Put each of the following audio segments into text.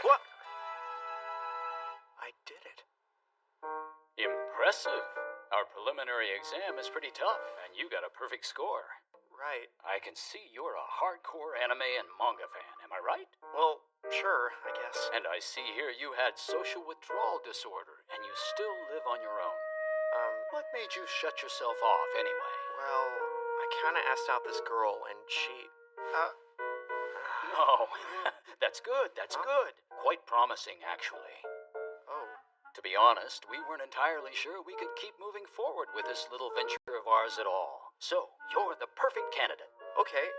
What? I did it. Impressive. Our preliminary exam is pretty tough, and you got a perfect score. Right. I can see you're a hardcore anime and manga fan, am I right? Well, sure, I guess. And I see here you had social withdrawal disorder, and you still live on your own. What made you shut yourself off anyway? Well, I kinda asked out this girl, and she... No, that's good, that's Huh? good. Quite promising, actually. Oh. To be honest, we weren't entirely sure we could keep moving forward with this little venture of ours at all. So, you're the perfect candidate. Okay,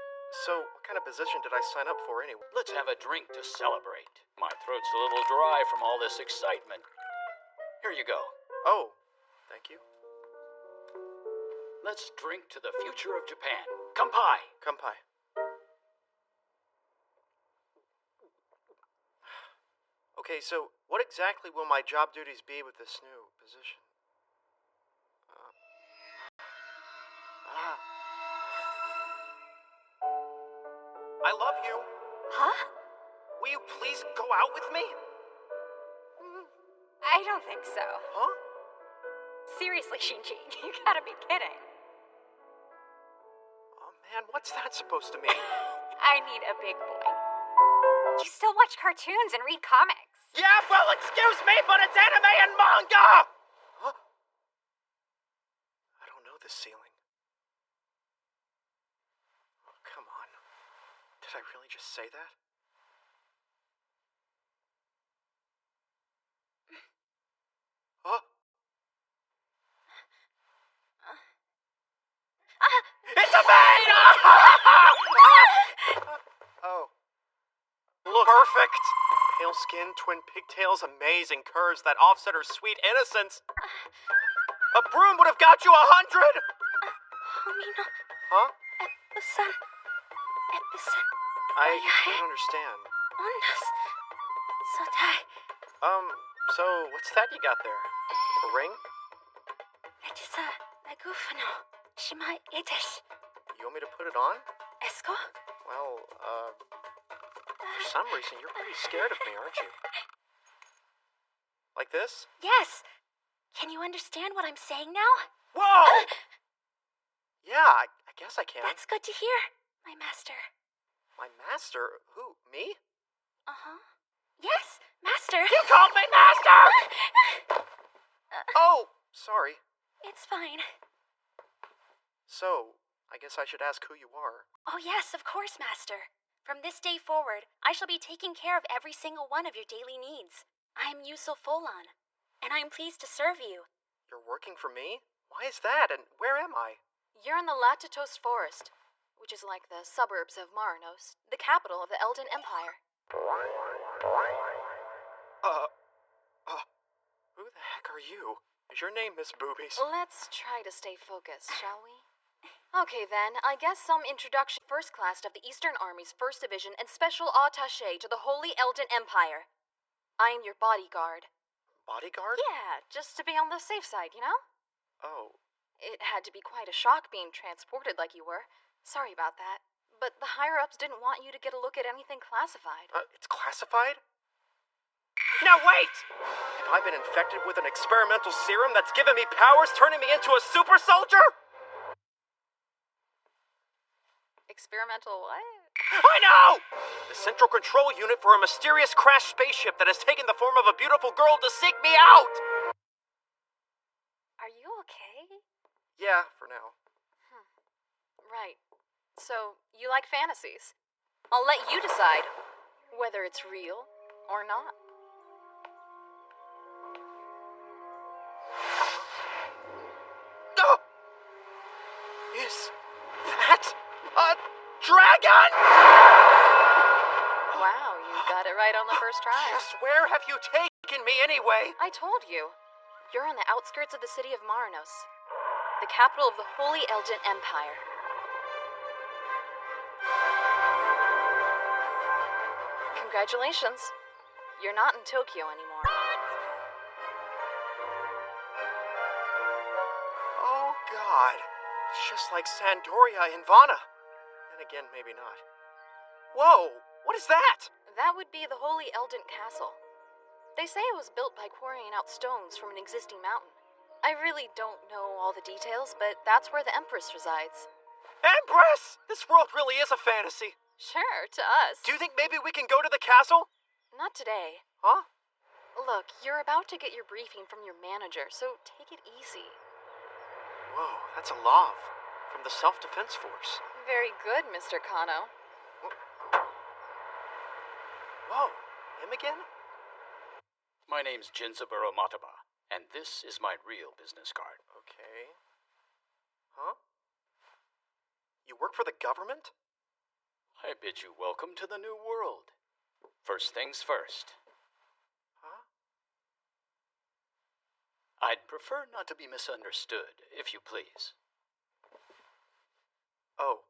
so what kind of position did I sign up for anyway? Let's have a drink to celebrate. My throat's a little dry from all this excitement. Here you go. Oh, thank you. Let's drink to the future of Japan. Kampai! Kampai. Okay, so what exactly will my job duties be with this new position? I love you. Huh? Will you please go out with me? I don't think so. Huh? Seriously, Shinji, you gotta be kidding. Oh man, what's that supposed to mean? I need a big boy. You still watch cartoons and read comics. Yeah, well, excuse me, but it's anime and manga! Huh? I don't know this ceiling. Oh, come on. Did I really just say that? Huh? It's a man! Oh. Look. Perfect! Pale skin, twin pigtails, amazing curves that offset her sweet innocence. A broom would have got you 100! Homino, Huh? Eppusan, Eppusan, I don't understand. ondas, sotai, So what's that you got there? A ring? etisa, lagufano, shimai itesh, You want me to put it on? esko? Well, for some reason you're pretty scared of me, aren't you? Like this? Yes. Can you understand what I'm saying now? Whoa! Yeah, I guess I can. That's good to hear, my master. My master? Who? Me? Uh-huh. Yes, master. You called me master! Oh, sorry. It's fine. So, I guess I should ask who you are. Oh, yes, of course, master. From this day forward, I shall be taking care of every single one of your daily needs. I am Yuso Folan, and I am pleased to serve you. You're working for me? Why is that, and where am I? You're in the Latitos Forest, which is like the suburbs of Marinos, the capital of the Elden Empire. Who the heck are you? Is your name Miss Boobies? Let's try to stay focused, shall we? Okay then, I guess some introduction. First class of the Eastern Army's 1st Division and Special Attaché to the Holy Elden Empire. I am your bodyguard. Bodyguard? Yeah, just to be on the safe side, you know? Oh, It had to be quite a shock being transported like you were. Sorry about that. But the higher-ups didn't want you to get a look at anything classified. it's classified? Now wait! Have I been infected with an experimental serum that's given me powers, turning me into a super soldier? Experimental what? I know! The central control unit for a mysterious crashed spaceship that has taken the form of a beautiful girl to seek me out! Are you okay? Yeah, for now. Right. So, you like fantasies. I'll let you decide whether it's real or not. Oh! Is that a dragon? Wow, you got it right on the first try. Just where have you taken me anyway? I told you. You're on the outskirts of the city of Marinos, the capital of the Holy Elden Empire. Congratulations. You're not in Tokyo anymore. Oh, God. It's just like Sandoria in Vana. And again, maybe not. Whoa! What is that? That would be the Holy Eldent Castle. They say it was built by quarrying out stones from an existing mountain. I really don't know all the details, but that's where the Empress resides. Empress! This world really is a fantasy. Sure, to us. Do you think maybe we can go to the castle? Not today. Huh? Look, you're about to get your briefing from your manager, so take it easy. Whoa, that's a lav. From the Self-Defense Force. Very good, Mr. Kano. Whoa, him again? My name's Jinzaburo Mataba, and this is my real business card. Okay. Huh? You work for the government? I bid you welcome to the new world. First things first. Huh? I'd prefer not to be misunderstood, if you please. Oh.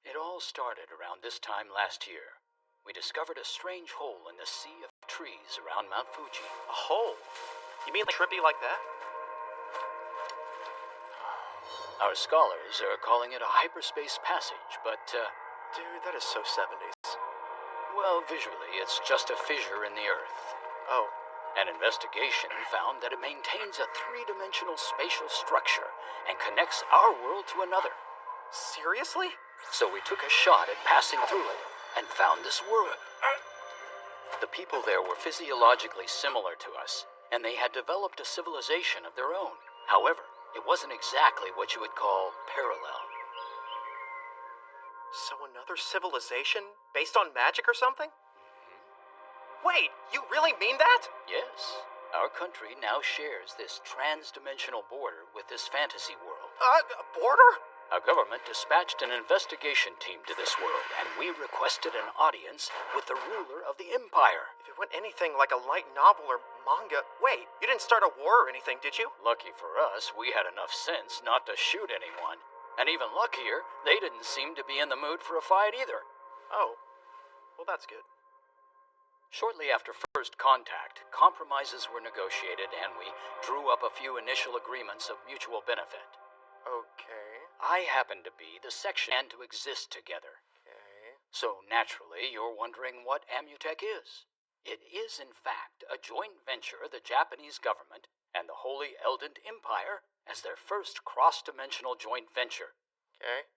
It all started around this time last year. We discovered a strange hole in the sea of trees around Mount Fuji. A hole? You mean trippy like that? Our scholars are calling it a hyperspace passage, but, Dude, that is so 70s. well, visually, it's just a fissure in the earth. Oh. An investigation found that it maintains a three-dimensional spatial structure and connects our world to another. Seriously? So we took a shot at passing through it and found this world. The people there were physiologically similar to us, and they had developed a civilization of their own. However, it wasn't exactly what you would call parallel. So another civilization? Based on magic or something? Wait, you really mean that? Yes, our country now shares this trans-dimensional border with this fantasy world. A border? Our government dispatched an investigation team to this world, and we requested an audience with the ruler of the Empire. If it went anything like a light novel or manga... Wait, you didn't start a war or anything, did you? Lucky for us, we had enough sense not to shoot anyone. And even luckier, they didn't seem to be in the mood for a fight either. Oh. Well, that's good. Shortly after first contact, compromises were negotiated and we drew up a few initial agreements of mutual benefit. Okay. I happen to be the section and to exist together. Okay. So naturally, you're wondering what Amutech is. It is, in fact, a joint venture of the Japanese government and the Holy Eldent Empire as their first cross-dimensional joint venture. Okay.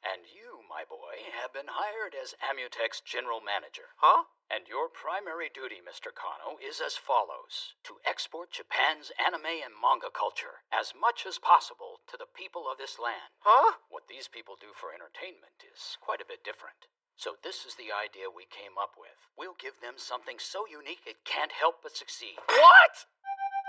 And you, my boy, have been hired as Amutech's general manager. Huh? And your primary duty, Mr. Kano, is as follows: to export Japan's anime and manga culture as much as possible to the people of this land. Huh? What these people do for entertainment is quite a bit different. So this is the idea we came up with. We'll give them something so unique it can't help but succeed. What?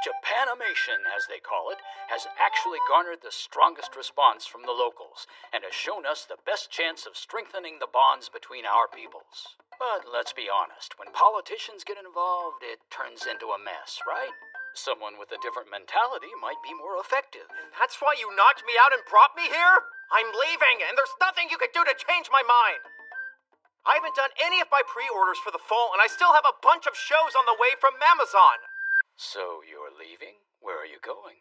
Japanimation, as they call it, has actually garnered the strongest response from the locals and has shown us the best chance of strengthening the bonds between our peoples. But let's be honest, when politicians get involved, it turns into a mess, right? Someone with a different mentality might be more effective. And that's why you knocked me out and brought me here? I'm leaving, and there's nothing you can do to change my mind. I haven't done any of my pre-orders for the fall, and I still have a bunch of shows on the way from Amazon. So you're leaving? Where are you going?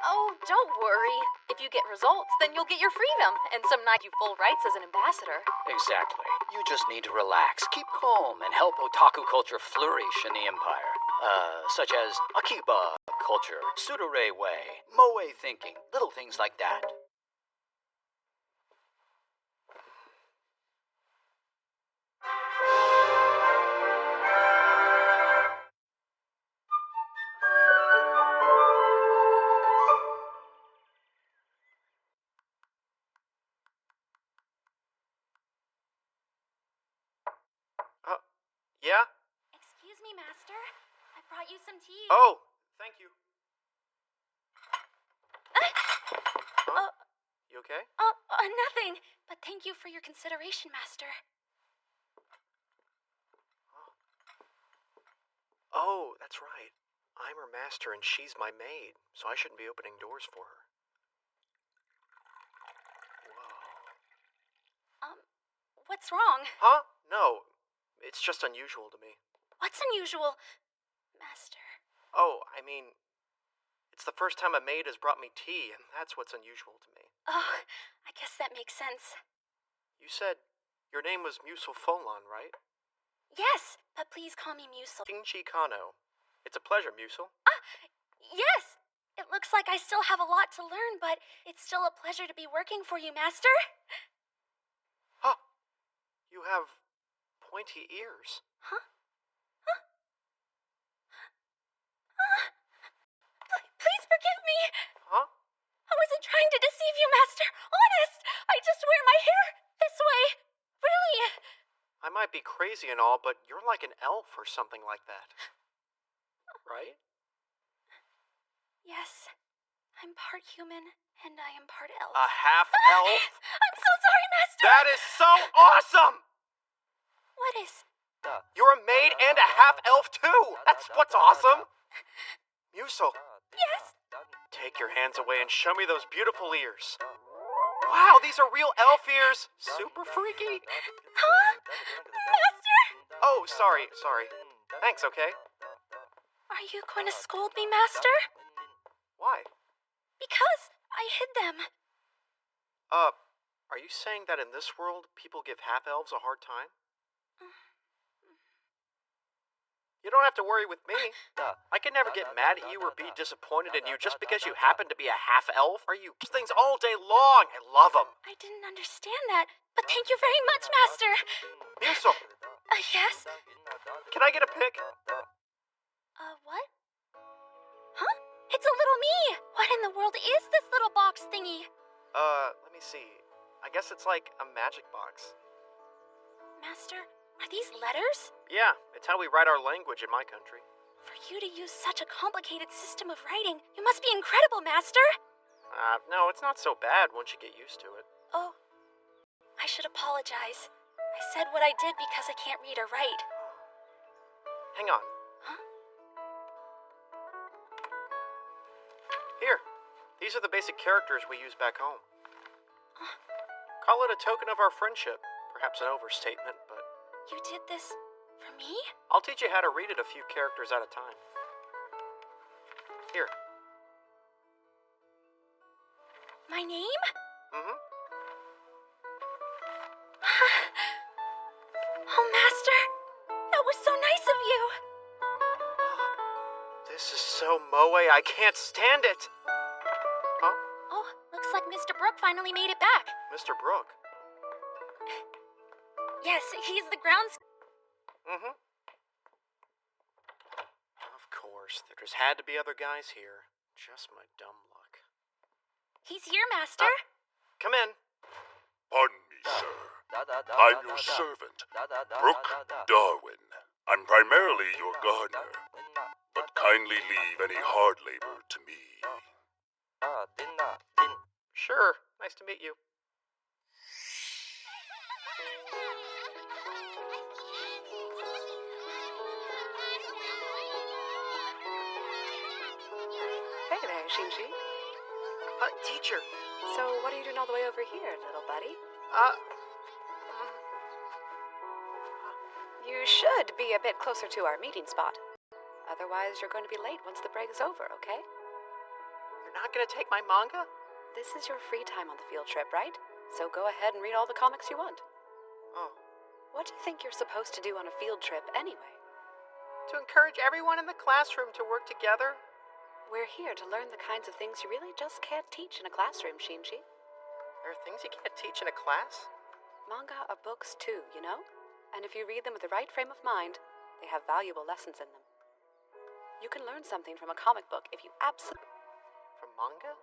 Oh, don't worry. If you get results, then you'll get your freedom, and some night you full rights as an ambassador. Exactly. You just need to relax, keep calm, and help otaku culture flourish in the Empire. Such as Akiba culture, Sudore way, Moe thinking, little things like that. Yeah? Excuse me, Master. I brought you some tea. Oh, thank you. Huh? You okay? Nothing. But thank you for your consideration, Master. Oh, that's right. I'm her master and she's my maid, so I shouldn't be opening doors for her. Whoa. What's wrong? Huh? No. It's just unusual to me. What's unusual, Master? Oh, I mean, it's the first time a maid has brought me tea, and that's what's unusual to me. Oh, I guess that makes sense. You said your name was Musil Folon, right? Yes, but please call me Musil. Shinji Kano. It's a pleasure, Musil. Yes! It looks like I still have a lot to learn, but it's still a pleasure to be working for you, Master. Huh. You have pointy ears. Huh? Please forgive me. Huh? I wasn't trying to deceive you, Master. Honest. I just wear my hair this way. Really. I might be crazy and all, but you're like an elf or something like that. Right? Yes. I'm part human, and I am part elf. A half-elf? I'm so sorry, Master. That is so awesome! What is? You're a maid and a half-elf too! That's what's awesome! Musil, Yes. take your hands away and show me those beautiful ears. Wow, these are real elf ears! Super freaky! Huh? Master? Oh, sorry. Thanks, okay? Are you going to scold me, Master? Why? Because I hid them. Are you saying that in this world, people give half-elves a hard time? You don't have to worry with me. I can never get mad at you or be disappointed in you just because you happen to be a half-elf. Are you things all day long? I love them. I didn't understand that, but thank you very much, Master. Musil, Yes? can I get a pic? What? Huh? It's a little me! What in the world is this little box thingy? Let me see. I guess it's like a magic box. Master, are these letters? Yeah, it's how we write our language in my country. For you to use such a complicated system of writing, you must be incredible, Master! No, it's not so bad once you get used to it. Oh, I should apologize. I said what I did because I can't read or write. Hang on. Huh? Here. These are the basic characters we use back home. Call it a token of our friendship. Perhaps an overstatement, but You did this for me? I'll teach you how to read it a few characters at a time. Here. My name? Mm-hmm. Oh, Master, that was so nice of you. This is so moe, I can't stand it. Huh? Oh, looks like Mr. Brooke finally made it back. Mr. Brooke. Yes, he's the grounds. Mm-hmm. Of course, there just had to be other guys here. Just my dumb luck. He's here, Master. Come in. Pardon me, sir. I'm your servant, Brooke Darwin. I'm primarily your gardener, but kindly leave any hard labor to me. Sure. Nice to meet you. Hey there, Shinji. Teacher. So, what are you doing all the way over here, little buddy? You should be a bit closer to our meeting spot. Otherwise, you're going to be late once the break is over, okay? You're not gonna take my manga? This is your free time on the field trip, right? So go ahead and read all the comics you want. Oh. What do you think you're supposed to do on a field trip anyway? To encourage everyone in the classroom to work together? We're here to learn the kinds of things you really just can't teach in a classroom, Shinji. There are things you can't teach in a class? Manga are books too, you know? And if you read them with the right frame of mind, they have valuable lessons in them. You can learn something from a comic book if you absolutely... From manga?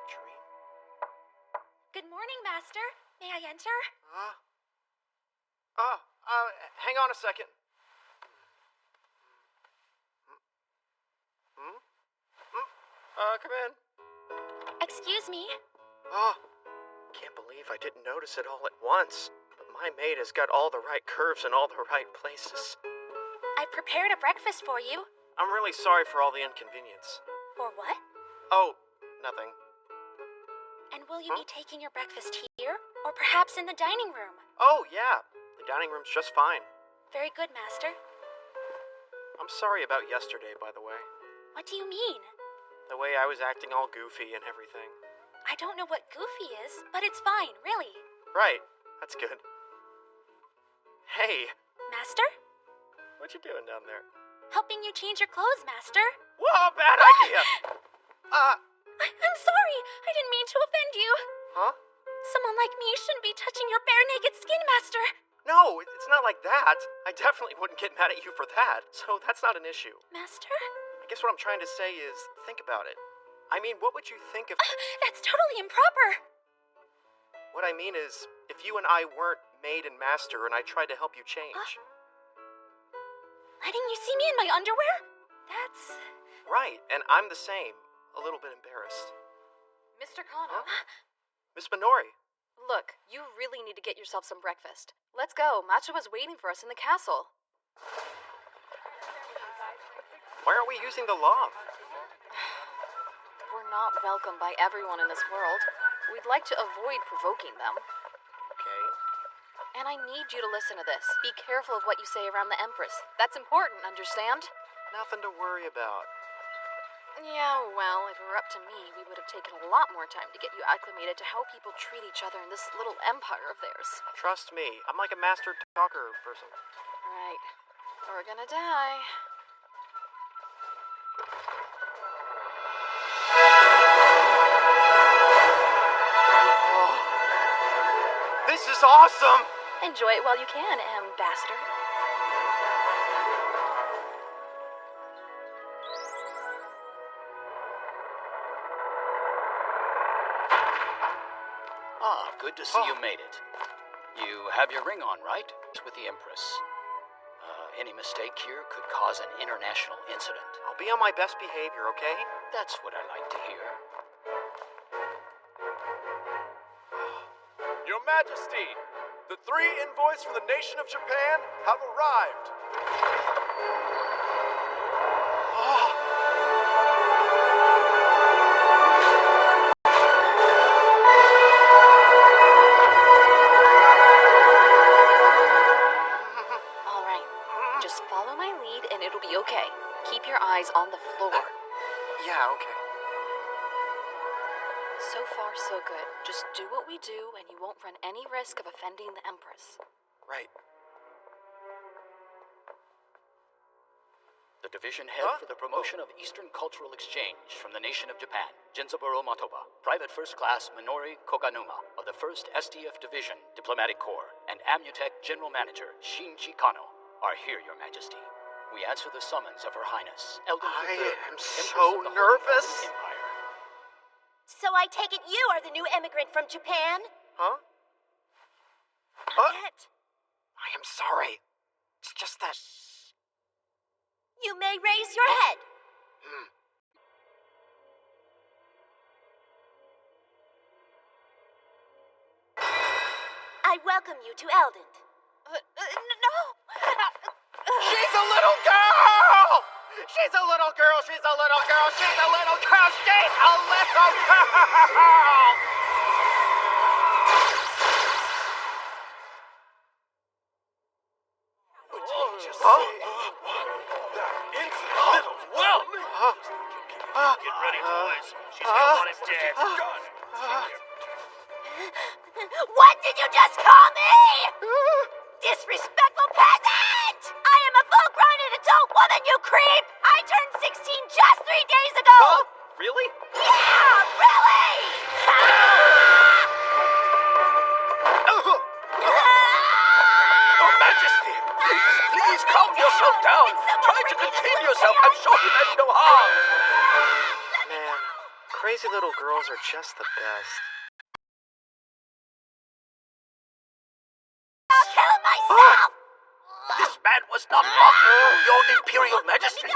Dream? Good morning, Master. May I enter? Hang on a second. Come in. Excuse me. Can't believe I didn't notice it all at once. But my maid has got all the right curves in all the right places. I prepared a breakfast for you. I'm really sorry for all the inconvenience. For what? Oh, nothing. And will you be taking your breakfast here? Or perhaps in the dining room? Oh, yeah. The dining room's just fine. Very good, Master. I'm sorry about yesterday, by the way. What do you mean? The way I was acting all goofy and everything. I don't know what goofy is, but it's fine, really. Right, that's good. Hey, Master? what you doing down there? Helping you change your clothes, Master. Whoa, bad idea! I'm sorry. I didn't mean to offend you. Huh? Someone like me shouldn't be touching your bare naked skin, Master. No, it's not like that. I definitely wouldn't get mad at you for that, so that's not an issue. Master? I guess what I'm trying to say is, think about it. I mean, what would you think if... That's totally improper. What I mean is, if you and I weren't maid and master and I tried to help you change. Letting you see me in my underwear? That's... Right, and I'm the same. A little bit embarrassed. Mr. Kano, Miss Minori. look, you really need to get yourself some breakfast. Let's go. Machoba's waiting for us in the castle. Why aren't we using the love? We're not welcome by everyone in this world. We'd like to avoid provoking them. Okay. And I need you to listen to this. Be careful of what you say around the Empress. That's important, understand? Nothing to worry about. Yeah, well, if it were up to me, we would have taken a lot more time to get you acclimated to how people treat each other in this little empire of theirs. Trust me, I'm like a master talker person. Right. We're gonna die. This is awesome! Enjoy it while you can, Ambassador. Good to see you made it. You have your ring on, right? It's with the Empress. Any mistake here could cause an international incident. I'll be on my best behavior, okay? That's what I like to hear. Your Majesty, the 3 envoys from the nation of Japan have arrived. All right. Just follow my lead and it'll be okay. Keep your eyes on the floor. Yeah, okay. So far, so good. Just do what we do and you won't run any risk of offending the Empress. Right. The division head for the promotion of Eastern Cultural Exchange from the nation of Japan, Jinzaburo Matoba, Private First Class Minori Koganuma of the 1st SDF Division Diplomatic Corps, and Amutech General Manager Shinji Kano are here, Your Majesty. We answer the summons of Her Highness, Eldon I III, am Empress so of the Holy nervous. Roman Empire. So I take it you are the new immigrant from Japan? Huh? Not yet. I am sorry. It's just that... You may raise your head. I welcome you to Eldent. No! She's a little girl! She's a little girl! She's a little girl! She's a little girl! She's a little girl! Huh? Get ready, boys. She's gonna want him dead. What did you just call me? Disrespectful peasant! I am a full-grown and adult woman, you creep! I turned 16 just 3 days ago! Huh? Really? Yeah, really! Your Majesty, please calm yourself down. Try to contain yourself. I'm sure you meant no harm. Man, crazy little girls are just the best. I'll kill myself! This man was not mocking you, Your Imperial Majesty.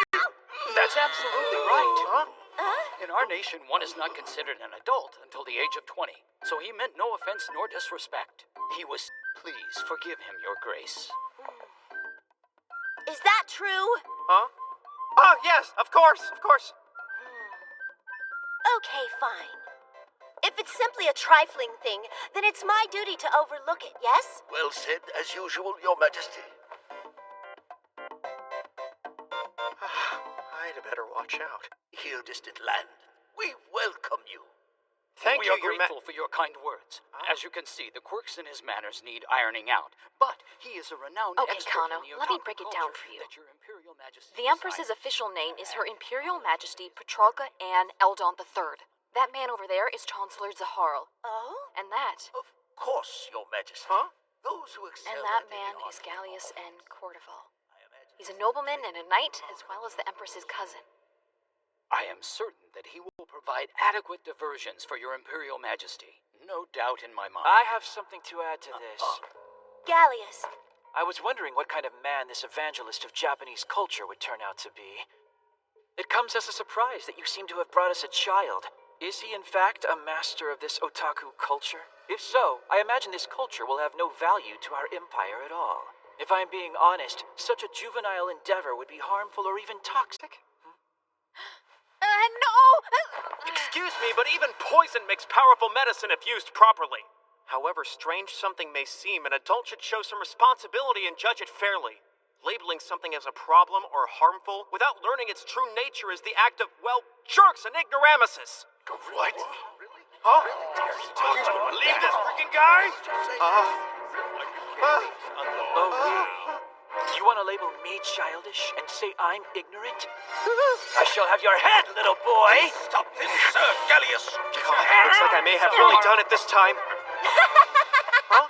That's absolutely right. Huh? In our nation, one is not considered an adult until the age of 20, so he meant no offense nor disrespect. He was... Please forgive him, Your Grace. Is that true? Huh? Oh, yes, of course, of course. Okay, fine. If it's simply a trifling thing, then it's my duty to overlook it, yes? Well said, as usual, Your Majesty. better watch out. Here, distant land, we welcome you. Thank we you, are grateful for your kind words. As you can see, the quirks in his manners need ironing out. But he is a renowned Okay, expert Kano, in the let me otaku break it down culture for you. that your Imperial Majesty The Empress's decided- official name is Her Imperial Majesty Petrarca Anne Eldon III. That man over there is Chancellor Zaharl. Oh? And that, Of course, your Majesty. Huh? Those who excel and that at any man art is form Gallius of- N. Cordoval. He's a nobleman and a knight, as well as the Empress's cousin. I am certain that he will provide adequate diversions for your Imperial Majesty. No doubt in my mind. I have something to add to this. Gallius. I was wondering what kind of man this evangelist of Japanese culture would turn out to be. It comes as a surprise that you seem to have brought us a child. Is he in fact a master of this otaku culture? If so, I imagine this culture will have no value to our empire at all. If I'm being honest, such a juvenile endeavor would be harmful or even toxic. No! Excuse me, but even poison makes powerful medicine if used properly. However strange something may seem, an adult should show some responsibility and judge it fairly. Labeling something as a problem or harmful without learning its true nature is the act of, well, jerks and ignoramuses. What? Huh? You don't believe this freaking guy? Oh, really? You want to label me childish and say I'm ignorant? I shall have your head, little boy! Stop this, Sir Gallius! God, looks like I may have really done it this time. Huh?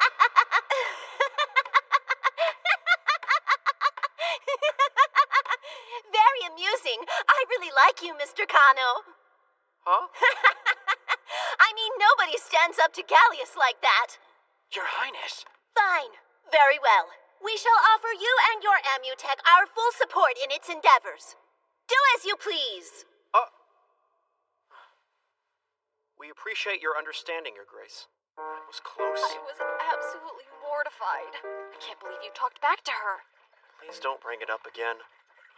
Very amusing. I really like you, Mr. Kano. Huh? I mean, nobody stands up to Gallius like that. Your Highness. Fine. Very well. We shall offer you and your Amutech our full support in its endeavors. Do as you please. We appreciate your understanding, Your Grace. That was close. I was absolutely mortified. I can't believe you talked back to her. Please don't bring it up again.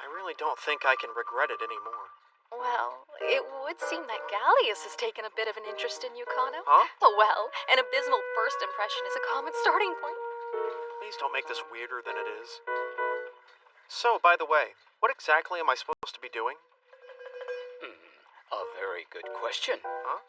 I really don't think I can regret it anymore. Well, it would seem that Gallius has taken a bit of an interest in you, Kano. Huh? Oh, well, an abysmal first impression is a common starting point. Please don't make this weirder than it is. So, by the way, what exactly am I supposed to be doing? A very good question. Huh?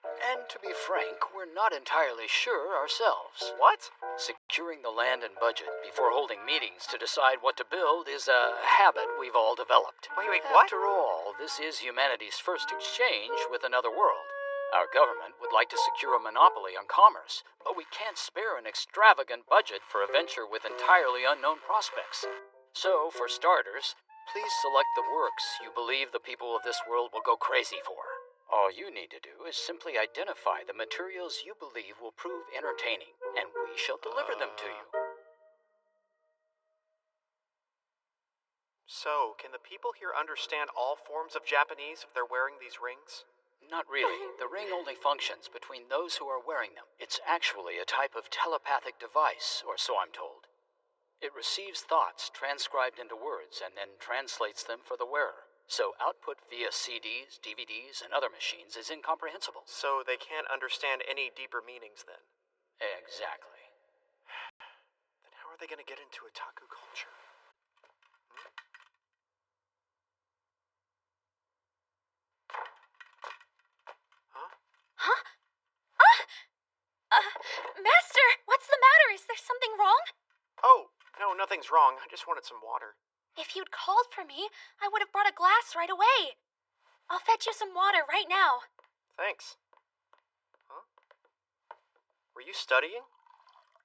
And to be frank, we're not entirely sure ourselves. What? Securing the land and budget before holding meetings to decide what to build is a habit we've all developed. Wait, what? After all, this is humanity's first exchange with another world. Our government would like to secure a monopoly on commerce, but we can't spare an extravagant budget for a venture with entirely unknown prospects. So, for starters, please select the works you believe the people of this world will go crazy for. All you need to do is simply identify the materials you believe will prove entertaining, and we shall deliver them to you. So, can the people here understand all forms of Japanese if they're wearing these rings? Not really. The ring only functions between those who are wearing them. It's actually a type of telepathic device, or so I'm told. It receives thoughts transcribed into words and then translates them for the wearer. So output via CDs, DVDs, and other machines is incomprehensible. So they can't understand any deeper meanings then? Exactly. Then how are they going to get into otaku culture? Master, what's the matter? Is there something wrong? Oh, no, nothing's wrong. I just wanted some water. If you'd called for me, I would have brought a glass right away. I'll fetch you some water right now. Thanks. Huh? Were you studying?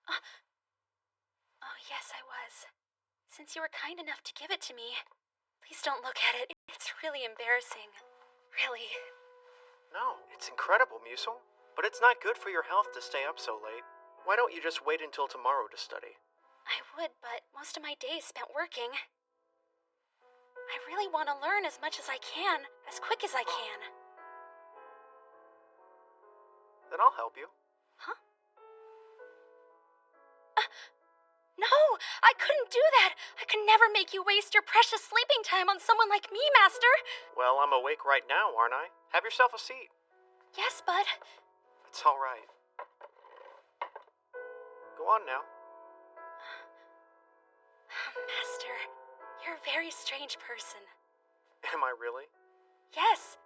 Oh, yes, I was. Since you were kind enough to give it to me, please don't look at it. It's really embarrassing. Really. No, it's incredible, Musil. But it's not good for your health to stay up so late. Why don't you just wait until tomorrow to study? I would, but most of my day is spent working. I really want to learn as much as I can, as quick as I can. Then I'll help you. Huh? No! I couldn't do that! I could never make you waste your precious sleeping time on someone like me, Master! Well, I'm awake right now, aren't I? Have yourself a seat. Yes, bud. It's all right. Go on now. Master, you're a very strange person. Am I really? Yes.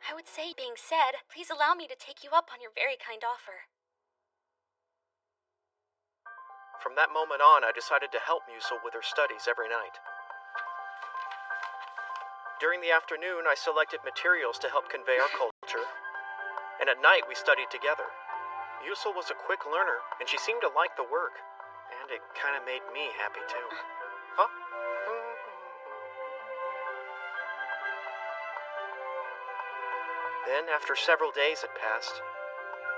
I would say, being said, please allow me to take you up on your very kind offer. From that moment on, I decided to help Musil with her studies every night. During the afternoon, I selected materials to help convey our culture, and at night we studied together. Musil was a quick learner, and she seemed to like the work, and it kind of made me happy too. Huh? Then, after several days had passed,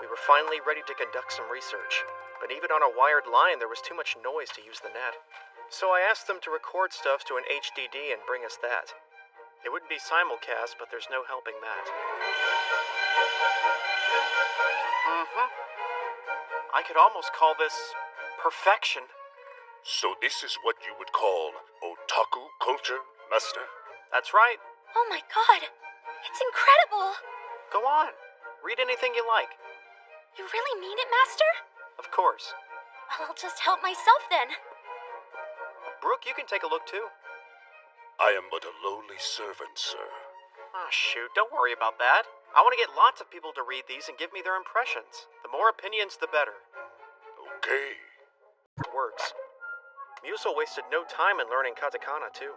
we were finally ready to conduct some research. But even on a wired line, there was too much noise to use the net. So I asked them to record stuff to an HDD and bring us that. It wouldn't be simulcast, but there's no helping that. I could almost call this perfection. So this is what you would call otaku culture, Master? That's right. Oh my god! It's incredible! Go on. Read anything you like. You really mean it, Master? Of course. Well, I'll just help myself then. Brooke, you can take a look too. I am but a lowly servant, sir. Ah, shoot, don't worry about that. I want to get lots of people to read these and give me their impressions. The more opinions, the better. Okay. It works. Musil wasted no time in learning katakana too.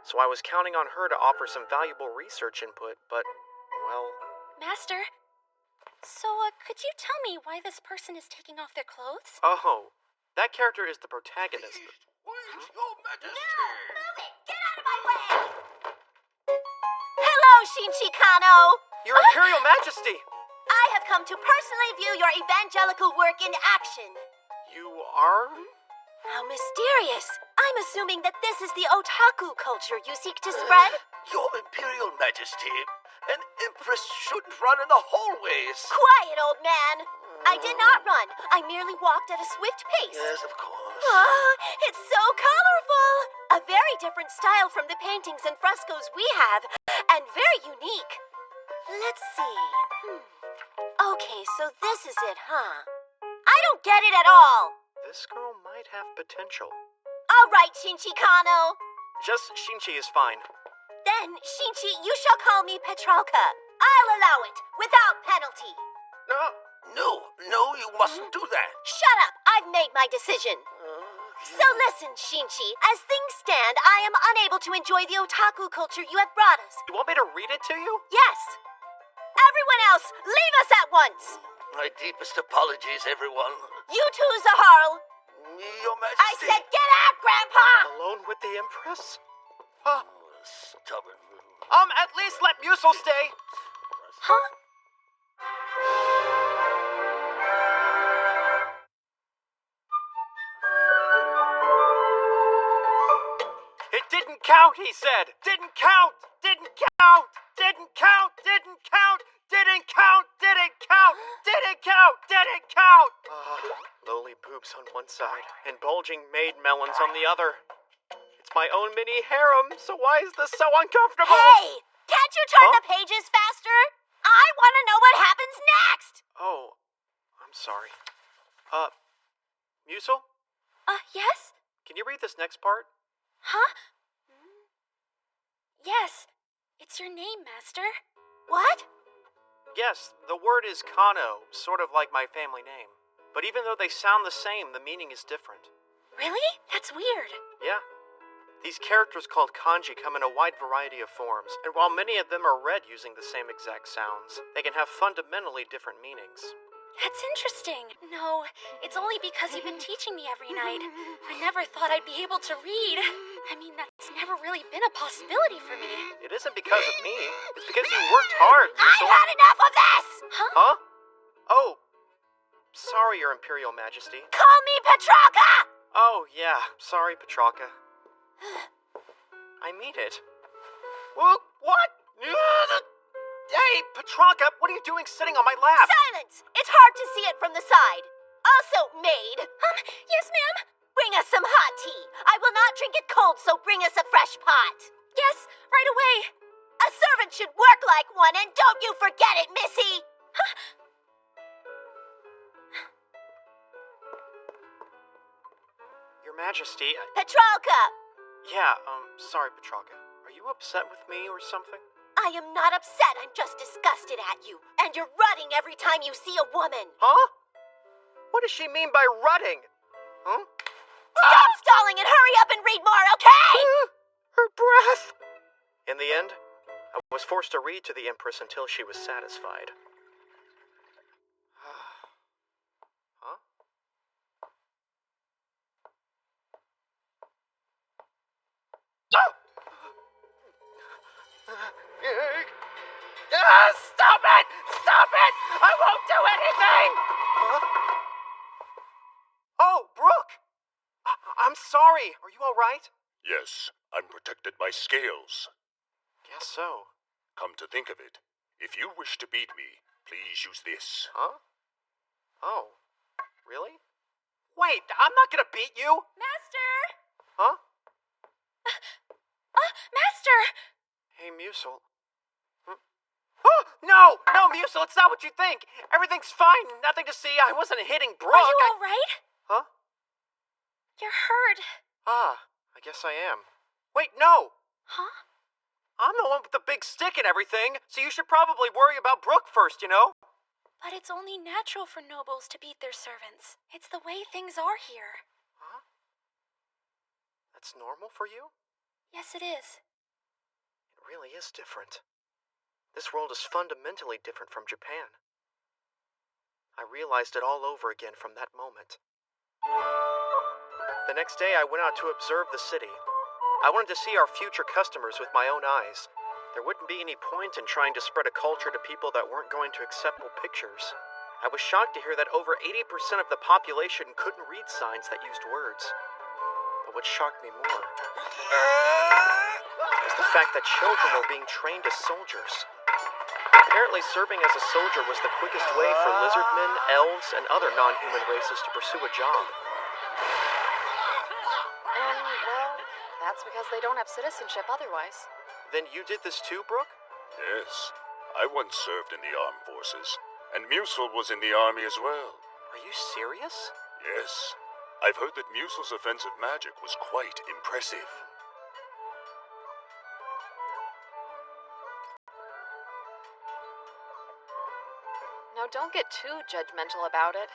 So I was counting on her to offer some valuable research input, but, well... Master, so, could you tell me why this person is taking off their clothes? Oh, that character is the protagonist. Where's Your Majesty? No! Move it! Get out of my way! Hello, Shinchi Kano! Your Imperial Majesty! I have come to personally view your evangelical work in action. You are? How mysterious. I'm assuming that this is the otaku culture you seek to spread? Your Imperial Majesty, an empress shouldn't run in the hallways. Quiet, old man. I did not run. I merely walked at a swift pace. Yes, of course. Oh, it's so colorful. A very different style from the paintings and frescoes we have, and very unique. Let's see. Okay, so this is it, huh? I don't get it at all. This girl might have potential. All right, Shinchi Kano. Just Shinchi is fine. Then, Shinchi, you shall call me Petralka. I'll allow it, without penalty. No, you mustn't do that. Shut up! I've made my decision. So listen, Shinchi. As things stand, I am unable to enjoy the otaku culture you have brought us. You want me to read it to you? Yes. Everyone else, leave us at once. My deepest apologies, everyone. You too, Zaharl. Your Majesty. I said get out, Grandpa! Alone with the Empress? Stubborn. At least let Musil stay. Huh? It didn't count, he said. Didn't count. Didn't count. Didn't count. Didn't count. Didn't count. Didn't count. Didn't count. Didn't count. Lowly boobs on one side and bulging maid melons on the other. It's my own mini harem, so why is this so uncomfortable? Hey! Can't you turn the pages faster? I want to know what happens next! Oh, I'm sorry. Musil? Yes? Can you read this next part? Huh? Yes. It's your name, Master. What? Yes, the word is Kano, sort of like my family name. But even though they sound the same, the meaning is different. Really? That's weird. Yeah. These characters called kanji come in a wide variety of forms, and while many of them are read using the same exact sounds, they can have fundamentally different meanings. That's interesting. No, it's only because you've been teaching me every night. I never thought I'd be able to read. I mean, that's never really been a possibility for me. It isn't because of me. It's because you worked hard, Musil. I've had enough of this! Huh? Oh. Sorry, Your Imperial Majesty. Call me Petralka! Oh, yeah. Sorry, Petralka. I mean it. What? Hey, Petralka, what are you doing sitting on my lap? Silence! It's hard to see it from the side. Also, maid. Yes, ma'am. Bring us some hot tea. I will not drink it cold, so bring us a fresh pot. Yes, right away. A servant should work like one, and don't you forget it, Missy! Your Majesty, Petralka! Yeah, sorry, Petralka. Are you upset with me or something? I am not upset, I'm just disgusted at you. And you're rutting every time you see a woman. Huh? What does she mean by rutting? Huh? Stop stalling and hurry up and read more, okay? Her breath! In the end, I was forced to read to the Empress until she was satisfied. Huh? Stop it! Stop it! I won't do anything! Huh? Oh, Brooke! I'm sorry. Are you all right? Yes, I'm protected by scales. Guess so. Come to think of it, if you wish to beat me, please use this. Huh? Oh. Really? Wait, I'm not gonna beat you! Master! Huh? Master! Hey, Musil. Oh, no! No, Musil, it's not what you think! Everything's fine, nothing to see. I wasn't hitting Brooke. Are you alright? Huh? You're hurt. I guess I am. Wait, no! Huh? I'm the one with the big stick and everything, so you should probably worry about Brooke first, you know? But it's only natural for nobles to beat their servants. It's the way things are here. Huh? That's normal for you? Yes, it is. It really is different. This world is fundamentally different from Japan. I realized it all over again from that moment. The next day, I went out to observe the city. I wanted to see our future customers with my own eyes. There wouldn't be any point in trying to spread a culture to people that weren't going to accept pictures. I was shocked to hear that over 80% of the population couldn't read signs that used words. But what shocked me more was the fact that children were being trained as soldiers. Apparently, serving as a soldier was the quickest way for lizardmen, elves, and other non-human races to pursue a job. And, well, that's because they don't have citizenship otherwise. Then you did this too, Brooke? Yes, I once served in the armed forces, and Musil was in the army as well. Are you serious? Yes, I've heard that Musil's offensive magic was quite impressive. Now, don't get too judgmental about it.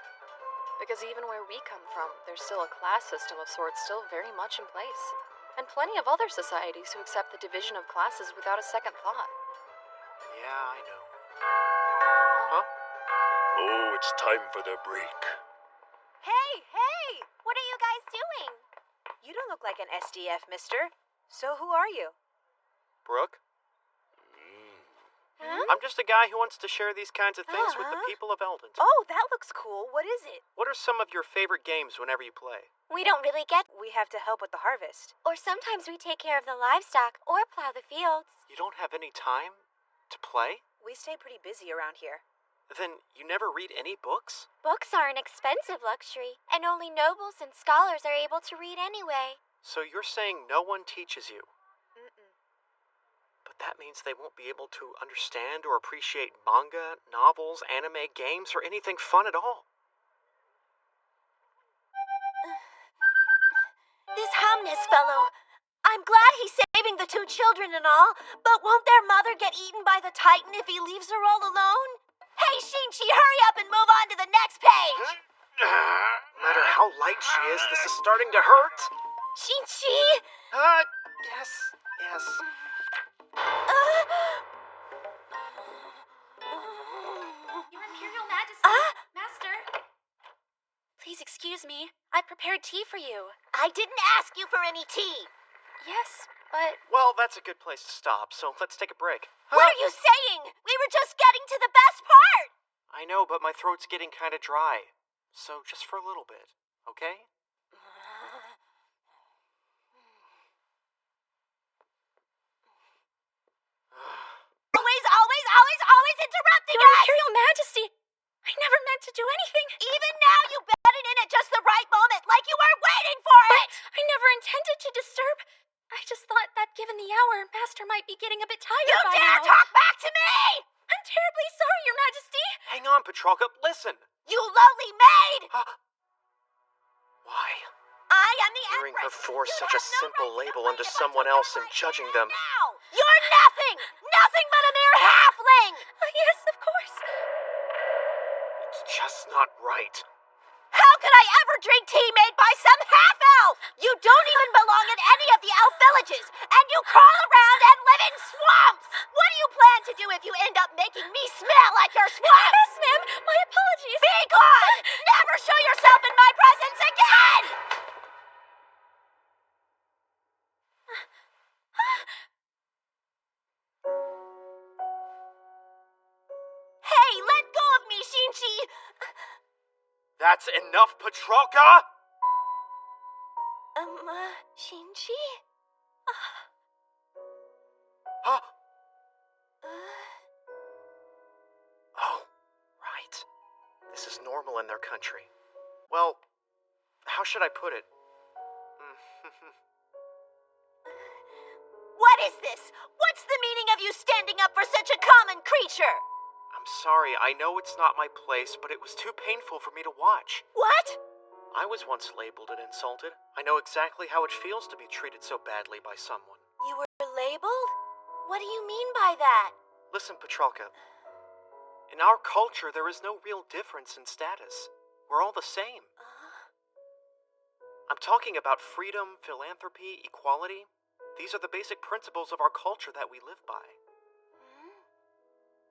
Because even where we come from, there's still a class system of sorts still very much in place. And plenty of other societies who accept the division of classes without a second thought. Yeah, I know. Huh? Oh, it's time for the break. Hey! What are you guys doing? You don't look like an SDF, mister. So who are you? Brooke? Huh? I'm just a guy who wants to share these kinds of things with the people of Eldon. Oh, that looks cool. What is it? What are some of your favorite games whenever you play? We don't really get... We have to help with the harvest. Or sometimes we take care of the livestock or plow the fields. You don't have any time to play? We stay pretty busy around here. Then you never read any books? Books are an expensive luxury, and only nobles and scholars are able to read anyway. So you're saying no one teaches you? Mm-mm. But that means they won't be able to understand or appreciate manga, novels, anime, games, or anything fun at all. This Hamnes fellow, I'm glad he's saving the two children and all, but won't their mother get eaten by the Titan if he leaves her all alone? Hey, Shinchi, hurry up and move on to the next page! No matter how light she is, this is starting to hurt. Shinchi! Yes. Your Imperial Majesty, Master. Please excuse me. I prepared tea for you. I didn't ask you for any tea. Yes, but... Well, that's a good place to stop, so let's take a break. What are you saying? We were just getting to the best part! I know, but my throat's getting kind of dry. So just for a little bit, okay? Always interrupting Your us! Imperial Majesty! I never meant to do anything. Even now you batted in at just the right moment, like you were waiting for it! I never intended to disturb. I just thought that given the hour, Master might be getting a bit tired You by dare now. talk back to me! I'm terribly sorry, Your Majesty. Hang on, Petrarca, listen! You lowly maid! Why? I am the Hearing comparing her force such a simple label onto someone else and judging them. Now! You're nothing! Nothing but a mere halfling! Yes, of course. It's just not right. How could I ever drink tea made by some half-elf? You don't even belong in any of the elf villages, and you crawl around and live in swamps! What do you plan to do if you end up making me smell like your swamps? Yes, ma'am. My apologies. Be gone! Never show yourself in my presence again! Hey, let go of me, Shinchi! That's enough, Petrolka! Shinchi? Huh? Oh, right. This is normal in their country. Well, how should I put it? What is this? What's the meaning of you standing up for such a common creature? I'm sorry, I know it's not my place, but it was too painful for me to watch. What? I was once labeled and insulted. I know exactly how it feels to be treated so badly by someone. You were labeled? What do you mean by that? Listen, Petrolka. In our culture, there is no real difference in status. We're all the same. I'm talking about freedom, philanthropy, equality. These are the basic principles of our culture that we live by.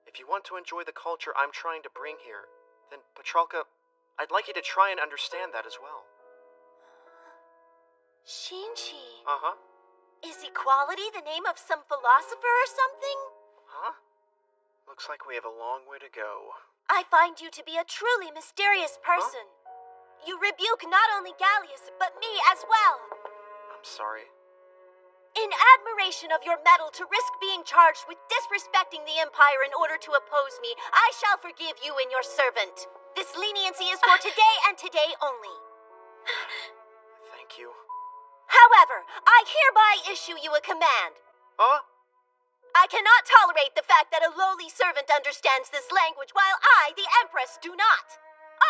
If you want to enjoy the culture I'm trying to bring here, then, Petrolka, I'd like you to try and understand that as well. Shinchi. Uh-huh. Is equality the name of some philosopher or something? Huh? Looks like we have a long way to go. I find you to be a truly mysterious person. Huh? You rebuke not only Gallius, but me as well. I'm sorry. In admiration of your mettle to risk being charged with disrespecting the Empire in order to oppose me, I shall forgive you and your servant. This leniency is for today and today only. Thank you. However, I hereby issue you a command. Huh? I cannot tolerate the fact that a lowly servant understands this language while I, the Empress, do not.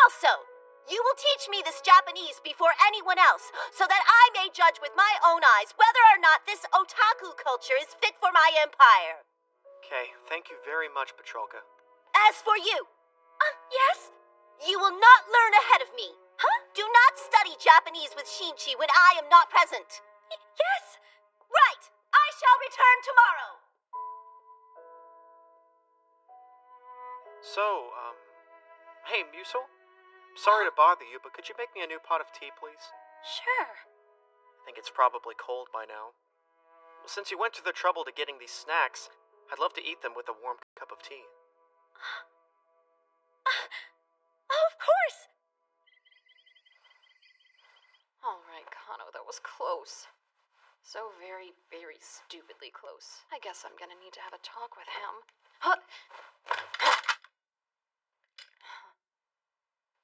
Also, you will teach me this Japanese before anyone else, so that I may judge with my own eyes whether or not this otaku culture is fit for my empire. Okay, thank you very much, Petrolka. As for you... Yes? You will not learn ahead of me. Huh? Do not study Japanese with Shinchi when I am not present. Yes? Right! I shall return tomorrow! So, hey, Musel? Sorry to bother you, but could you make me a new pot of tea, please? Sure. I think it's probably cold by now. Well, since you went to the trouble to getting these snacks, I'd love to eat them with a warm cup of tea. Of course! All right, Kano, that was close. So very, very stupidly close. I guess I'm gonna need to have a talk with him.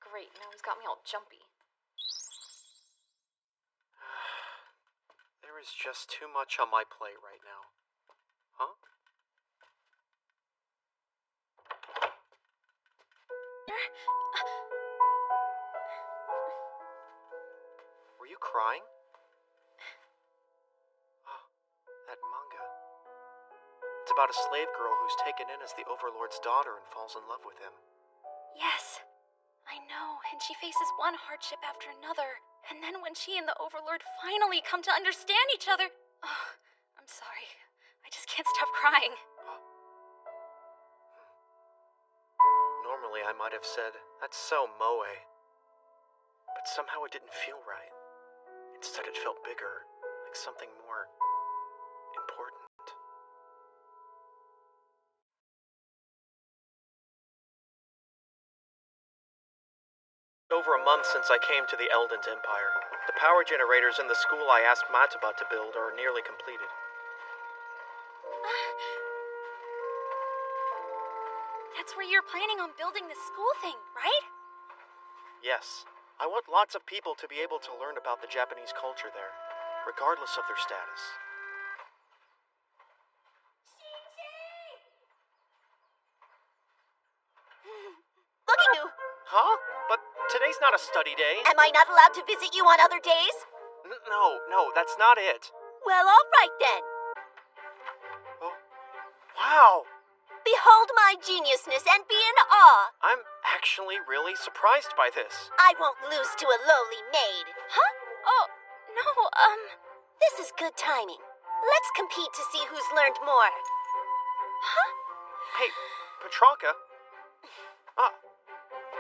Great, now he's got me all jumpy. There is just too much on my plate right now. Huh? Were you crying? Oh, that manga. It's about a slave girl who's taken in as the Overlord's daughter and falls in love with him. Yes, I know, and she faces one hardship after another. And then when she and the Overlord finally come to understand each other... Oh, I'm sorry. I just can't stop crying. Normally I might have said, that's so moe. But somehow it didn't feel right. Instead it felt bigger, like something more important. Over a month since I came to the Eldent Empire. The power generators in the school I asked Mataba to build are nearly completed. That's where you're planning on building the school thing, right? Yes. I want lots of people to be able to learn about the Japanese culture there, regardless of their status. Look at you! Huh? But today's not a study day. Am I not allowed to visit you on other days? No, that's not it. Well, all right then. Oh, wow. Behold my geniusness and be in awe. I'm actually really surprised by this. I won't lose to a lowly maid. Huh? Oh, no, This is good timing. Let's compete to see who's learned more. Huh? Hey, Petranka.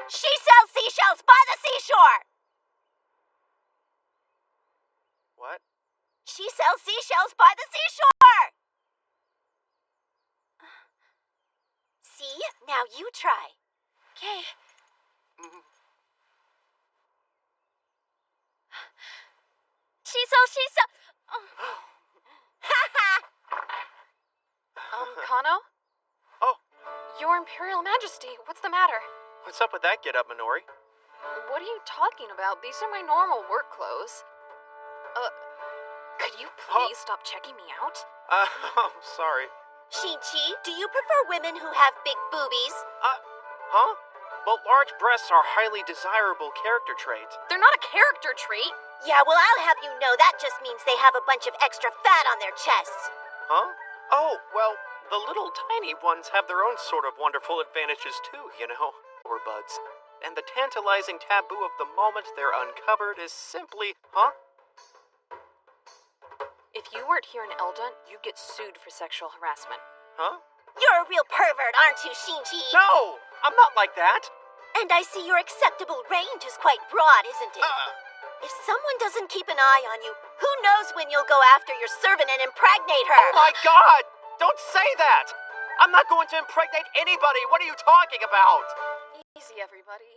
She sells seashells by the seashore! What? She sells seashells by the seashore! See? Now you try. Okay. She sells. Kano? Oh. Your Imperial Majesty, what's the matter? What's up with that get-up, Minori? What are you talking about? These are my normal work clothes. Could you please stop checking me out? I'm sorry. Shin-Chi, do you prefer women who have big boobies? Huh? Well, large breasts are highly desirable character traits. They're not a character trait. Yeah, well, I'll have you know that just means they have a bunch of extra fat on their chests. Huh? Oh, well, the little tiny ones have their own sort of wonderful advantages too, you know. Or buds. And the tantalizing taboo of the moment they're uncovered is simply, huh? If you weren't here in Eldon, you'd get sued for sexual harassment. Huh? You're a real pervert, aren't you, Shin-Chi? No! I'm not like that! And I see your acceptable range is quite broad, isn't it? If someone doesn't keep an eye on you, who knows when you'll go after your servant and impregnate her? Oh my god! Don't say that! I'm not going to impregnate anybody! What are you talking about? Easy, everybody.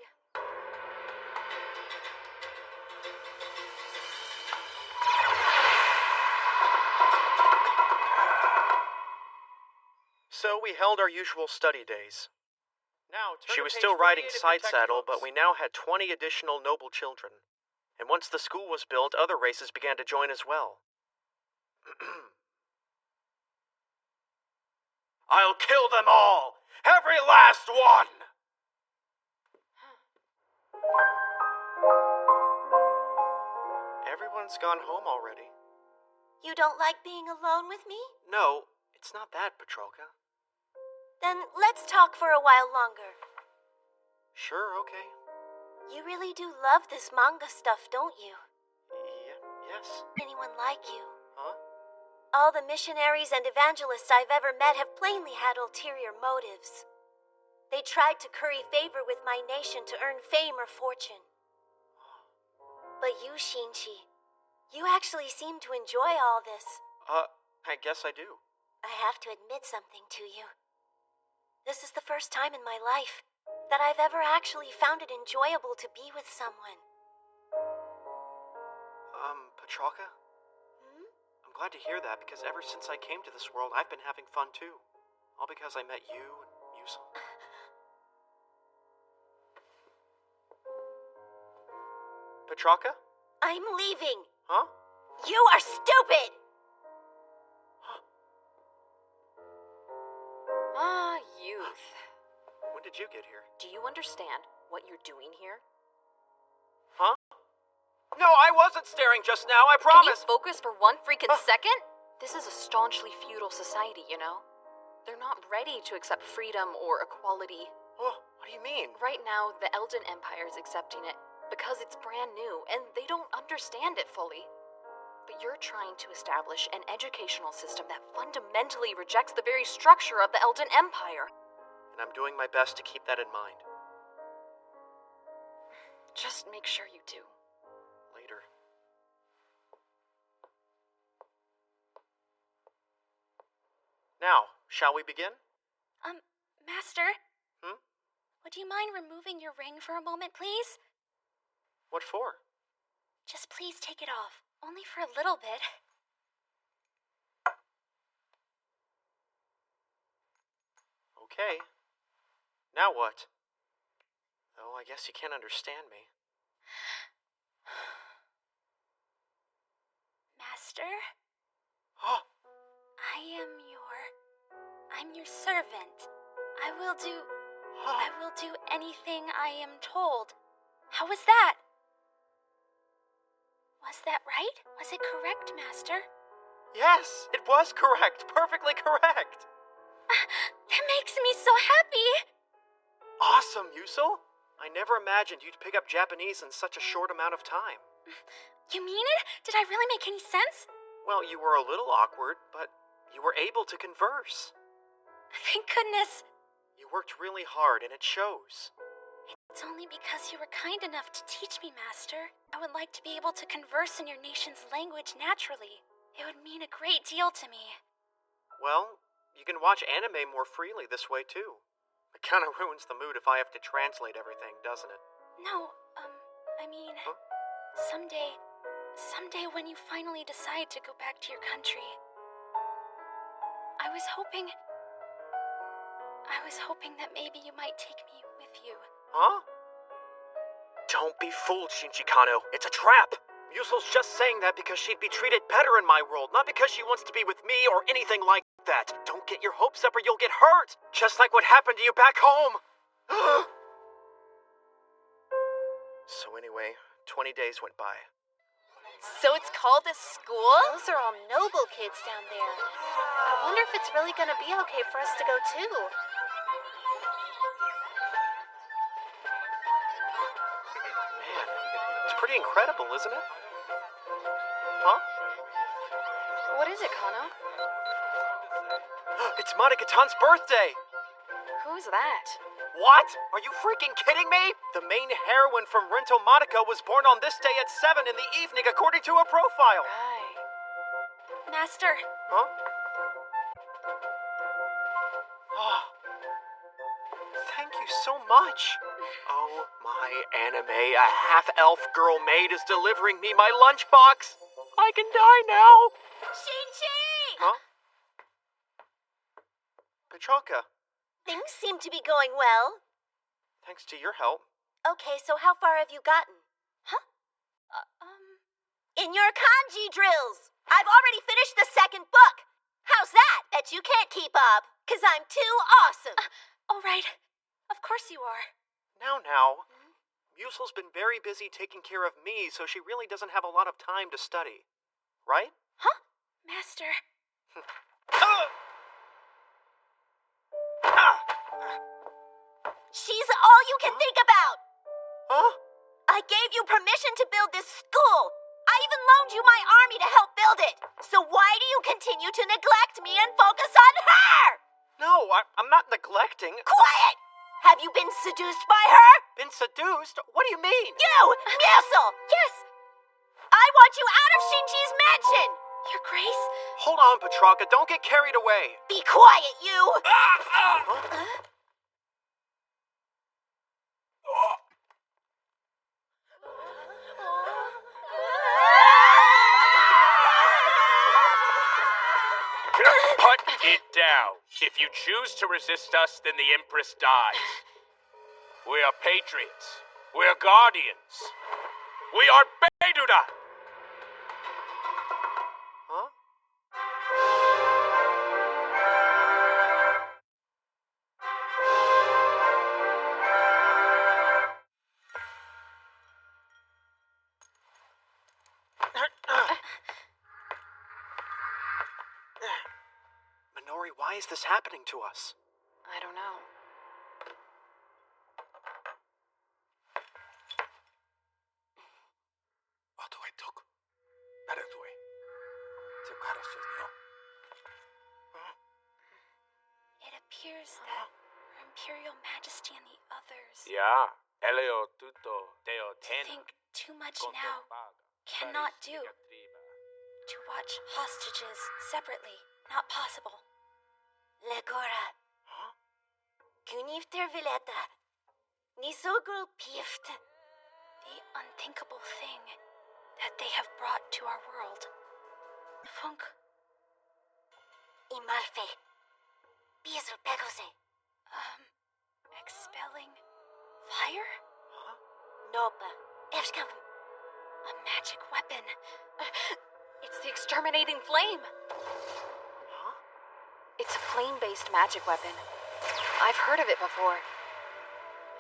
So we held our usual study days. Now, She was still riding side saddle, but we now had 20 additional noble children. And once the school was built, other races began to join as well. I'll kill them all! Every last one! Everyone's gone home already. You don't like being alone with me? No, it's not that, Petranka. Then let's talk for a while longer. Sure, okay. You really do love this manga stuff, don't you? Yes. Anyone like you? Huh? All the missionaries and evangelists I've ever met have plainly had ulterior motives. They tried to curry favor with my nation to earn fame or fortune. But you, Shin-Chi, you actually seem to enjoy all this. I guess I do. I have to admit something to you. This is the first time in my life that I've ever actually found it enjoyable to be with someone. Petranka? I'm glad to hear that because ever since I came to this world, I've been having fun too. All because I met you and Yusel. Petranka? I'm leaving. Huh? You are stupid! Youth. When did you get here? Do you understand what you're doing here? Huh? No, I wasn't staring just now, I promise! Can you focus for one freaking second? This is a staunchly feudal society, you know? They're not ready to accept freedom or equality. Oh, what do you mean? Right now, the Eldon Empire is accepting it because it's brand new and they don't understand it fully. But you're trying to establish an educational system that fundamentally rejects the very structure of the Eldon Empire. And I'm doing my best to keep that in mind. Just make sure you do. Later. Now, shall we begin? Master? Hmm? Would you mind removing your ring for a moment, please? What for? Just please take it off. Only for a little bit. Okay. Now what? Oh, I guess you can't understand me. Master? Oh! I'm your servant. I will do anything I am told. How was that? Was that right? Was it correct, Master? Yes, it was correct. Perfectly correct. That makes me so happy! Awesome, Yusul. I never imagined you'd pick up Japanese in such a short amount of time. You mean it? Did I really make any sense? Well, you were a little awkward, but you were able to converse. Thank goodness. You worked really hard, and it shows. It's only because you were kind enough to teach me, Master. I would like to be able to converse in your nation's language naturally. It would mean a great deal to me. Well, you can watch anime more freely this way, too. It kind of ruins the mood if I have to translate everything, doesn't it? No, I mean, someday when you finally decide to go back to your country, I was hoping that maybe you might take me with you. Huh? Don't be fooled, Shinji Kano. It's a trap. Yusul's just saying that because she'd be treated better in my world, not because she wants to be with me or anything like that. Don't get your hopes up or you'll get hurt, just like what happened to you back home. So anyway, 20 days went by. So it's called a school? Those are all noble kids down there. I wonder if it's really gonna be okay for us to go too. Man, it's pretty incredible, isn't it? Huh? What is it, Kano? It's Monogaton's birthday! Who's that? What? Are you freaking kidding me? The main heroine from Rento Monaco was born on this day at 7 in the evening according to her profile. Right. Master. Huh? Oh. Thank you so much. Oh, my anime, a half-elf girl maid is delivering me my lunchbox. I can die now. Shinji! Huh? Petrarca, Things seem to be going well. thanks to your help. Okay, so how far have you gotten? Huh? In your kanji drills! I've already finished the second book! How's that? Bet you can't keep up, 'cause I'm too awesome! All right. Of course you are. Now. Musel's been very busy taking care of me, so she really doesn't have a lot of time to study. Right? Huh? Master. She's all you can think about! Huh? I gave you permission to build this school! I even loaned you my army to help build it! So why do you continue to neglect me and focus on her? No, I'm not neglecting. Quiet! Have you been seduced by her? Been seduced? What do you mean? You! Musel! Yes! I want you out of Shinji's mansion! Your Grace? Hold on, Petrarca. Don't get carried away. Be quiet, you! Put it down. If you choose to resist us, then the Empress dies. We are patriots. We are guardians. We are Beiduna! Huh? Minori, why is this happening to us? I don't know. It appears that Her Imperial Majesty and the others Yeah, Elio tutto teo think too much now cannot do. To watch hostages separately, not possible. Legora. Kunifter Vileta. Nisogru Pift. The unthinkable thing that they have brought to our world. Funk. Imalfe. Bizu Pegose. Expelling fire? Nopa. Evskam. A magic weapon. It's the exterminating flame. Huh? It's a flame-based magic weapon. I've heard of it before.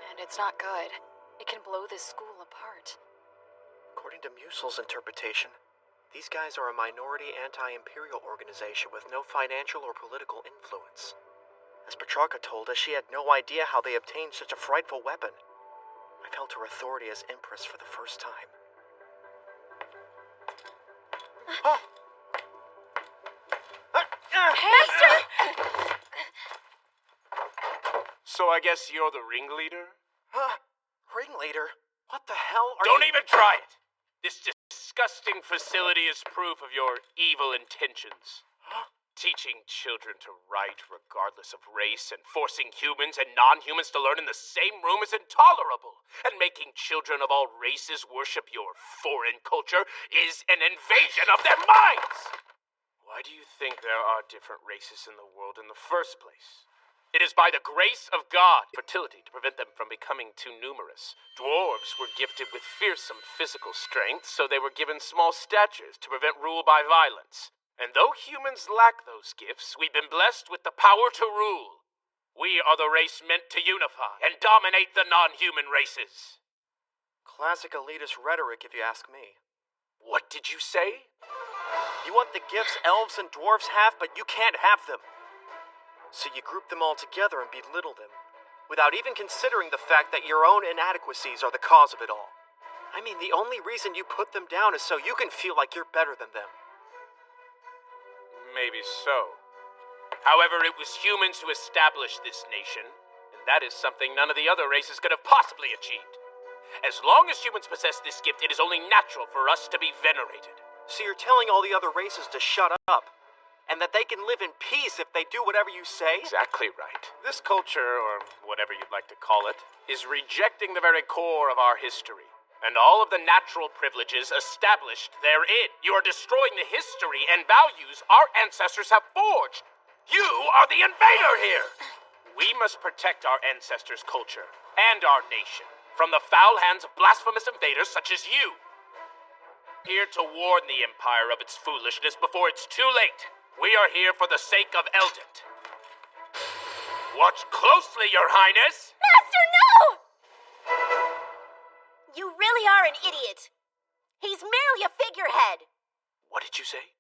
And it's not good. It can blow this school apart. According to Musel's interpretation, these guys are a minority anti-imperial organization with no financial or political influence. As Petrarca told us, she had no idea how they obtained such a frightful weapon. I felt her authority as Empress for the first time. Master! So I guess you're the ringleader? Ringleader? What the hell are Don't you— even try it! This disgusting facility is proof of your evil intentions. Teaching children to write regardless of race and forcing humans and non-humans to learn in the same room is intolerable. And making children of all races worship your foreign culture is an invasion of their minds! Why do you think there are different races in the world in the first place? It is by the grace of God, fertility to prevent them from becoming too numerous. Dwarves were gifted with fearsome physical strength, so they were given small statures to prevent rule by violence. And though humans lack those gifts, we've been blessed with the power to rule. We are the race meant to unify and dominate the non-human races. Classic elitist rhetoric, if you ask me. What did you say? You want the gifts elves and dwarves have, but you can't have them. So you group them all together and belittle them, without even considering the fact that your own inadequacies are the cause of it all. I mean, the only reason you put them down is so you can feel like you're better than them. Maybe so. However, it was humans who established this nation, and that is something none of the other races could have possibly achieved. As long as humans possess this gift, it is only natural for us to be venerated. So you're telling all the other races to shut up, and that they can live in peace if they do whatever you say? Exactly right. This culture, or whatever you'd like to call it, is rejecting the very core of our history, and all of the natural privileges established therein. You are destroying the history and values our ancestors have forged. You are the invader here! We must protect our ancestors' culture and our nation from the foul hands of blasphemous invaders such as you. Here to warn the Empire of its foolishness before it's too late. We are here for the sake of Eldent. Watch closely, Your Highness! Master, no! You really are an idiot. He's merely a figurehead. What did you say?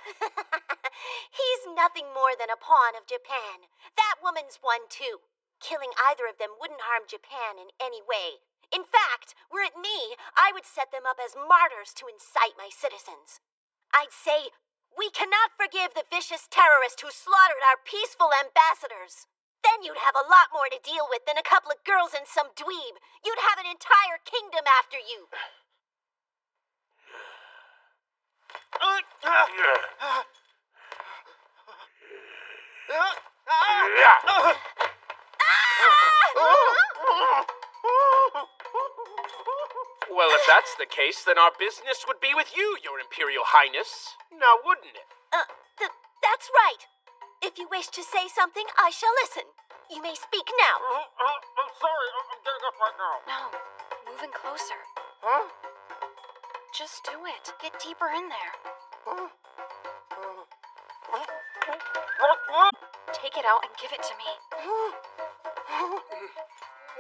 He's nothing more than a pawn of Japan. That woman's one too. Killing either of them wouldn't harm Japan in any way. In fact, were it me, I would set them up as martyrs to incite my citizens. I'd say, we cannot forgive the vicious terrorist who slaughtered our peaceful ambassadors. Then you'd have a lot more to deal with than a couple of girls and some dweeb. You'd have an entire kingdom after you. Well, if that's the case, then our business would be with you, Your Imperial Highness. Now, wouldn't it? That's right. If you wish to say something, I shall listen. You may speak now. I'm sorry, I'm getting up right now. No, moving closer. Huh? Just do it. Get deeper in there. Take it out and give it to me.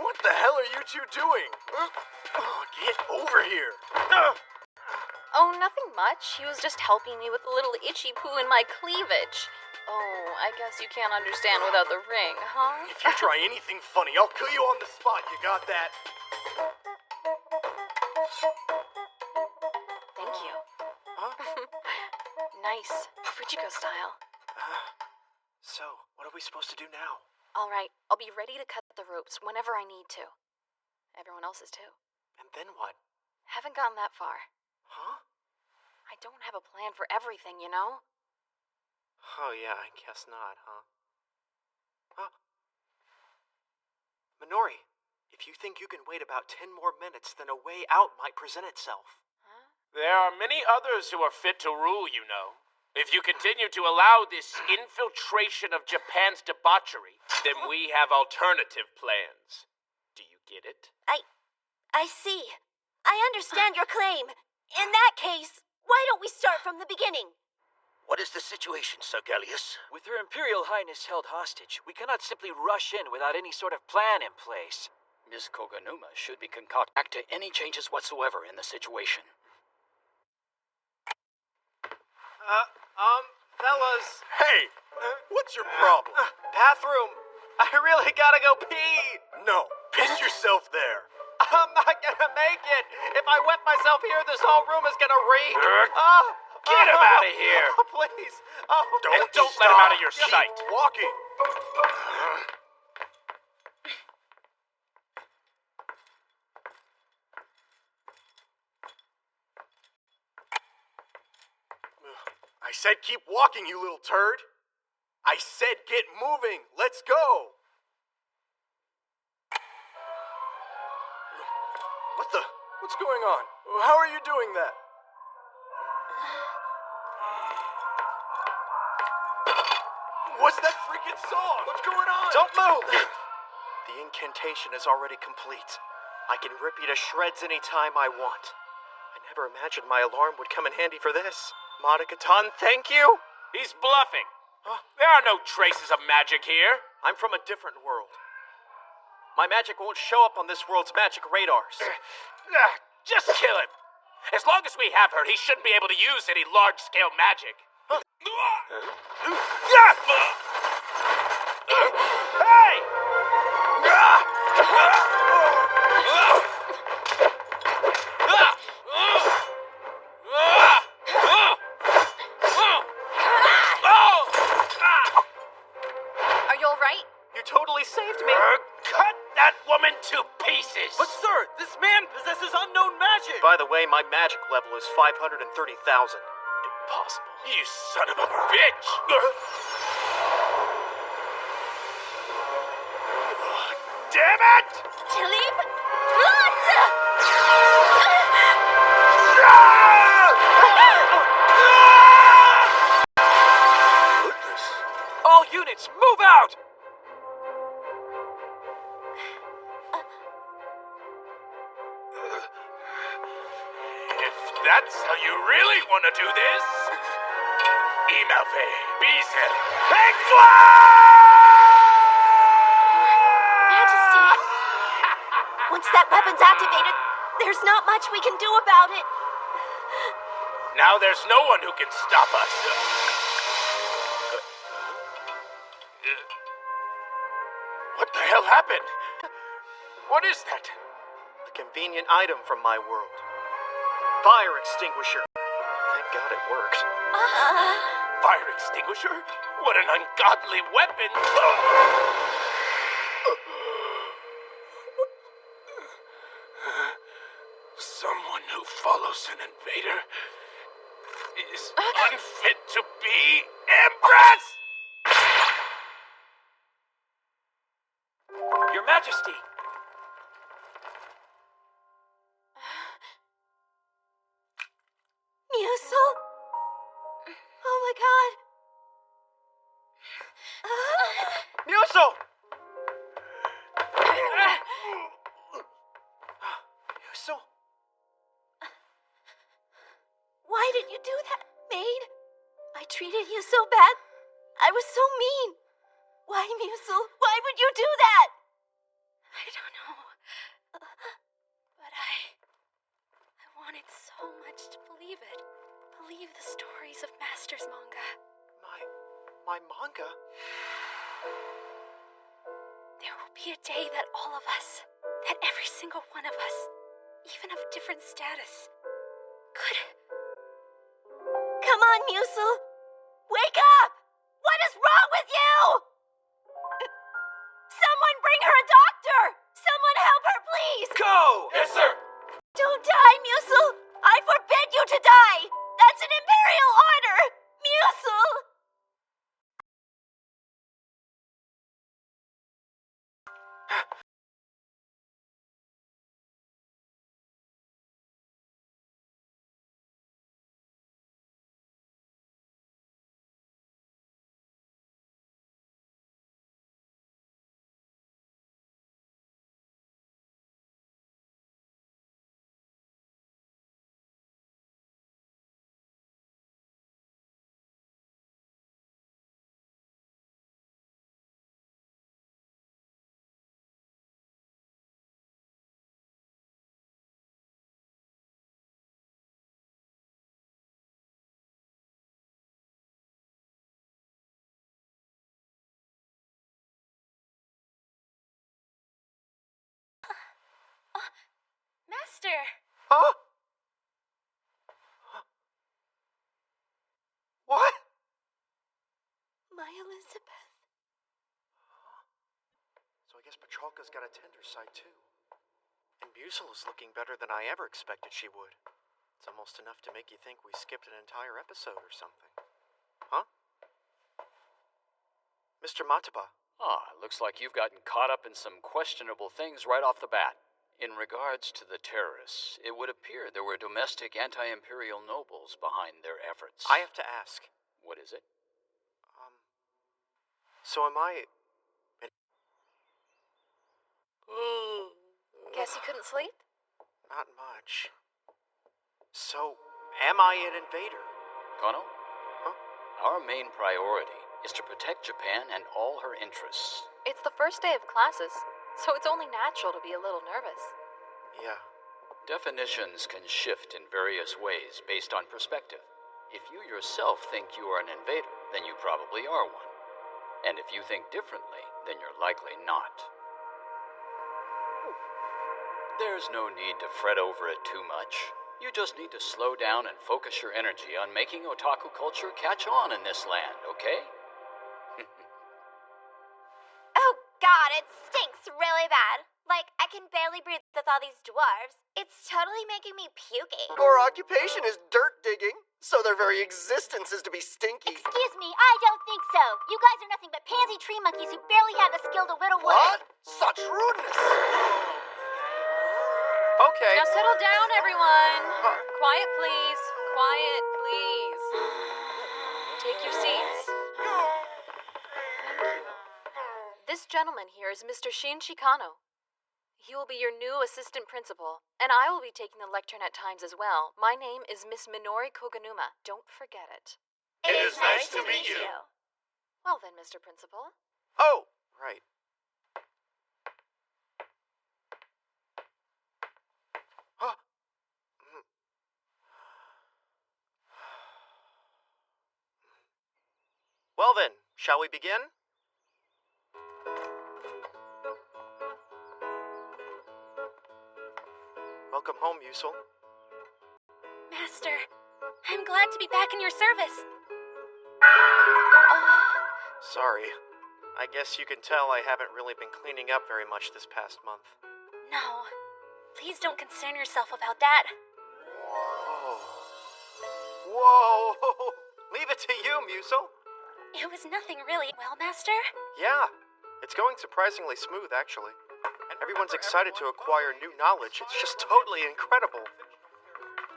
What the hell are you two doing? Get over here. Oh, nothing much. He was just helping me with a little itchy poo in my cleavage. Oh, I guess you can't understand without the ring, huh? If you try anything funny, I'll kill you on the spot. You got that? Thank you. Huh? Nice. Fujiko style. So, what are we supposed to do now? All right, I'll be ready to cut the ropes whenever I need to. Everyone else is too. And then what? Haven't gotten that far. Huh? I don't have a plan for everything, you know? Oh yeah, I guess not, huh? Minori, if you think you can wait about 10 more minutes, then a way out might present itself. Huh? There are many others who are fit to rule, you know. If you continue to allow this infiltration of Japan's debauchery, then we have alternative plans. Do you get it? I see. I understand your claim. In that case, why don't we start from the beginning? What is the situation, Sir Gellius? With Her Imperial Highness held hostage, we cannot simply rush in without any sort of plan in place. Ms. Koganuma should be concocted to any changes whatsoever in the situation. Fellas. Hey, what's your problem? Bathroom. I really gotta go pee. No, piss yourself there. I'm not gonna make it. If I wet myself here, this whole room is gonna reek. Get him out of here. Oh, please. Oh, Don't let him out of your sight. Keep walking. I said keep walking, you little turd. I said get moving. Let's go. What's going on? How are you doing that? What's that freaking song? What's going on? don't move. The incantation is already complete. I can rip you to shreds anytime I want. I never imagined my alarm would come in handy for this. Monica-tan, thank you. He's bluffing. There are no traces of magic here. I'm from a different world. My magic won't show up on this world's magic radars. Just kill him. As long as we have her, he shouldn't be able to use any large-scale magic. Hey! Are you alright? You totally saved me. Cut that woman to pieces! But sir, this man possesses unknown magic. By the way, my magic level is 530,000. Impossible. You son of a bitch! Damn it! Talib? Goodness. All units, move out! If that's how you really want to do this, Imelfe, Beezel, Majesty. Once that weapon's activated, there's not much we can do about it. Now there's no one who can stop us. What the hell happened? What is that? A convenient item from my world. Fire extinguisher. Thank God it worked. Fire extinguisher? What an ungodly weapon! Someone who follows an invader is unfit to be Empress! Your Majesty! Musil? Oh my god. Muso! Muso? Why did you do that, maid? I treated you so bad. I was so mean. Why, Musil? Why would you do that? I don't know. But I wanted so much to believe it. Believe the stories of Master's manga. My manga? There will be a day that all of us, that every single one of us, even of different status, could... Come on, Musil. Wake up! What is wrong with you? Someone bring her a doctor! Someone help her, please! Go! Yes, sir! Don't die, Musil! I forbid you to die! That's an imperial order! Musil! Master! Huh? What? My Elizabeth. So I guess Petralka's got a tender side too. And Musil is looking better than I ever expected she would. It's almost enough to make you think we skipped an entire episode or something. Huh? Mr. Mataba. Looks like you've gotten caught up in some questionable things right off the bat. In regards to the terrorists, it would appear there were domestic anti-imperial nobles behind their efforts. I have to ask. What is it? So am I... Guess you couldn't sleep? Not much. So, am I an invader? Kono? Huh? Our main priority is to protect Japan and all her interests. It's the first day of classes, so it's only natural to be a little nervous. Yeah. Definitions can shift in various ways based on perspective. If you yourself think you are an invader, then you probably are one. And if you think differently, then you're likely not. There's no need to fret over it too much. You just need to slow down and focus your energy on making otaku culture catch on in this land, okay? Oh god, it stinks really bad. Like, I can barely breathe with all these dwarves. It's totally making me pukey. Our occupation is dirt digging, so their very existence is to be stinky. Excuse me, I don't think so. You guys are nothing but pansy tree monkeys who barely have the skill to whittle wood. What? Such rudeness! Okay. Now settle down, everyone. Quiet, please. Quiet, please. Take your seats. Thank you. This gentleman here is Mr. Shin Shikano. He will be your new assistant principal, and I will be taking the lectern at times as well. My name is Miss Minori Koganuma. Don't forget it. It is nice to meet you. Well then, Mr. Principal. Oh, right. Huh. Well then, shall we begin? Welcome home, Musil. Master, I'm glad to be back in your service. Sorry. I guess you can tell I haven't really been cleaning up very much this past month. No, please don't concern yourself about that. Whoa! Leave it to you, Musil. It was nothing really, well, Master? Yeah, it's going surprisingly smooth, actually. Everyone's excited to acquire new knowledge. It's just totally incredible.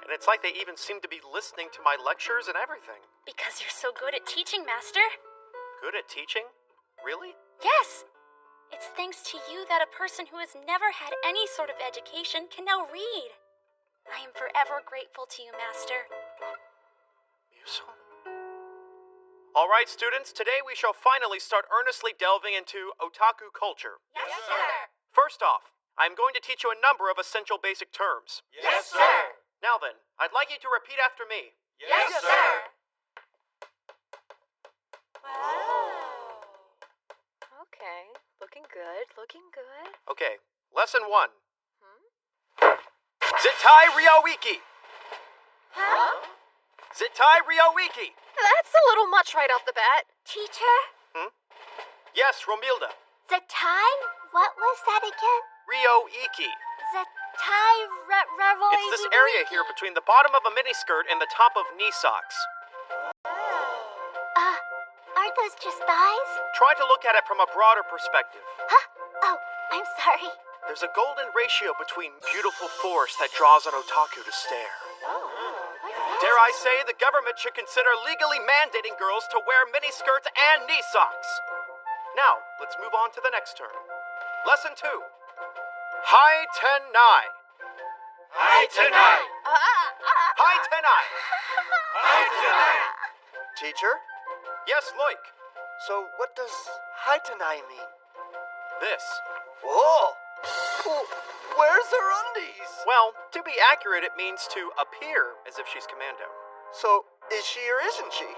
And it's like they even seem to be listening to my lectures and everything. Because you're so good at teaching, Master. Good at teaching? Really? Yes! It's thanks to you that a person who has never had any sort of education can now read. I am forever grateful to you, Master. Musil? All right, students, today we shall finally start earnestly delving into otaku culture. Yes, sir. First off, I'm going to teach you a number of essential basic terms. Yes, sir. Now then, I'd like you to repeat after me. Yes, sir. Wow. Okay, looking good, looking good. Okay, lesson 1. Zitai Ryowiki! Huh? Zitai Ryowiki! That's a little much right off the bat. Teacher? Yes, Romilda. Zatai? What was that again? Ryoiki. Zatai It's this area here between the bottom of a miniskirt and the top of knee socks. Aren't those just thighs? Try to look at it from a broader perspective. Huh? Oh, I'm sorry. There's a golden ratio between beautiful force that draws an otaku to stare. Dare I say, the government should consider legally mandating girls to wear miniskirts and knee socks. Now, let's move on to the next term. Lesson 2. Hai Tenai. Hai Tenai. Hai Tenai. Hai Tenai. Teacher? Yes, Loik. So what does Haitanai mean? This. Whoa! Well, where's her undies? Well, to be accurate, it means to appear as if she's commando. So, is she or isn't she?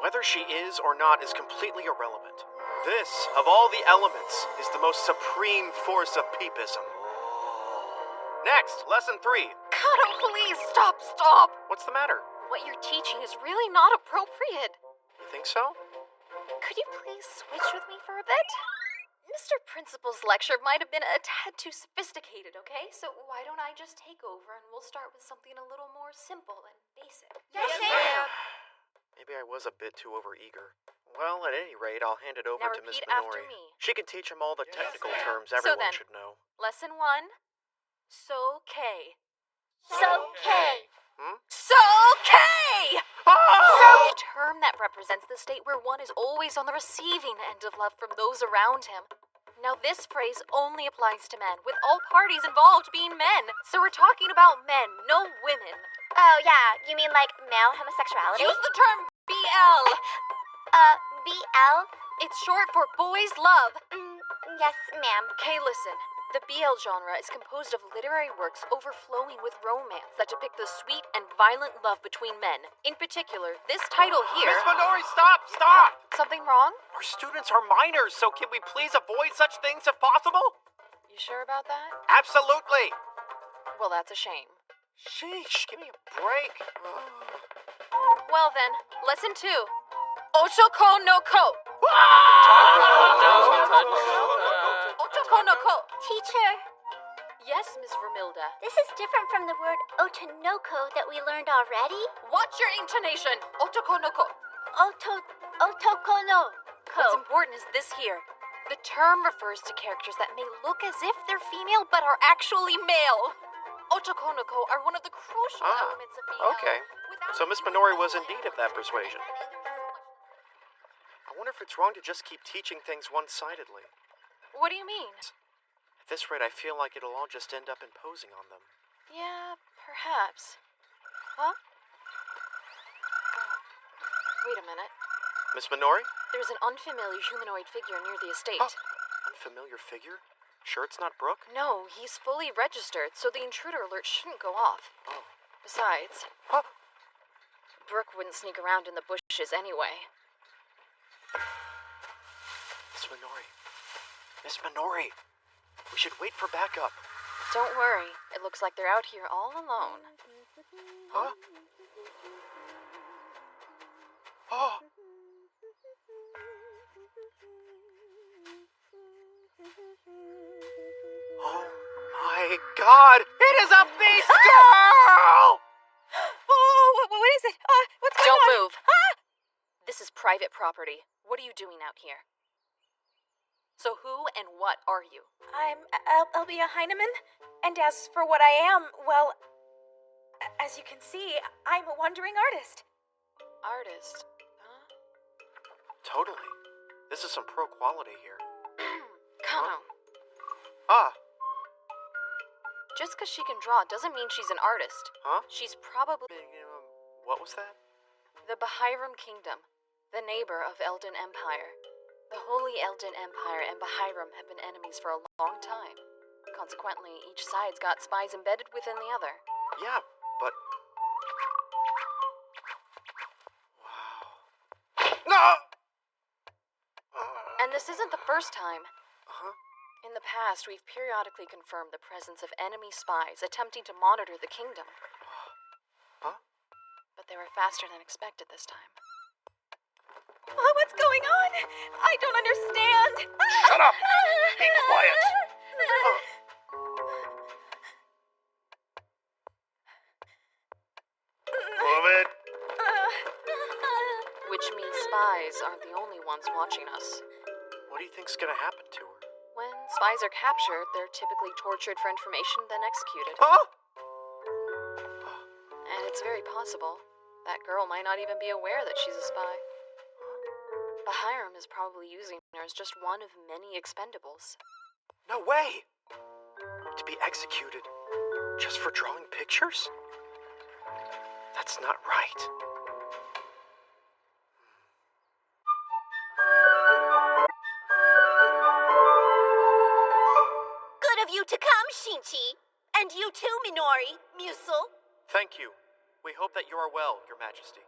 Whether she is or not is completely irrelevant. This, of all the elements, is the most supreme force of peepism. Next, lesson 3. Kato, please, stop! What's the matter? What you're teaching is really not appropriate. You think so? Could you please switch with me for a bit? Mr. Principal's lecture might have been a tad too sophisticated, okay? So why don't I just take over and we'll start with something a little more simple and basic. Yes, ma'am. Maybe I was a bit too overeager. Well, at any rate, I'll hand it over Now to Miss repeat after Minori. me. She can teach him all the technical terms So everyone then- should know. Lesson 1. So-K. So-K. So-K! Ah! A term that represents the state where one is always on the receiving end of love from those around him. Now, this phrase only applies to men, with all parties involved being men. So we're talking about men, no women. Oh, yeah. You mean like male homosexuality? Use the term BL. BL? It's short for boys love. Yes, ma'am. Okay, listen. The BL genre is composed of literary works overflowing with romance that depict the sweet and violent love between men. In particular, this title here... Miss Minori, stop! Stop! Something wrong? Our students are minors, so can we please avoid such things if possible? You sure about that? Absolutely! Well, that's a shame. Sheesh, give me a break. Well then, lesson 2. Ochoko no ko. Ochoko no ko. Teacher, Yes, Miss Vermilda. this is different from the word otonoko that we learned already. Watch your intonation. Ochoko no ko. Otokono. What's important is this here. The term refers to characters that may look as if they're female but are actually male. Ochoko no ko are one of the crucial elements of BL. Okay. Without So Miss Minori was indeed of that persuasion. I wonder if it's wrong to just keep teaching things one-sidedly. What do you mean? At this rate, I feel like it'll all just end up imposing on them. Yeah, perhaps. Huh? Wait a minute. Miss Minori? There's an unfamiliar humanoid figure near the estate. Unfamiliar figure? Sure it's not Brooke? No, he's fully registered, so the intruder alert shouldn't go off. Oh. Besides, Huh? Brooke wouldn't sneak around in the bushes anyway. Miss Minori. Miss Minori. We should wait for backup. Don't worry, it looks like they're out here all alone. Huh? Oh! Oh my god! It is a beast girl! Oh, what is it? What's going Don't on? move. This is private property. What are you doing out here? So who and what are you? I'm Albia Heinemann, and as for what I am, well, as you can see, I'm a wandering artist. Artist. Huh? Totally. This is some pro quality here. Kano. Ah, Just because she can draw doesn't mean she's an artist. huh? She's probably What was that? the Bahiram Kingdom, the neighbor of Elden Empire. The Holy Elden Empire and Bahiram have been enemies for a long time. Consequently, each side's got spies embedded within the other. Yeah, but... Wow. No! And this isn't the first time. Huh? In the past, we've periodically confirmed the presence of enemy spies attempting to monitor the kingdom. Huh? But they were faster than expected this time. Oh, what's going on? I don't understand. Shut up! Be quiet! Move it! Which means spies aren't the only ones watching us. What do you think's gonna happen to her? When spies are captured, they're typically tortured for information, then executed. Huh? And it's very possible that girl might not even be aware that she's a spy. Bahiram is probably using her as just one of many expendables. No way! To be executed just for drawing pictures? That's not right. Good of you to come, Shinchi. And you too, Minori, Musil. Thank you. We hope that you are well, Your Majesty.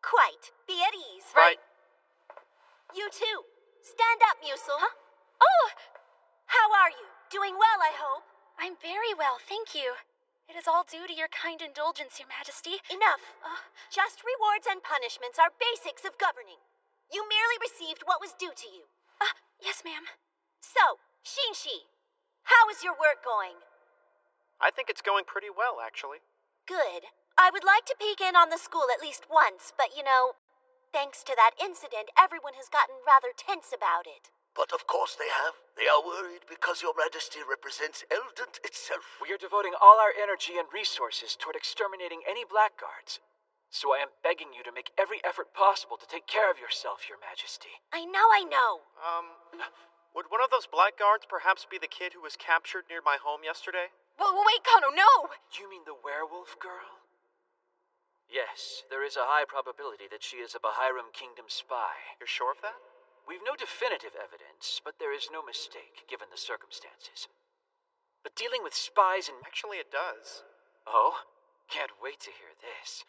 Quite. Be at ease. Right. You too. Stand up, Musil. Oh! How are you? Doing well, I hope. I'm very well, thank you. It is all due to your kind indulgence, Your Majesty. Enough. Just rewards and punishments are basics of governing. You merely received what was due to you. Yes, ma'am. So, Shinshi, how is your work going? I think it's going pretty well, actually. Good. I would like to peek in on the school at least once, but thanks to that incident, everyone has gotten rather tense about it. But of course they have. They are worried because Your Majesty represents Eldent itself. We are devoting all our energy and resources toward exterminating any blackguards. So I am begging you to make every effort possible to take care of yourself, Your Majesty. I know. Would one of those blackguards perhaps be the kid who was captured near my home yesterday? Wait, Kano, no! You mean the werewolf girl? Yes, there is a high probability that she is a Bahiram Kingdom spy. You're sure of that? We've no definitive evidence, but there is no mistake given the circumstances. But dealing with spies and... Actually, it does. Oh? Can't wait to hear this.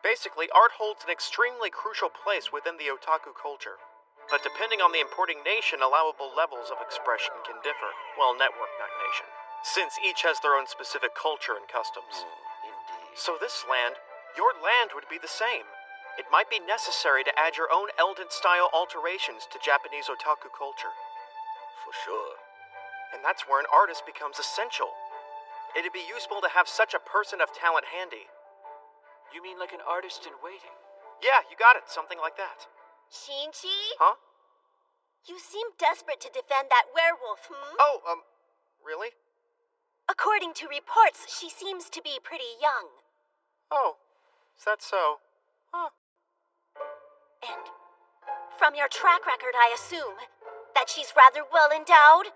Basically, art holds an extremely crucial place within the otaku culture. But depending on the importing nation, allowable levels of expression can differ. Well, network, not nation. Since each has their own specific culture and customs. Indeed. So this land, your land would be the same. It might be necessary to add your own Eldent-style alterations to Japanese otaku culture. For sure. And that's where an artist becomes essential. It'd be useful to have such a person of talent handy. You mean like an artist in waiting? Yeah, you got it. Something like that. Shinchi? Huh? You seem desperate to defend that werewolf, Oh, really? According to reports, she seems to be pretty young. Oh, is that so? Huh. And from your track record, I assume that she's rather well endowed?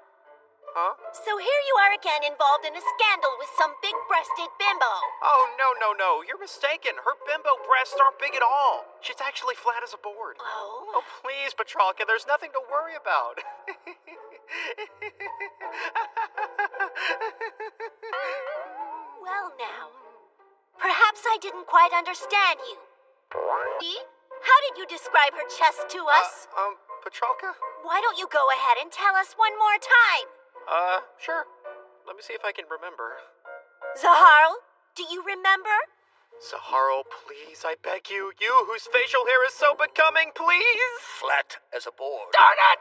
Huh? So here you are again involved in a scandal with some big-breasted bimbo. Oh, no. You're mistaken. Her bimbo breasts aren't big at all. She's actually flat as a board. Oh? Oh, please, Petralka, there's nothing to worry about. Well, now, perhaps I didn't quite understand you. How did you describe her chest to us? Petralka? Why don't you go ahead and tell us one more time? Sure. Let me see if I can remember. Zaharl, do you remember? Zaharl, please, I beg you. You whose facial hair is so becoming, please! Flat as a board. Darn it!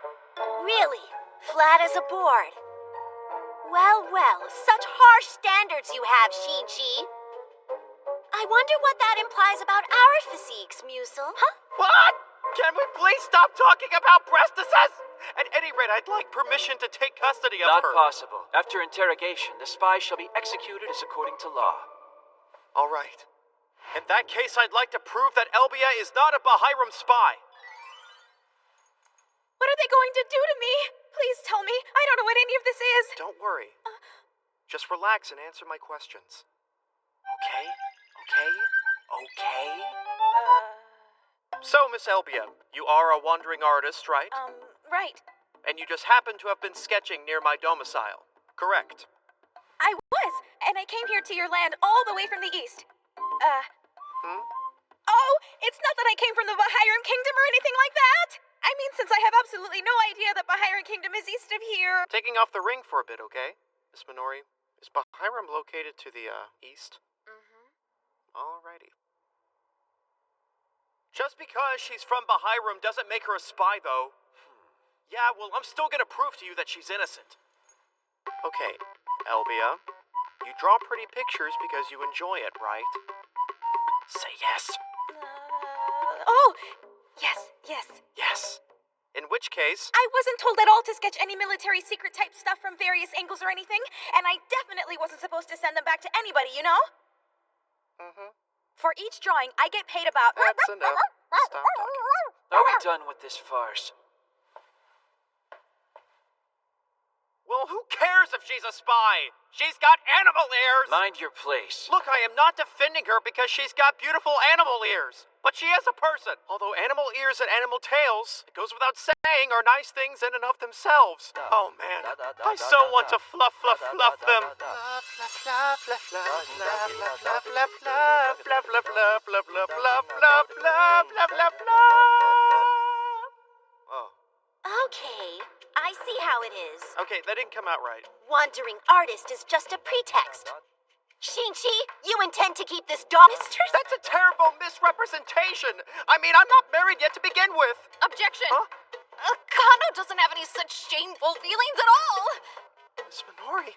Really? Flat as a board. Well, such harsh standards you have, Shinchi. I wonder what that implies about our physiques, Musil. Huh? What? Can we please stop talking about breastesses? At any rate, I'd like permission to take custody of her. Not possible. After interrogation, the spy shall be executed as according to law. All right. In that case, I'd like to prove that Elbia is not a Bahiram spy. What are they going to do to me? Please tell me. I don't know what any of this is. Don't worry. Just relax and answer my questions. Okay? So, Miss Elbia, you are a wandering artist, right? Right. And you just happen to have been sketching near my domicile, correct? I was, and I came here to your land all the way from the east. Oh, it's not that I came from the Bahiran Kingdom or anything like that! I mean, since I have absolutely no idea that Bahiran Kingdom is east of here... Taking off the ring for a bit, okay? Miss Minori, is Bahiram located to the, east? Alrighty. Just because she's from Bahiram doesn't make her a spy, though. Yeah, well, I'm still gonna prove to you that she's innocent. Okay, Elbia, you draw pretty pictures because you enjoy it, right? Say yes. Oh! Yes. Yes. In which case... I wasn't told at all to sketch any military secret type stuff from various angles or anything, and I definitely wasn't supposed to send them back to anybody, you know? For each drawing, I get paid about... That's enough. Stop talking. Are we done with this farce? Well, who cares if she's a spy? She's got animal ears! Mind your place. Look, I am not defending her because she's got beautiful animal ears. But she is a person. Although animal ears and animal tails, it goes without saying, are nice things in and of themselves. Oh, man. I so want to fluff them. Fluff, fluff, fluff, fluff, fluff, fluff, fluff, fluff, fluff, fluff, fluff, fluff, fluff, fluff, fluff, fluff, fluff, fluff, fluff, fluff. Oh. Okay, I see how it is. Okay, that didn't come out right. Wandering artist is just a pretext. Shinchi, you intend to keep this dog... That's a terrible misrepresentation! I mean, I'm not married yet to begin with! Objection! Huh? Kano doesn't have any such shameful feelings at all! Miss Minori...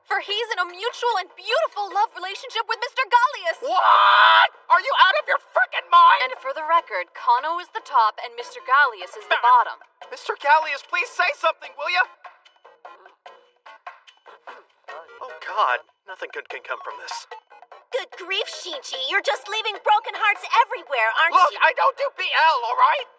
For he's in a mutual and beautiful love relationship with Mr. Gallius! What? Are you out of your frickin' mind? And for the record, Kano is the top and Mr. Gallius is the bottom. Mr. Gallius, please say something, will ya? Oh, God. Nothing good can come from this. Good grief, Shinchi. You're just leaving broken hearts everywhere, aren't Look, you? I don't do BL, all right?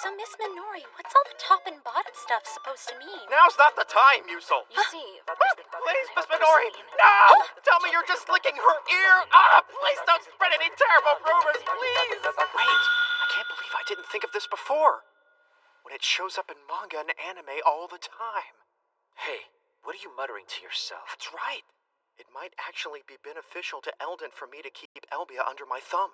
So Miss Minori, what's all the top and bottom stuff supposed to mean? Now's not the time, Musil. You see... Please, Miss Minori, no! Tell me you're just licking her ear! Please don't spread any terrible rumors, please! Wait, I can't believe I didn't think of this before. When it shows up in manga and anime all the time. Hey, what are you muttering to yourself? That's right. It might actually be beneficial to Eldon for me to keep Elbia under my thumb.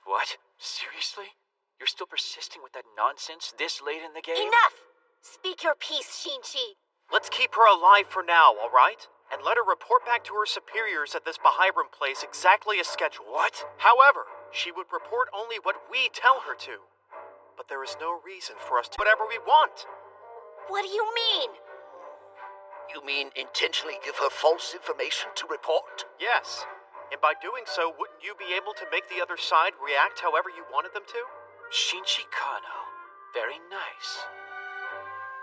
What? Seriously? You're still persisting with that nonsense this late in the game? Enough! Speak your piece, Shinchi. Let's keep her alive for now, all right? And let her report back to her superiors at this Bahibram place exactly as scheduled. What? However, she would report only what we tell her to. But there is no reason for us to do whatever we want. What do you mean? You mean intentionally give her false information to report? Yes. And by doing so, wouldn't you be able to make the other side react however you wanted them to? Shinchi Kano. Very nice.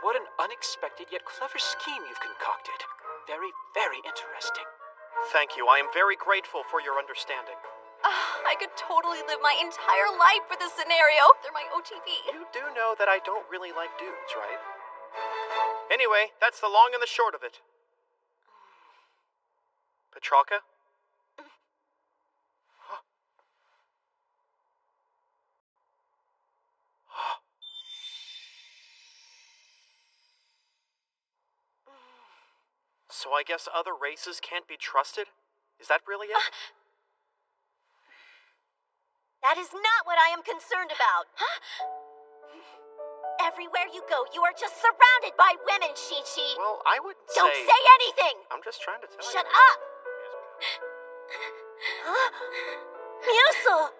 What an unexpected yet clever scheme you've concocted. Very, very interesting. Thank you. I am very grateful for your understanding. I could totally live my entire life for this scenario. They're my OTV. You do know that I don't really like dudes, right? Anyway, that's the long and the short of it. Petrarca? So I guess other races can't be trusted? Is that really it? That is not what I am concerned about. Everywhere you go, you are just surrounded by women, Shinchi. Well, I wouldn't say... Don't say anything! I'm just trying to tell Shut you. up! Musil!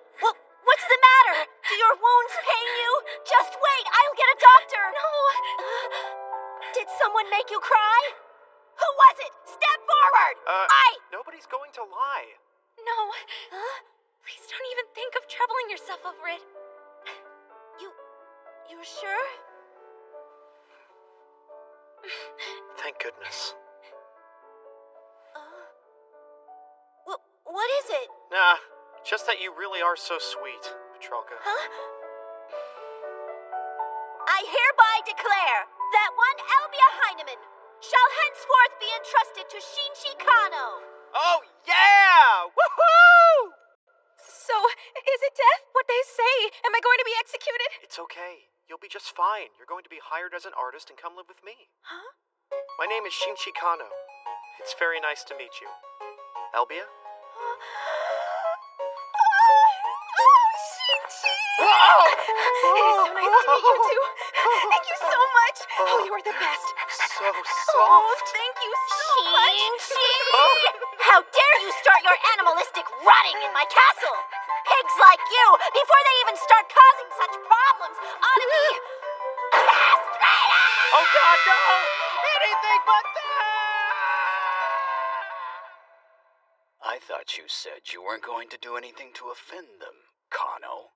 What's the matter? Do your wounds pain you? Just wait, I'll get a doctor! No! Did someone make you cry? Who was it? Step forward! Nobody's going to lie. No. Please don't even think of troubling yourself over it. You're sure? Thank goodness. What is it? Nah, just that you really are so sweet, Petrarca. Huh? I hereby declare that one Elbia Heinemann shall henceforth be entrusted to Shinchi Kano. Oh, yeah! Woohoo! So, is it death? What they say? Am I going to be executed? It's okay. You'll be just fine. You're going to be hired as an artist and come live with me. Huh? My name is Shinchi Kano. It's very nice to meet you. Elbia? Shinchi! Whoa! It is so nice to meet you too. Thank you so much. Oh, you are the best. So soft. Oh, thank you so much. Shinchi! How dare you start your animalistic rotting in my castle? Pigs like you, before they even start causing such problems, ought to be castrated! Oh, God, no! Anything but that! I thought you said you weren't going to do anything to offend them, Kano.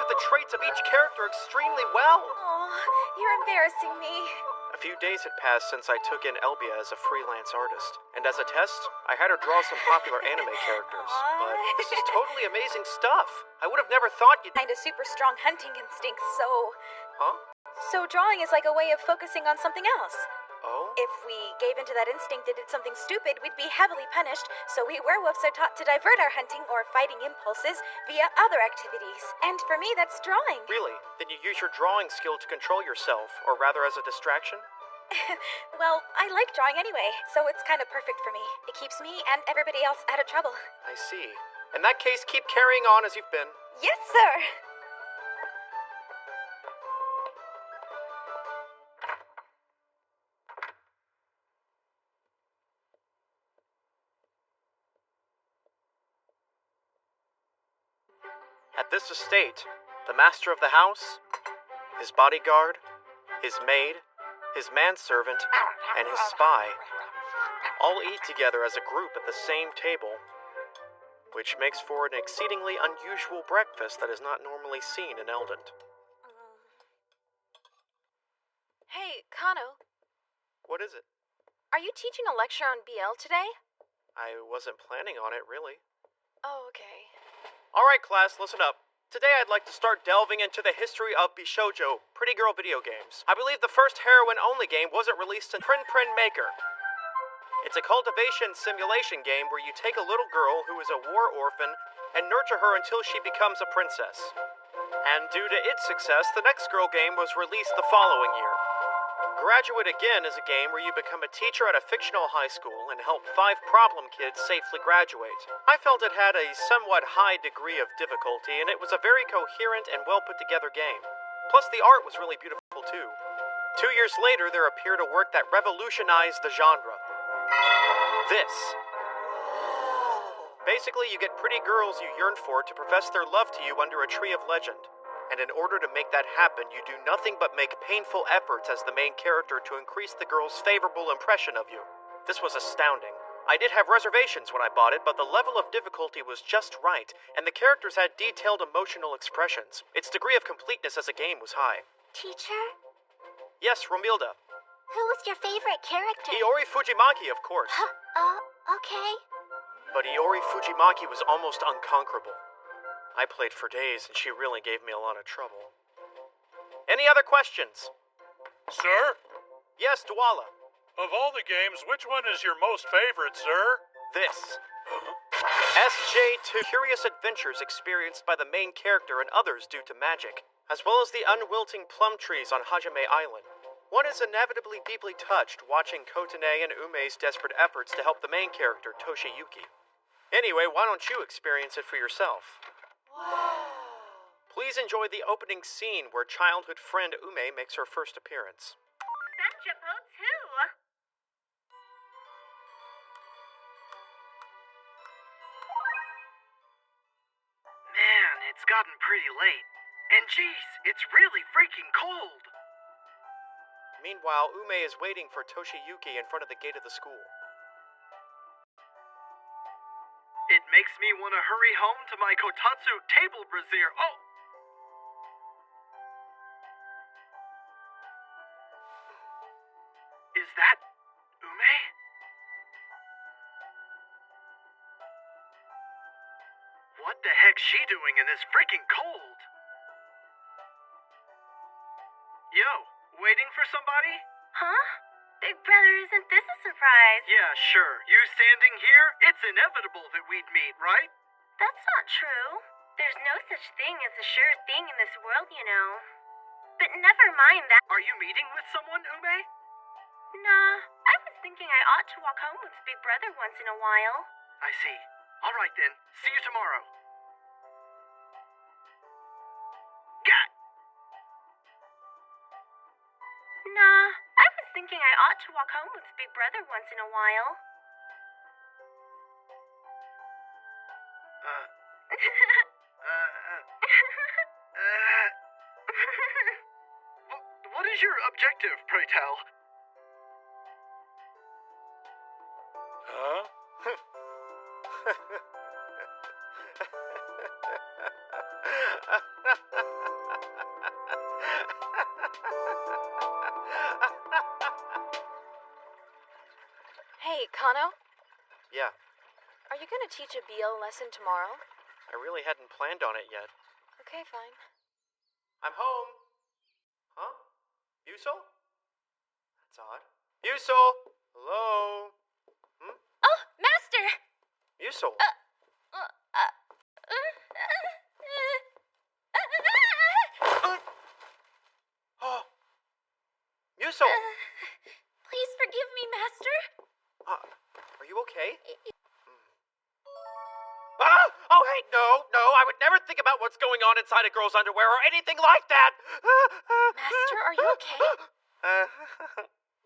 the traits of each character extremely well. Oh, you're embarrassing me. A few days had passed since I took in Elbia as a freelance artist, and as a test, I had her draw some popular anime characters. But this is totally amazing stuff. I would have never thought you'd... Kind of super strong hunting instincts, so... Huh? So drawing is like a way of focusing on something else. Oh? If we gave into that instinct and did something stupid, we'd be heavily punished, so we werewolves are taught to divert our hunting or fighting impulses via other activities. And for me, that's drawing. Really? Then you use your drawing skill to control yourself, or rather as a distraction? Well, I like drawing anyway, so it's kind of perfect for me. It keeps me and everybody else out of trouble. I see. In that case, keep carrying on as you've been. Yes, sir! At this estate, the master of the house, his bodyguard, his maid, his manservant, and his spy all eat together as a group at the same table, which makes for an exceedingly unusual breakfast that is not normally seen in Eldent. Hey, Kano, What is it? are you teaching a lecture on BL today? I wasn't planning on it, really. Oh, okay. Alright, class, listen up. Today I'd like to start delving into the history of Bishoujo, Pretty Girl video games. I believe the first heroine-only game wasn't released in Prin Prin Maker. It's a cultivation simulation game where you take a little girl who is a war orphan and nurture her until she becomes a princess. And due to its success, the next girl game was released the following year. Graduate Again is a game where you become a teacher at a fictional high school and help 5 problem kids safely graduate. I felt it had a somewhat high degree of difficulty, and it was a very coherent and well put together game. Plus, the art was really beautiful too. 2 years later, there appeared a work that revolutionized the genre. This. Basically, you get pretty girls you yearn for to profess their love to you under a tree of legend. And in order to make that happen, you do nothing but make painful efforts as the main character to increase the girl's favorable impression of you. This was astounding. I did have reservations when I bought it, but the level of difficulty was just right, and the characters had detailed emotional expressions. Its degree of completeness as a game was high. Teacher? Yes, Romilda. Who was your favorite character? Iori Fujimaki, of course. Okay. But Iori Fujimaki was almost unconquerable. I played for days, and she really gave me a lot of trouble. Any other questions? Sir? Yes, Dwala. Of all the games, which one is your most favorite, sir? This. SJ2 curious adventures experienced by the main character and others due to magic, as well as the unwilting plum trees on Hajime Island. One is inevitably deeply touched watching Kotane and Ume's desperate efforts to help the main character, Toshiyuki. Anyway, why don't you experience it for yourself? Please enjoy the opening scene where childhood friend Ume makes her first appearance. Sanjipo too. Man, it's gotten pretty late. And geez, it's really freaking cold. Meanwhile, Ume is waiting for Toshiyuki in front of the gate of the school. It makes me want to hurry home to my Kotatsu table brazier. Oh! Is that Ume? What the heck's she doing in this freaking cold? Yo, waiting for somebody? Huh? Big brother, isn't this a surprise? Yeah, sure. You standing here? It's inevitable that we'd meet, right? That's not true. There's no such thing as a sure thing in this world, you know. But never mind that. Are you meeting with someone, Ume? Nah, I was thinking I ought to walk home with Big Brother once in a while. I see. All right then. See you tomorrow. Got. Nah, I was thinking I ought to walk home with Big Brother once in a while. What is your objective, pray tell? Huh? Hey, Kano? Yeah, Are you gonna teach a BL lesson tomorrow? I really hadn't planned on it yet. Okay, fine. I'm home. Huh? Yusul? That's odd. Yusul! Hello? Oh, Master! Yusul? Oh! Yusul! Please forgive me, Master. Are you okay? Ah! Oh, hey, no, I would never think about what's going on inside a girl's underwear or anything like that! Master, are you okay?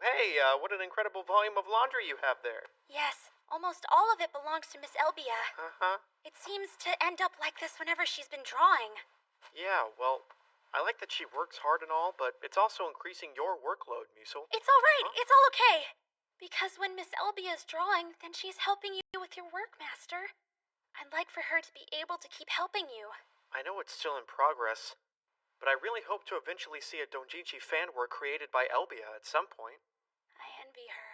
Hey, what an incredible volume of laundry you have there. Yes, almost all of it belongs to Miss Elbia. Uh-huh. It seems to end up like this whenever she's been drawing. Yeah, well, I like that she works hard and all, but it's also increasing your workload, Musil. It's all right. It's all okay. Because when Miss Elbia is drawing, then she's helping you with your work, Master. I'd like for her to be able to keep helping you. I know it's still in progress, but I really hope to eventually see a Donjinshi fan work created by Elbia at some point. I envy her.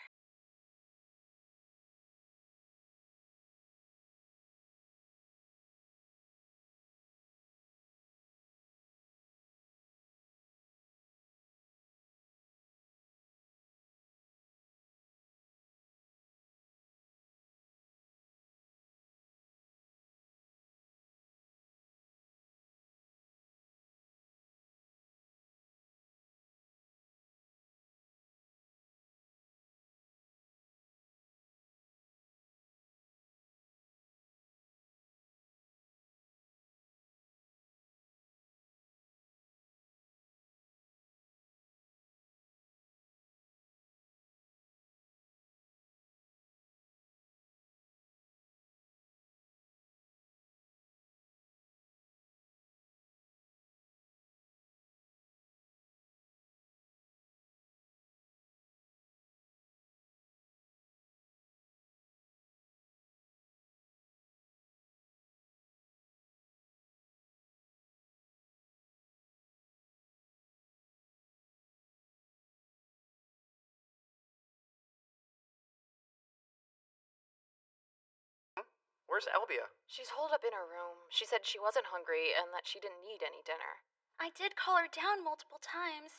Where's Elbia? She's holed up in her room. She said she wasn't hungry and that she didn't need any dinner. I did call her down multiple times.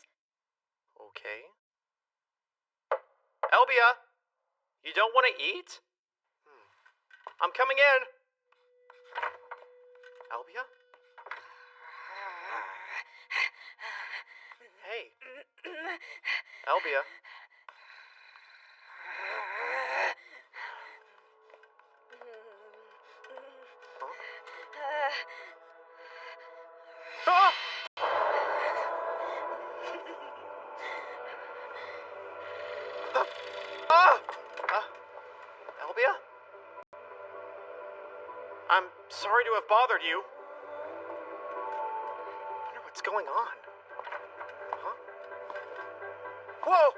Okay. Elbia! You don't want to eat? I'm coming in. Elbia? Hey. Elbia. Ah! Elbia? I'm sorry to have bothered you. I wonder what's going on. Huh? Whoa!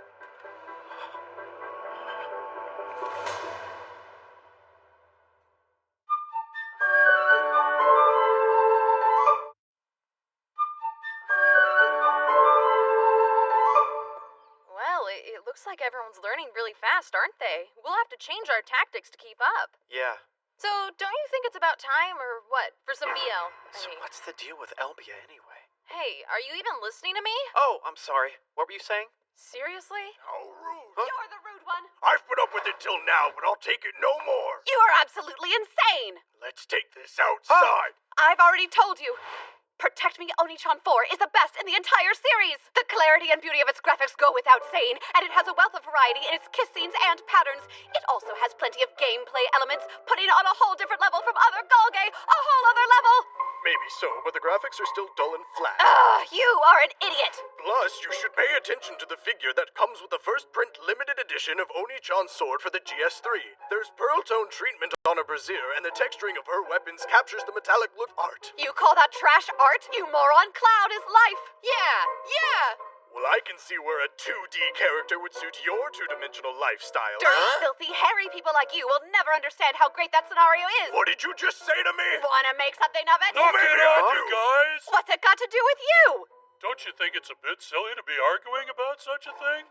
Well, it looks like everyone's learning really fast, aren't they? We'll have to change our tactics to keep up. Yeah. So, don't you think it's about time, or what, for some BL? So what's the deal with Elbia anyway? Hey, are you even listening to me? Oh, I'm sorry. What were you saying? Seriously? How rude. Huh? You're the rude one. I've put up with it till now, but I'll take it no more. You are absolutely insane. Let's take this outside. I've already told you. Protect Me Oni-chan 4 is the best in the entire series. The clarity and beauty of its graphics go without saying, and it has a wealth of variety in its kiss scenes and patterns. It also has plenty of gameplay elements, putting it on a whole different level from other Golge, a whole other level. Maybe so, but the graphics are still dull and flat. You are an idiot. Plus, you should pay attention to the figure that comes with the first print limited edition of Oni-chan's sword for the GS3. There's pearl tone treatment on her brassiere, and the texturing of her weapons captures the metallic look art. You call that trash art? You moron. Cloud is life. Yeah. Well, I can see where a 2D character would suit your two-dimensional lifestyle. Dirty, filthy, hairy people like you will never understand how great that scenario is. What did you just say to me? Wanna make something of it? Knock it off, you guys! What's it got to do with you? Don't you think it's a bit silly to be arguing about such a thing?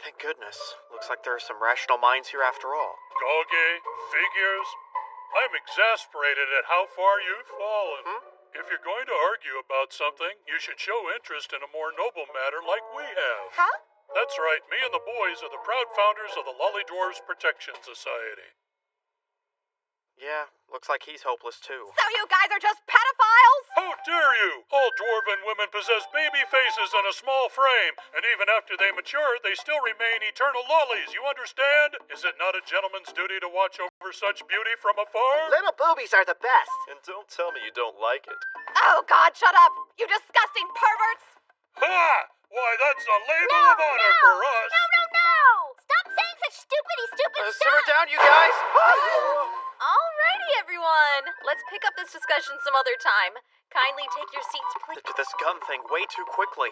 Thank goodness. Looks like there are some rational minds here after all. Goge, figures. I'm exasperated at how far you've fallen. If you're going to argue about something, you should show interest in a more noble matter like we have. Huh? That's right, me and the boys are the proud founders of the Lolly Dwarves Protection Society. Yeah, looks like he's hopeless too. So you guys are just pedophiles? How dare you! All dwarven women possess baby faces and a small frame, and even after they mature, they still remain eternal lollies, you understand? Is it not a gentleman's duty to watch over such beauty from afar? Little boobies are the best. And don't tell me you don't like it. Oh, God, shut up! You disgusting perverts! Ha! Why, that's a label of honor for us! No! Stop saying such stupid stuff! Simmer down, you guys! Alrighty, everyone. Let's pick up this discussion some other time. Kindly take your seats, please. To this gun thing way too quickly.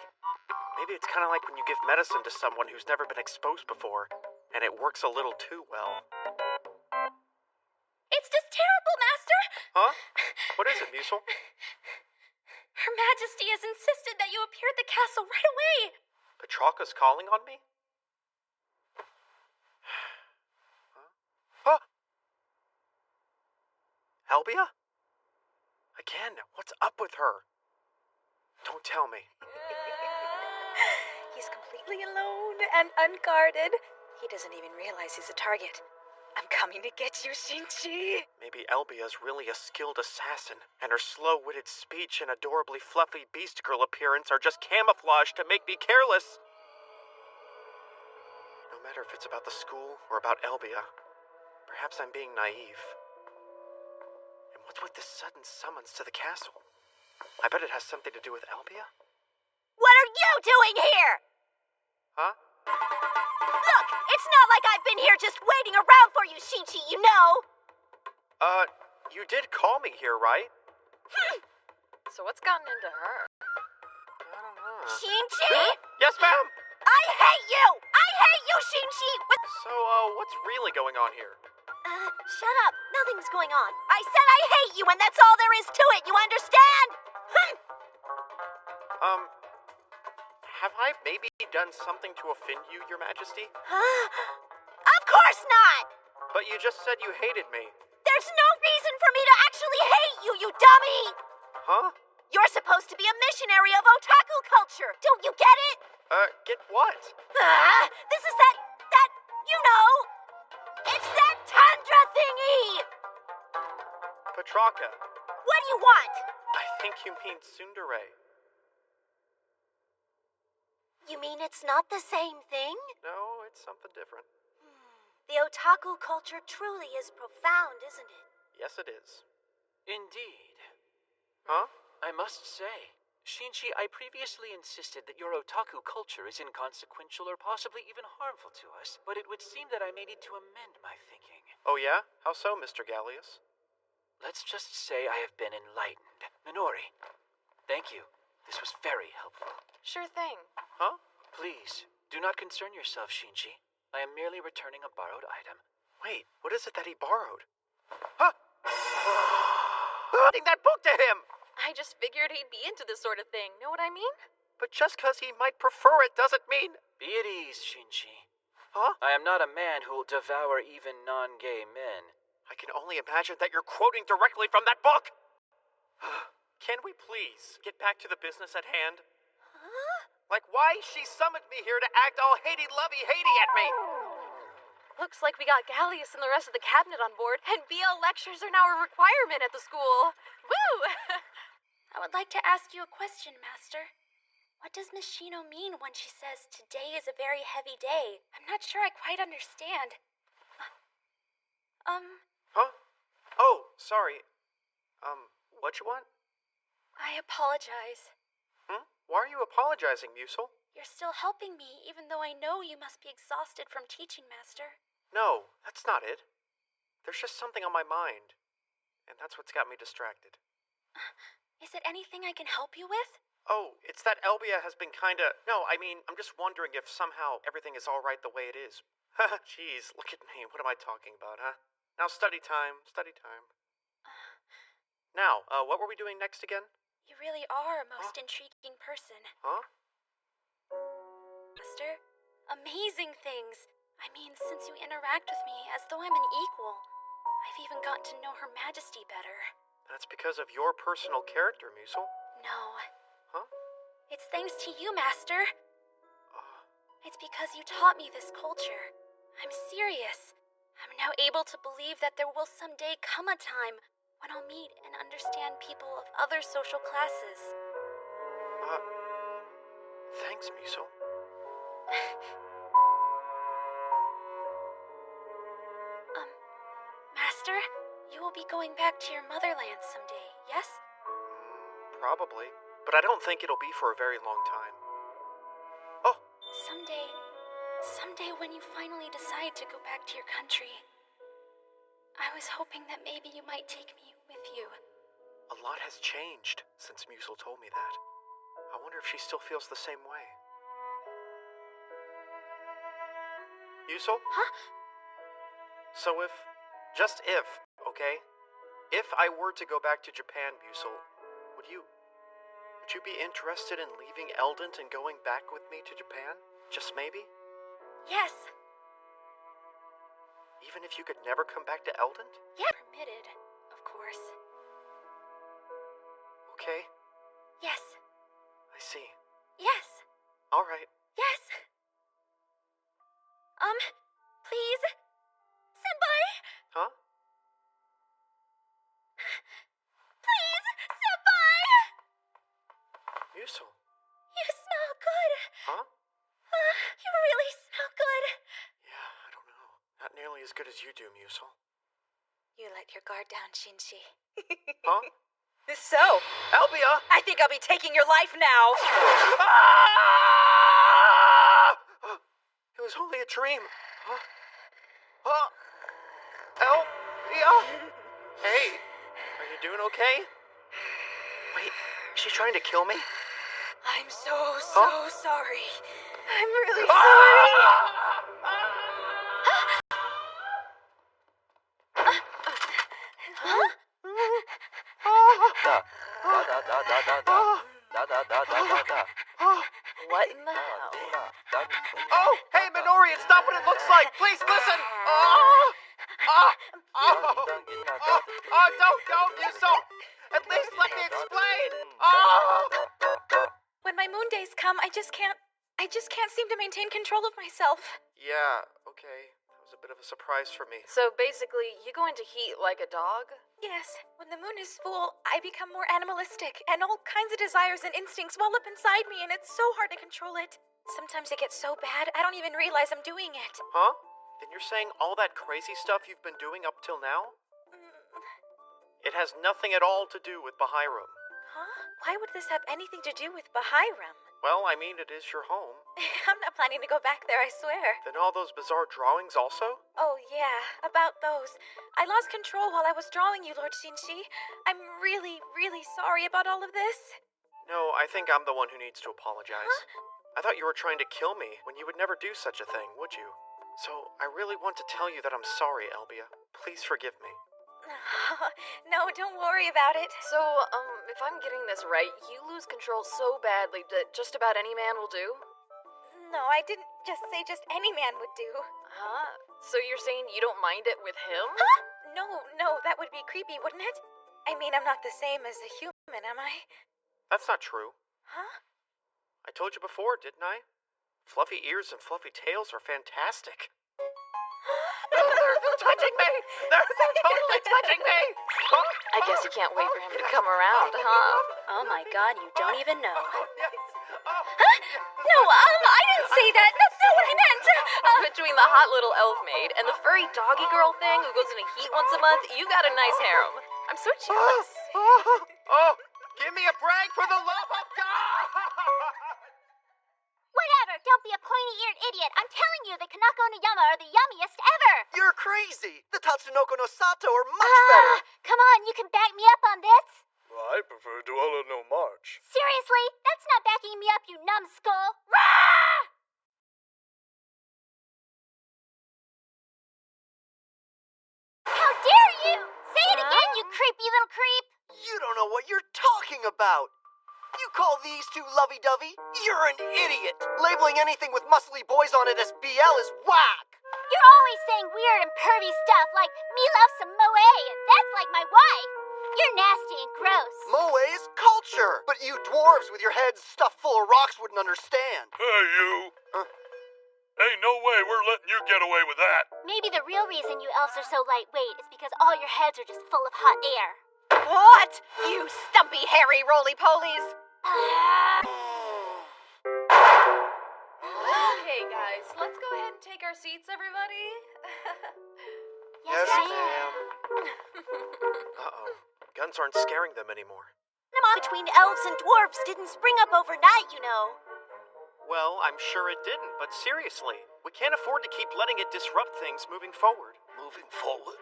Maybe it's kind of like when you give medicine to someone who's never been exposed before, and it works a little too well. It's just terrible, Master! Huh? What is it, Musil? Her Majesty has insisted that you appear at the castle right away. Petrarca's calling on me? Huh? Albia? Again, what's up with her? Don't tell me. He's completely alone and unguarded. He doesn't even realize he's a target. I'm coming to get you, Shinchi. Maybe Albia's really a skilled assassin, and her slow-witted speech and adorably fluffy beast girl appearance are just camouflage to make me careless. No matter if it's about the school or about Albia, perhaps I'm being naive. And what's with this sudden summons to the castle? I bet it has something to do with Albia. What are you doing here? Huh? Look, it's not like I've been here just waiting around for you, Shinchi, you know. You did call me here, right? So what's gotten into her? I don't know. Shinchi? Yes, ma'am! I hate you! I hate you, Shinchi! So, what's really going on here? Shut up. Nothing's going on. I said I hate you, and that's all there is to it, you understand? Have I maybe done something to offend you, Your Majesty? Of course not! But you just said you hated me. There's no reason for me to actually hate you, you dummy! Huh? You're supposed to be a missionary of otaku culture. Don't you get it? Get what? This is that, you know, it's that tundra thingy! Petrarca. What do you want? I think you mean tsundere. You mean it's not the same thing? No, it's something different. The otaku culture truly is profound, isn't it? Yes, it is. Indeed. Huh? I must say, Shinchi, I previously insisted that your otaku culture is inconsequential or possibly even harmful to us, but it would seem that I may need to amend my thinking. Oh yeah? How so, Mr. Gallius? Let's just say I have been enlightened. Minori, thank you. This was very helpful. Sure thing. Huh? Please, do not concern yourself, Shinchi. I am merely returning a borrowed item. Wait, what is it that he borrowed? Huh? Handing that book to him! I just figured he'd be into this sort of thing. Know what I mean? But just 'cause he might prefer it doesn't mean... Be at ease, Shinchi. Huh? I am not a man who will devour even non-gay men. I can only imagine that you're quoting directly from that book! Can we please get back to the business at hand? Huh? Like why she summoned me here to act all Haiti-lovey-Haiti at me! Looks like we got Gallius and the rest of the cabinet on board, and BL lectures are now a requirement at the school. Woo! I would like to ask you a question, Master. What does Miss Shino mean when she says today is a very heavy day? I'm not sure I quite understand. Huh? Oh, sorry. What you want? I apologize. Why are you apologizing, Musil? You're still helping me, even though I know you must be exhausted from teaching, Master. No, that's not it. There's just something on my mind. And that's what's got me distracted. Is it anything I can help you with? Oh, it's that Elbia has been kinda... No, I mean, I'm just wondering if somehow everything is alright the way it is. Jeez, look at me. What am I talking about, huh? Now study time. Now, what were we doing next again? You really are a most intriguing person. Huh? Master, amazing things. I mean, since you interact with me as though I'm an equal. I've even gotten to know Her Majesty better. That's because of your personal character, Musel. No. Huh? It's thanks to you, Master. It's because you taught me this culture. I'm serious. I'm now able to believe that there will someday come a time when I'll meet and understand people of other social classes. Thanks, Musel. Master, you will be going back to your motherland someday, yes? Probably. But I don't think it'll be for a very long time. Someday when you finally decide to go back to your country, I was hoping that maybe you might take me with you. A lot has changed since Musel told me that. I wonder if she still feels the same way. Musel? Huh? So just if, okay? If I were to go back to Japan, Musel, would you be interested in leaving Eldent and going back with me to Japan? Just maybe? Yes. Even if you could never come back to Eldent? Yeah, permitted, of course. Okay. Yes. I see. Yes. All right. Yes. Please? Senpai? Huh? Please, Senpai! Musel. You smell good. Huh? You really smell good. Yeah, I don't know. Not nearly as good as you do, Musel. You let your guard down, Shinji. Huh? So, Elbia! I think I'll be taking your life now. It was only a dream. Elbia! Hey, are you doing okay? Wait, is she trying to kill me? I'm so sorry. I'm really sorry. Huh? What in the hell? Oh, hey, Minori, it's not what it looks like. Please listen. Don't, Musel. At least let me explain. When my moon days come, I just can't seem to maintain control of myself. Yeah, okay. That was a bit of a surprise for me. So basically, you go into heat like a dog? Yes, when the moon is full, I become more animalistic, and all kinds of desires and instincts well up inside me, and it's so hard to control it. Sometimes it gets so bad, I don't even realize I'm doing it. Huh? Then you're saying all that crazy stuff you've been doing up till now? It has nothing at all to do with Bahairam. Huh? Why would this have anything to do with Bahairam? Well, I mean, it is your home. I'm not planning to go back there, I swear. Then all those bizarre drawings also? Oh, yeah, about those. I lost control while I was drawing you, Lord Shinji. I'm really, really sorry about all of this. No, I think I'm the one who needs to apologize. Huh? I thought you were trying to kill me when you would never do such a thing, would you? So, I really want to tell you that I'm sorry, Elbia. Please forgive me. No, don't worry about it. So, if I'm getting this right, you lose control so badly that just about any man will do? No, I didn't just say just any man would do. Huh? So you're saying you don't mind it with him? Huh? No, that would be creepy, wouldn't it? I mean, I'm not the same as a human, am I? That's not true. Huh? I told you before, didn't I? Fluffy ears and fluffy tails are fantastic. They're touching me! They're totally touching me! I guess you can't wait for him to come around, huh? Oh my god, you don't even know. Huh? No, I didn't say that. That's not what I meant. Between the hot little elf maid and the furry doggy girl thing who goes into heat once a month, you got a nice harem. I'm so jealous. Give me a break for the love of God! Whatever, don't be a pointy-eared idiot. I'm telling you, the Kanako no Yama are the yummiest ever. You're crazy. The Tatsunoko no Sato are much better. Come on, you can back me up on this. Well, I prefer Duolo creepy little creep. You don't know what you're talking about. You call these two lovey-dovey? You're an idiot. Labeling anything with muscly boys on it as BL is whack. You're always saying weird and pervy stuff like, me love some moe, and that's like my wife. You're nasty and gross. Moe is culture, but you dwarves with your heads stuffed full of rocks wouldn't understand. Hey, you. Ain't no way we're letting you get away with that. Maybe the real reason you elves are so lightweight is because all your heads are just full of hot air. What? You stumpy, hairy roly-polies! Okay, guys, let's go ahead and take our seats, everybody. Yes, ma'am. Uh-oh. Guns aren't scaring them anymore. Between elves and dwarves didn't spring up overnight, you know. Well, I'm sure it didn't, but seriously, we can't afford to keep letting it disrupt things moving forward. Moving forward?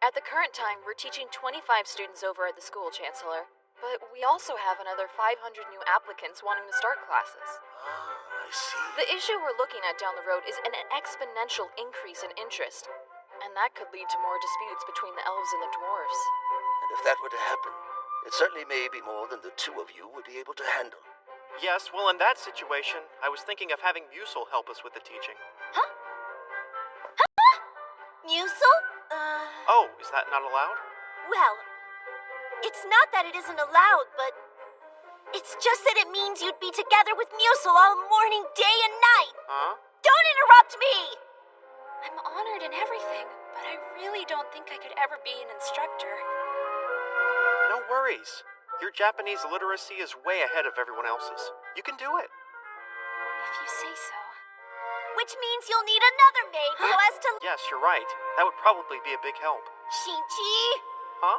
At the current time, we're teaching 25 students over at the school, Chancellor. But we also have another 500 new applicants wanting to start classes. Ah, I see. The issue we're looking at down the road is an exponential increase in interest. And that could lead to more disputes between the elves and the dwarves. And if that were to happen, it certainly may be more than the two of you would be able to handle. Yes, well, in that situation, I was thinking of having Musil help us with the teaching. Musil? Oh, is that not allowed? Well, it's not that it isn't allowed, but it's just that it means you'd be together with Musil all morning, day, and night. Huh? Don't interrupt me! I'm honored and everything, but I really don't think I could ever be an instructor. No worries. Your Japanese literacy is way ahead of everyone else's. You can do it. If you say so. Which means you'll need another maid so as to... Yes, you're right. That would probably be a big help. Shinji? Huh?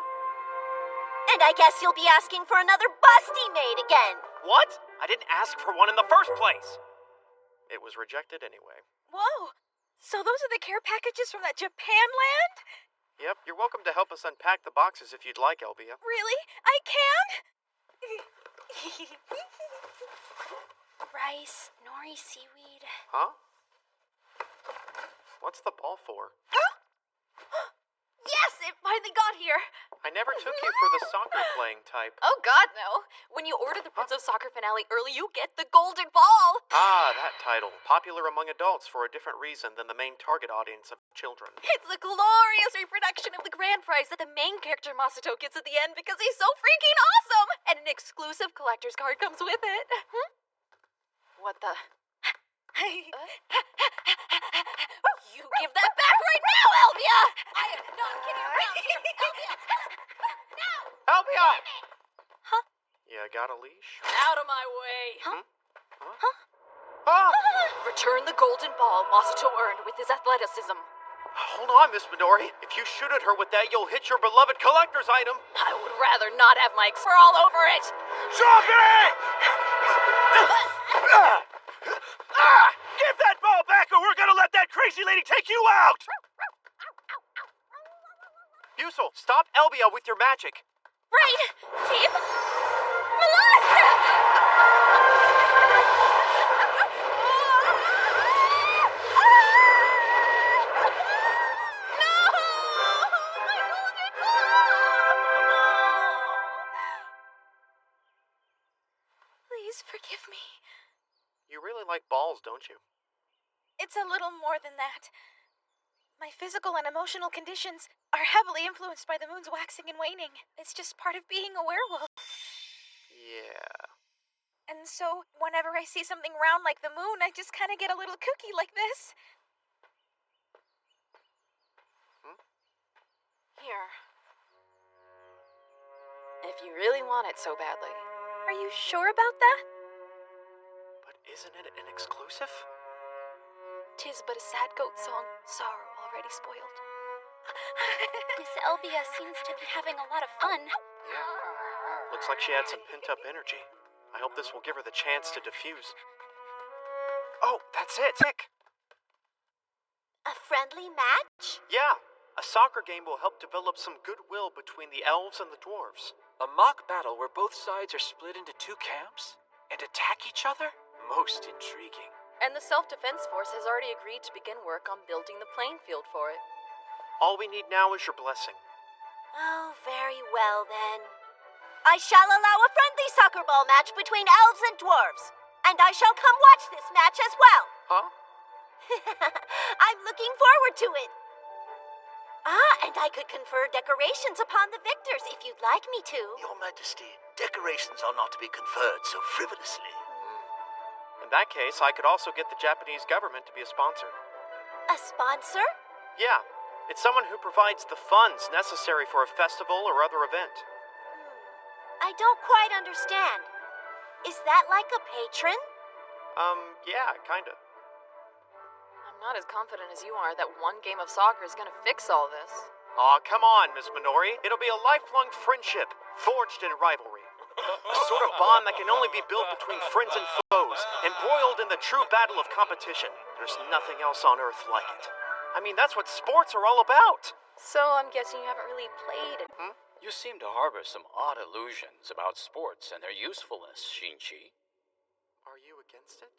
And I guess you'll be asking for another busty maid again. What? I didn't ask for one in the first place. It was rejected anyway. Whoa! So those are the care packages from that Japan land? Yep, you're welcome to help us unpack the boxes if you'd like, Elvia. Really? I can? Rice, nori seaweed. Huh? What's the ball for? Yes, it finally got here. I never took you for the soccer playing type. Oh, God, no. When you order the Prince of Soccer finale early, you get the golden ball. Ah, that title. Popular among adults for a different reason than the main target audience of children. It's a glorious reproduction of the grand prize that the main character Masato gets at the end because he's so freaking awesome. And an exclusive collector's card comes with it. What the? You give that back right now, Elvia! I am not kidding around here. Elvia! No! Elvia! Huh? You got a leash? Out of my way. Huh? Ah! Return the golden ball Masato earned with his athleticism. Hold on, Miss Midori. If you shoot at her with that, you'll hit your beloved collector's item. I would rather not have my fur all over it. Drop it! Give that ball back or we're gonna let that crazy lady take you out! Musil, stop Elvia with your magic. Right! Team! Please forgive me. You really like balls, don't you? It's a little more than that. My physical and emotional conditions are heavily influenced by the moon's waxing and waning. It's just part of being a werewolf. Yeah. And so, whenever I see something round like the moon, I just kind of get a little kooky like this. Here. If you really want it so badly. Are you sure about that? But isn't it an exclusive? 'Tis but a sad goat song, sorrow already spoiled. Miss Elvia seems to be having a lot of fun. Yeah. Looks like she had some pent-up energy. I hope this will give her the chance to diffuse. Oh, that's it, Tick. A friendly match? Yeah. A soccer game will help develop some goodwill between the elves and the dwarves. A mock battle where both sides are split into two camps and attack each other? Most intriguing. And the Self-Defense Force has already agreed to begin work on building the playing field for it. All we need now is your blessing. Oh, very well then. I shall allow a friendly soccer ball match between elves and dwarves. And I shall come watch this match as well. Huh? I'm looking forward to it. Ah, and I could confer decorations upon the victors if you'd like me to. Your Majesty, decorations are not to be conferred so frivolously. In that case, I could also get the Japanese government to be a sponsor. A sponsor? Yeah, it's someone who provides the funds necessary for a festival or other event. I don't quite understand. Is that like a patron? Yeah, kinda. I'm not as confident as you are that one game of soccer is gonna fix all this. Aw, come on, Miss Minori. It'll be a lifelong friendship, forged in rivalry. A sort of bond that can only be built between friends and foes, embroiled in the true battle of competition. There's nothing else on Earth like it. I mean, that's what sports are all about. So I'm guessing you haven't really played it. You seem to harbor some odd illusions about sports and their usefulness, Shinchi. Are you against it?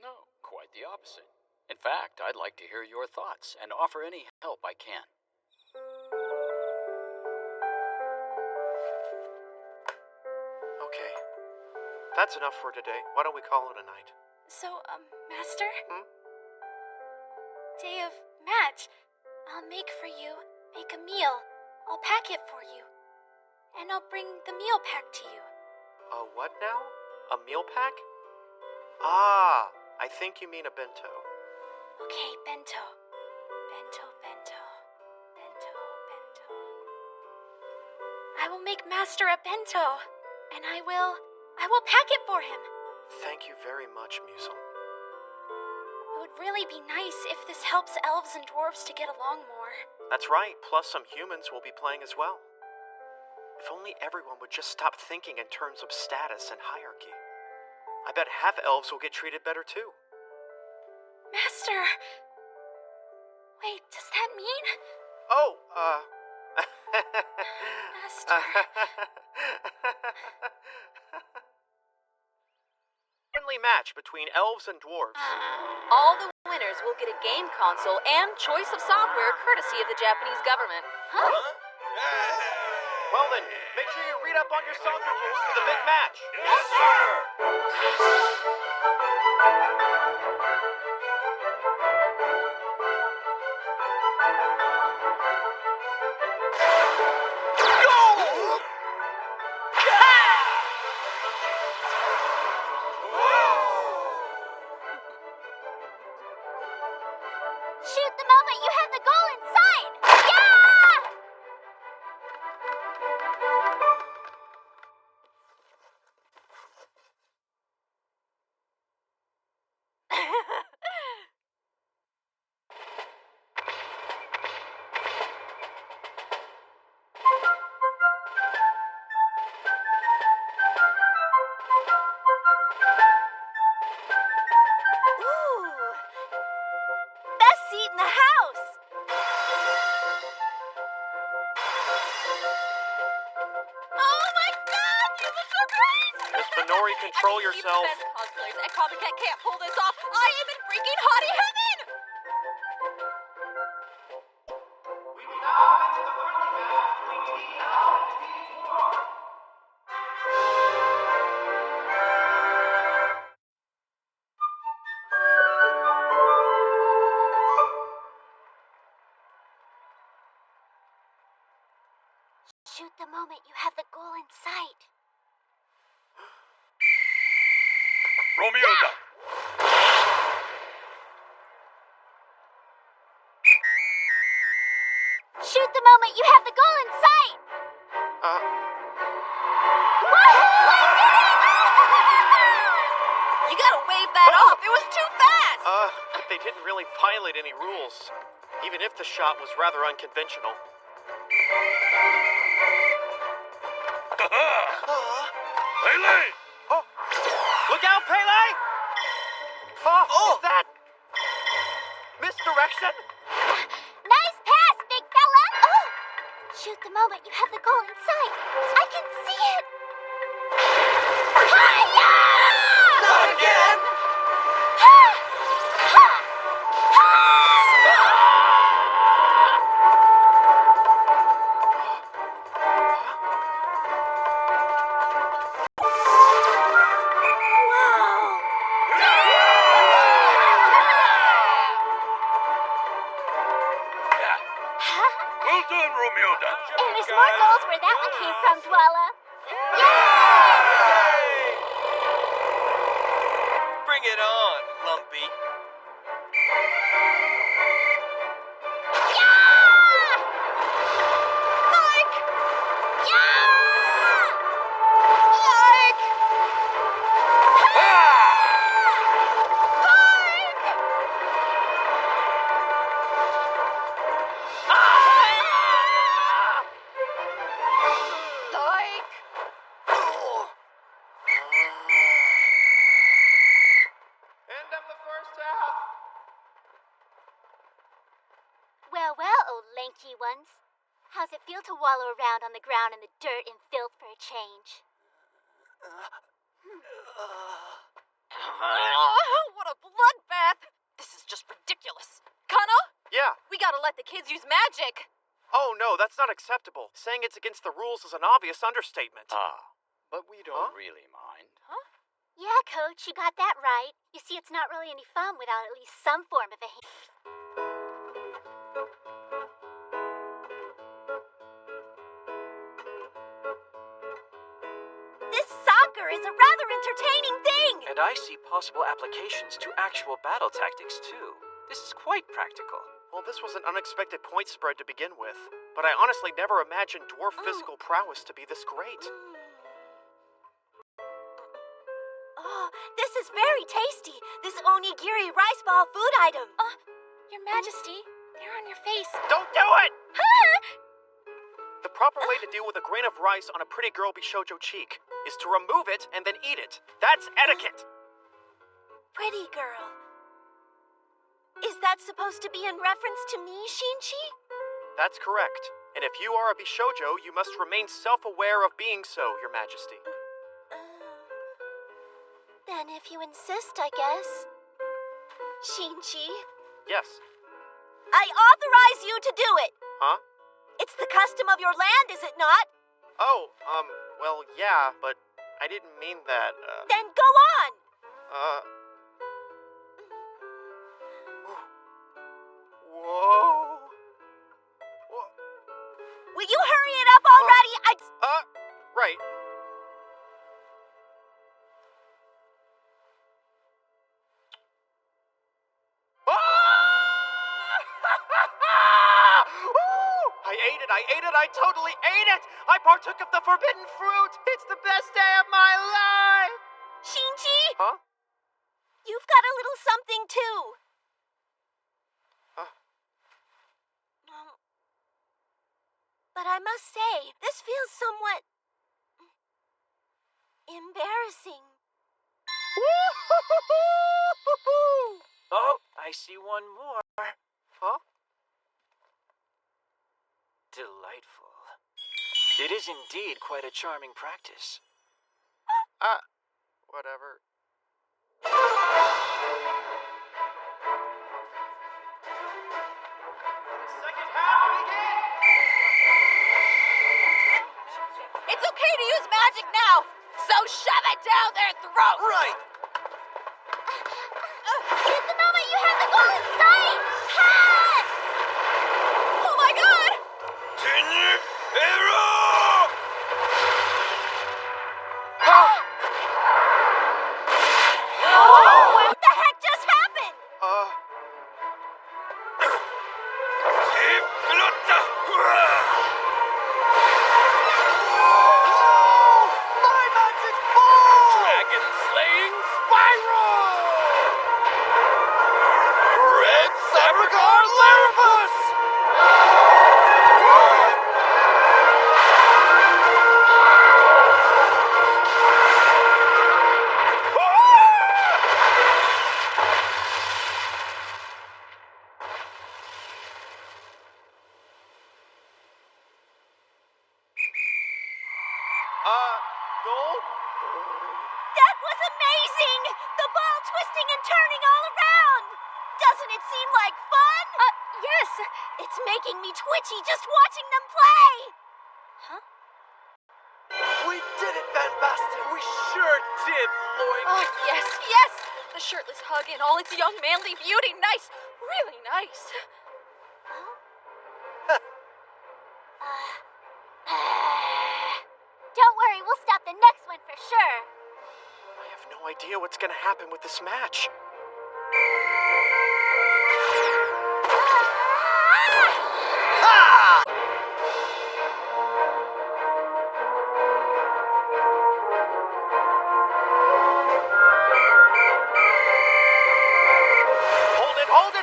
No, quite the opposite. In fact, I'd like to hear your thoughts and offer any help I can. Okay. That's enough for today. Why don't we call it a night? So, Master? Day of match. I'll make for you. Make a meal. I'll pack it for you. And I'll bring the meal pack to you. A what now? A meal pack? Ah, I think you mean a bento. Okay, bento. Bento, bento. Bento, bento. I will make Master a bento. And I will pack it for him. Thank you very much, Musel. It would really be nice if this helps elves and dwarves to get along more. That's right, plus some humans will be playing as well. If only everyone would just stop thinking in terms of status and hierarchy. I bet half elves will get treated better too. Master! Wait, does that mean? Oh, Master. Friendly match between elves and dwarves. All the winners will get a game console and choice of software courtesy of the Japanese government. Well then, make sure you read up on your soccer rules for the big match. Yes, sir! Shoot the moment you have the goal in sight! Yeah! Best seat in the house! Oh my god, you look so great! Miss Minori, control yourself. Even the best cosplayers and Copycat can't pull this off. I am in freaking hottie heaven! We will now come into the friendly match between Team Elf and Team Dwarf. Shoot the moment you have the goal in sight. Romeo! Shoot the moment you have the goal in sight! You gotta wave that off. It was too fast! But they didn't really violate any rules, even if the shot was rather unconventional. Pele! Oh! Look out, Pele! Oh, is that misdirection? Nice pass, big fella! Oh! Shoot the moment you have the goal in sight. I can see it! Hi-ya! Not again! break! End of the first half. Well, well, old lanky ones. How's it feel to wallow around on the ground in the dirt and filth for a change? What a bloodbath! This is just ridiculous. Kano? Yeah. We gotta let the kids use magic. Oh no, that's not acceptable. Saying it's against the rules is an obvious understatement. But we don't really mind. Yeah, Coach, you got that right. You see, it's not really any fun without at least some form of a This soccer is a rather entertaining thing! And I see possible applications to actual battle tactics, too. This is quite practical. Well, this was an unexpected point spread to begin with, but I honestly never imagined dwarf physical prowess to be this great. Oh, this is very tasty. This onigiri rice ball food item. Your Majesty, they're on your face. Don't do it! The proper way to deal with a grain of rice on a pretty girl Bishoujo cheek is to remove it and then eat it. That's etiquette. Pretty girl. Is that supposed to be in reference to me, Shinchi? That's correct. And if you are a Bishoujo, you must remain self-aware of being so, Your Majesty. Then if you insist, I guess. Shinchi, Yes. I authorize you to do it. Huh? It's the custom of your land, is it not? Oh, well, yeah, but I didn't mean that, Then go on. Whoa. Will you hurry it up already? Right. I ate it, I totally ate it! I partook of the forbidden fruit! It's the best day of my life! Shinji? Huh? You've got a little something too. But I must say, this feels somewhat embarrassing. Oh, I see one more. Huh? Delightful. It is indeed quite a charming practice. Whatever. Second half begin! It's okay to use magic now, so shove it down their throat! Right! Hit the moment you have the goal in sight! Ha! Oh my god! What the heck just happened? My magic ball! Dragon slaying spiral! Red Cyberguard Laribus! Goal? That was amazing! The ball twisting and turning all around! Doesn't it seem like fun? Yes. It's making me twitchy just watching them play! We did it, Van Basten! We sure did, Lloyd! Oh, yes, yes! The shirtless hug in all its young manly beauty. Nice. Really nice. Don't worry, we'll stop the next one for sure. I have no idea what's gonna happen with this match.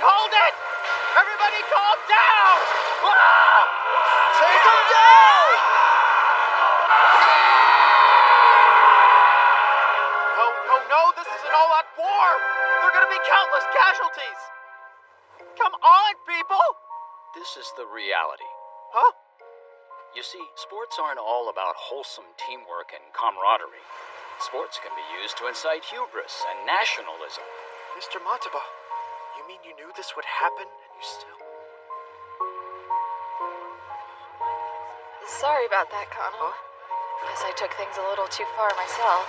Hold it! Everybody calm down! Take him down! this is the reality. Huh? You see, sports aren't all about wholesome teamwork and camaraderie. Sports can be used to incite hubris and nationalism. Mr. Mataba, you mean you knew this would happen and you still... Sorry about that, Connell. Guess I took things a little too far myself.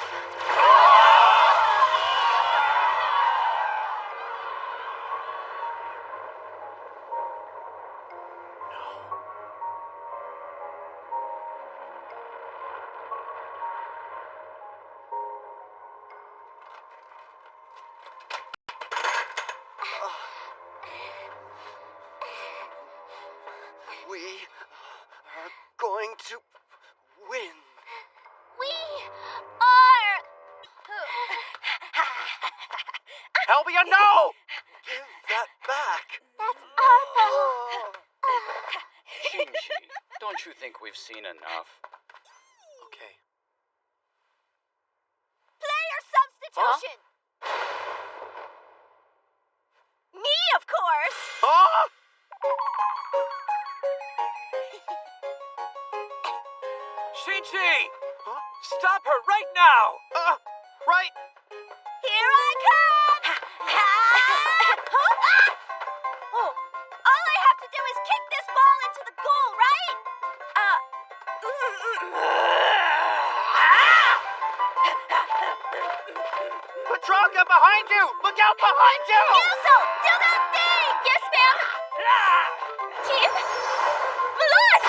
We are going to win. We are... Helbia, no! Give that back. That's our ball. Shinji, don't you think we've seen enough? Okay. Player substitution. Me, of course. Huh? Shinji! Stop her right now! Right. Here I come. Oh, all I have to do is kick this ball into the goal, right? Petrarca, behind you! Look out behind you! Yuso, do that thing! Yes, ma'am! Team Blood!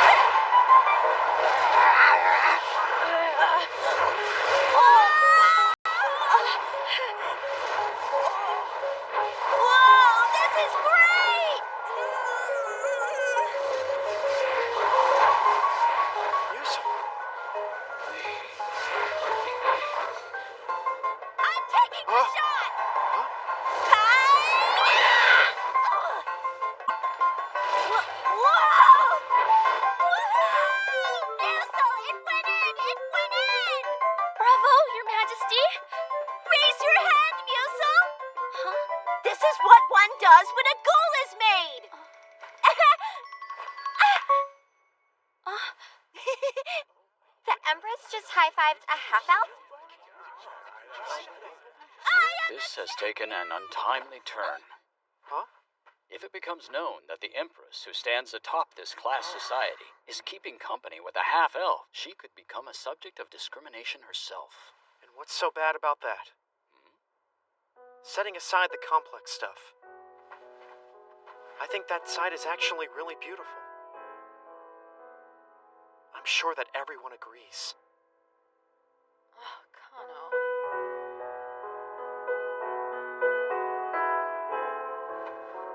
Whoa, this is great! Yuso. I'm taking the shot! Bravo, Your Majesty! Raise your hand, Muso! Huh? This is what one does when a goal is made! The Empress just high-fived a half-elf? This has taken an untimely turn. Huh? If it becomes known that the Empress, who stands atop this class society, is keeping company with a half-elf, she could become a subject of discrimination herself. And what's so bad about that? Setting aside the complex stuff, I think that side is actually really beautiful. I'm sure that everyone agrees. Oh, Kano.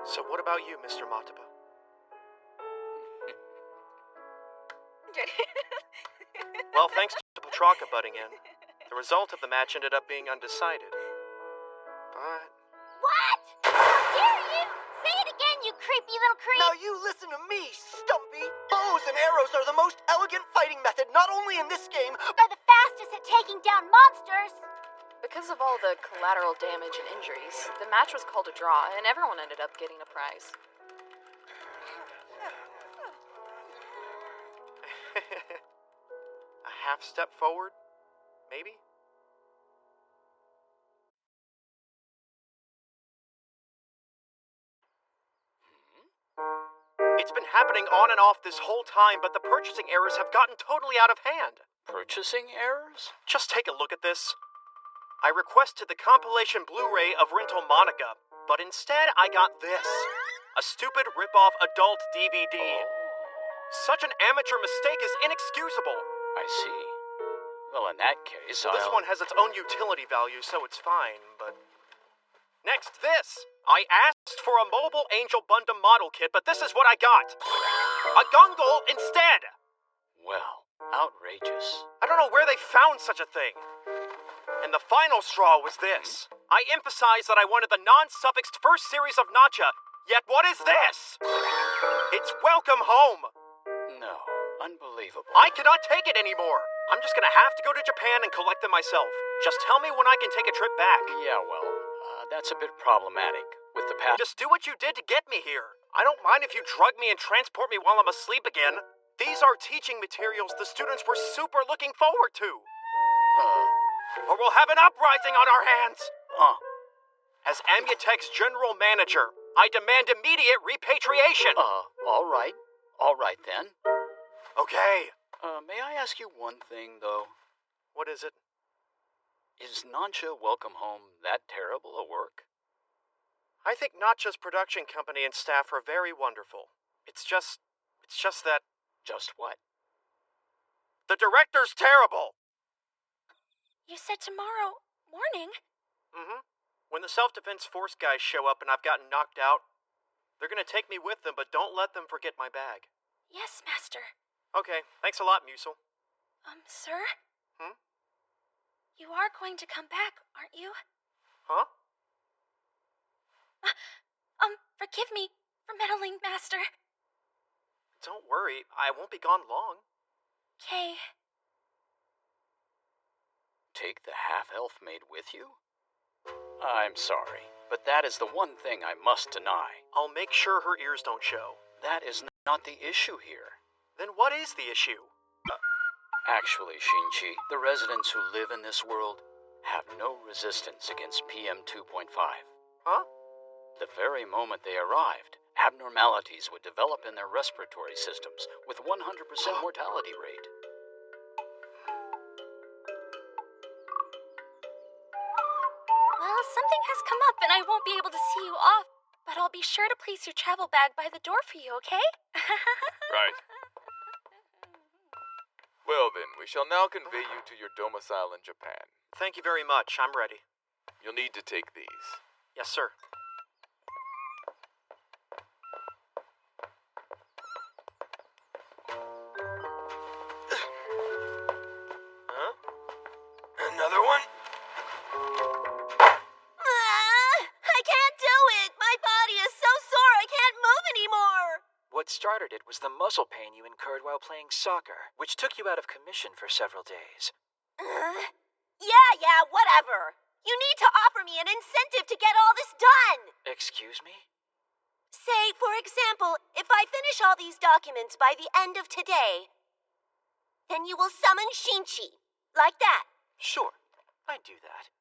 So what about you, Mr. Mataba? Well, thanks to Petrarca butting in, the result of the match ended up being undecided. But... What? How dare you! Say it again, you creepy little creep! Now you listen to me, Stumpy. Bows and arrows are the most elegant fighting method, not only in this game, Are the fastest at taking down monsters! Because of all the collateral damage and injuries, the match was called a draw, and everyone ended up getting a prize. A half step forward, maybe? It's been happening on and off this whole time, but the purchasing errors have gotten totally out of hand. Purchasing errors? Just take a look at this. I requested the compilation Blu-ray of Rental Monica, but instead I got this. A stupid rip-off adult DVD. Such an amateur mistake is inexcusable. I see. Well, in that case, This one has its own utility value, so it's fine, but... Next, this. I asked for a Mobile Angel Bundum model kit, but this is what I got. A Gungle instead. Well, outrageous. I don't know where they found such a thing. And the final straw was this. I emphasized that I wanted the non-suffixed first series of Nacha, yet what is this? It's Welcome Home. No, unbelievable. I cannot take it anymore. I'm just gonna have to go to Japan and collect them myself. Just tell me when I can take a trip back. Yeah, well, that's a bit problematic. With the past... Just do what you did to get me here. I don't mind if you drug me and transport me while I'm asleep again. These are teaching materials the students were super looking forward to. Or we'll have an uprising on our hands. As Amutech's general manager, I demand immediate repatriation. All right. All right, then. Okay. May I ask you one thing, though? What is it? Is Nancha Welcome Home that terrible a work? I think Notcha's production company and staff are very wonderful. It's just that... Just what? The director's terrible! You said tomorrow morning? Mm-hmm. When the self-defense force guys show up and I've gotten knocked out, they're gonna take me with them, but don't let them forget my bag. Yes, Master. Okay, thanks a lot, Musel. Sir? Hmm? You are going to come back, aren't you? Huh? Forgive me for meddling, Master. Don't worry, I won't be gone long. Okay. Take the half-elf maid with you? I'm sorry, but that is the one thing I must deny. I'll make sure her ears don't show. That is not the issue here. Then what is the issue? Actually, Shinchi, the residents who live in this world have no resistance against PM 2.5. Huh? The very moment they arrived, abnormalities would develop in their respiratory systems with 100% mortality rate. Well, something has come up and I won't be able to see you off, but I'll be sure to place your travel bag by the door for you, okay? Right. Well then, we shall now convey you to your domicile in Japan. Thank you very much. I'm ready. You'll need to take these. Yes, sir. Huh? Another one? I can't do it! My body is so sore I can't move anymore! What started it was the muscle pain you incurred while playing soccer, which took you out of commission for several days. Yeah, whatever. You need to offer me an incentive to get all this done! Excuse me? Say, for example, if I finish all these documents by the end of today, then you will summon Shinchi. Like that. Sure, I'd do that.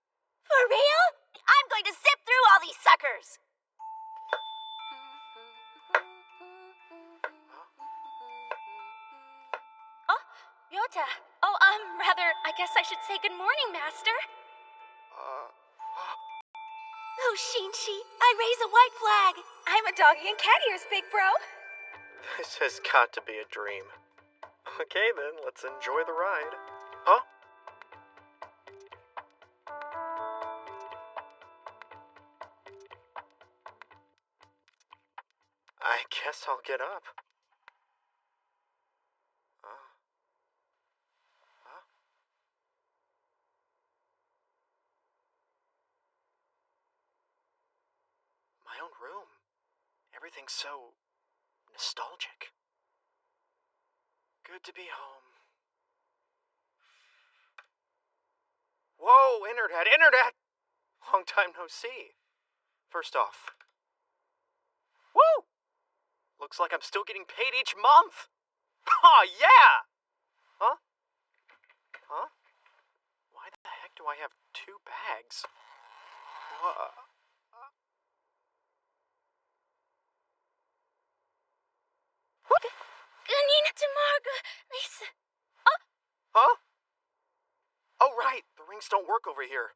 For real? I'm going to zip through all these suckers! Oh, Ryota. Oh, rather, I guess I should say good morning, Master. Oh, Shinchi, I raise a white flag. I'm a doggy and cat ears, big bro. This has got to be a dream. Okay then, let's enjoy the ride. Huh? I guess I'll get up. My own room. Everything's so nostalgic. Good to be home. Whoa, internet! Long time no see. First off, woo! Looks like I'm still getting paid each month. Aw, yeah! Huh? Huh? Why the heck do I have 2 bags? Ganina Tamarga, Lisa. Huh? Oh, right. The rings don't work over here.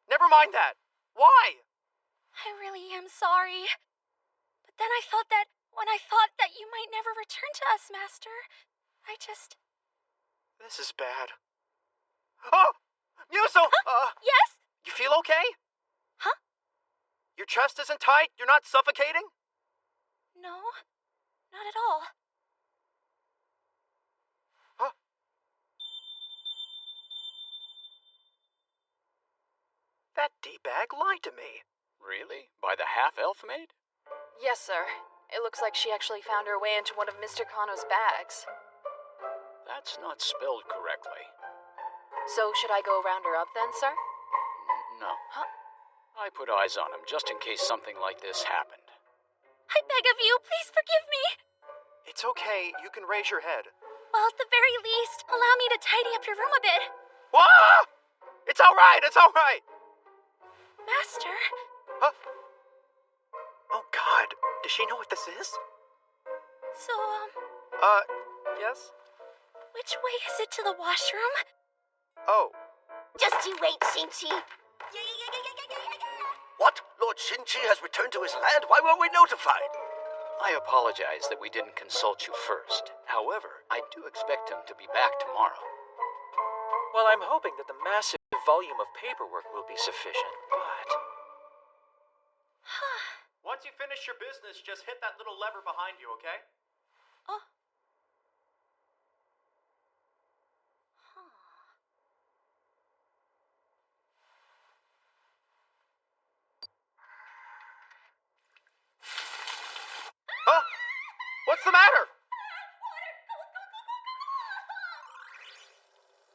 Never mind that. Why? I really am sorry. But then I thought that when I thought that you might never return to us, Master, I just... This is bad. Oh! Musel! Yes? You feel okay? Huh? Your chest isn't tight? You're not suffocating? No, not at all. Huh? That D-bag lied to me. Really? By the half-elf maid? Yes, sir. It looks like she actually found her way into one of Mr. Kano's bags. That's not spelled correctly. So, should I go round her up then, sir? No. Huh? I put eyes on him just in case something like this happened. I beg of you, please forgive me. It's okay. You can raise your head. Well, at the very least, allow me to tidy up your room a bit. Ah! It's all right. It's all right. Master? Huh? Oh, God. Does she know what this is? So, yes? which way is it to the washroom? Oh. Just you wait, Shinchi. What? Lord Shinchi has returned to his land? Why weren't we notified? I apologize that we didn't consult you first. However, I do expect him to be back tomorrow. Well, I'm hoping that the massive volume of paperwork will be sufficient, but... Once you finish your business, just hit that little lever behind you, okay? Oh. Huh? What's the matter?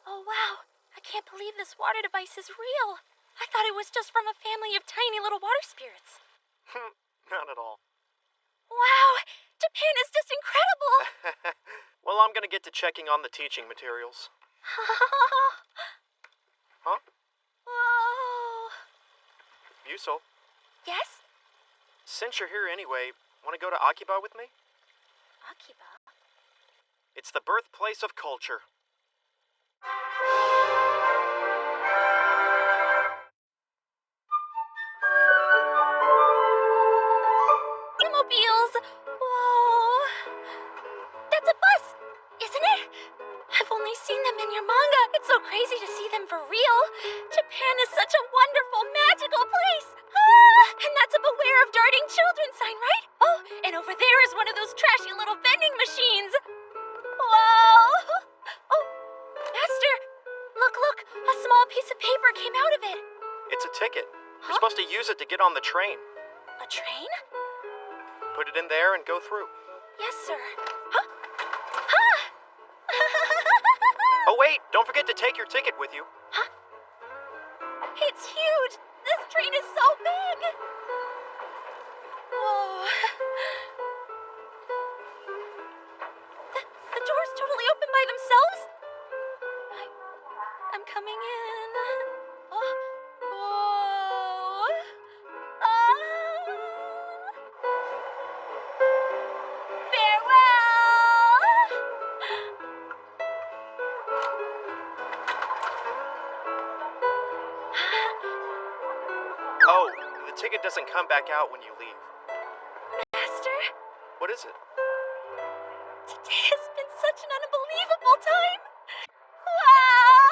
Oh, wow. I can't believe this water device is real. I thought it was just from a family of tiny little water spirits. Not at all. Wow, Japan is just incredible. Well, I'm gonna get to checking on the teaching materials. Huh? Whoa. Yuso, Yes? since you're here anyway, want to go to Akiba with me? Akiba? It's the birthplace of culture. Automobiles! Whoa! That's a bus, isn't it? I've only seen them in your manga. It's so crazy to see them for real. Japan is such a wonderful, magical place. Ah! And that's a beware of darting children sign, right? Oh, and over there is one of those trashy little vending machines. Whoa! Oh, Master, look, a small piece of paper came out of it. It's a ticket. You're supposed to use it to get on the train. A train? Put it in there and go through. Yes, sir. Huh? Huh? Oh, wait, don't forget to take your ticket with you. It's huge! This train is so big! Whoa. The doors totally open by themselves? I'm coming in. Oh. Whoa. Oh, the ticket doesn't come back out when you leave. Master, What is it? today has been such an unbelievable time. Wow!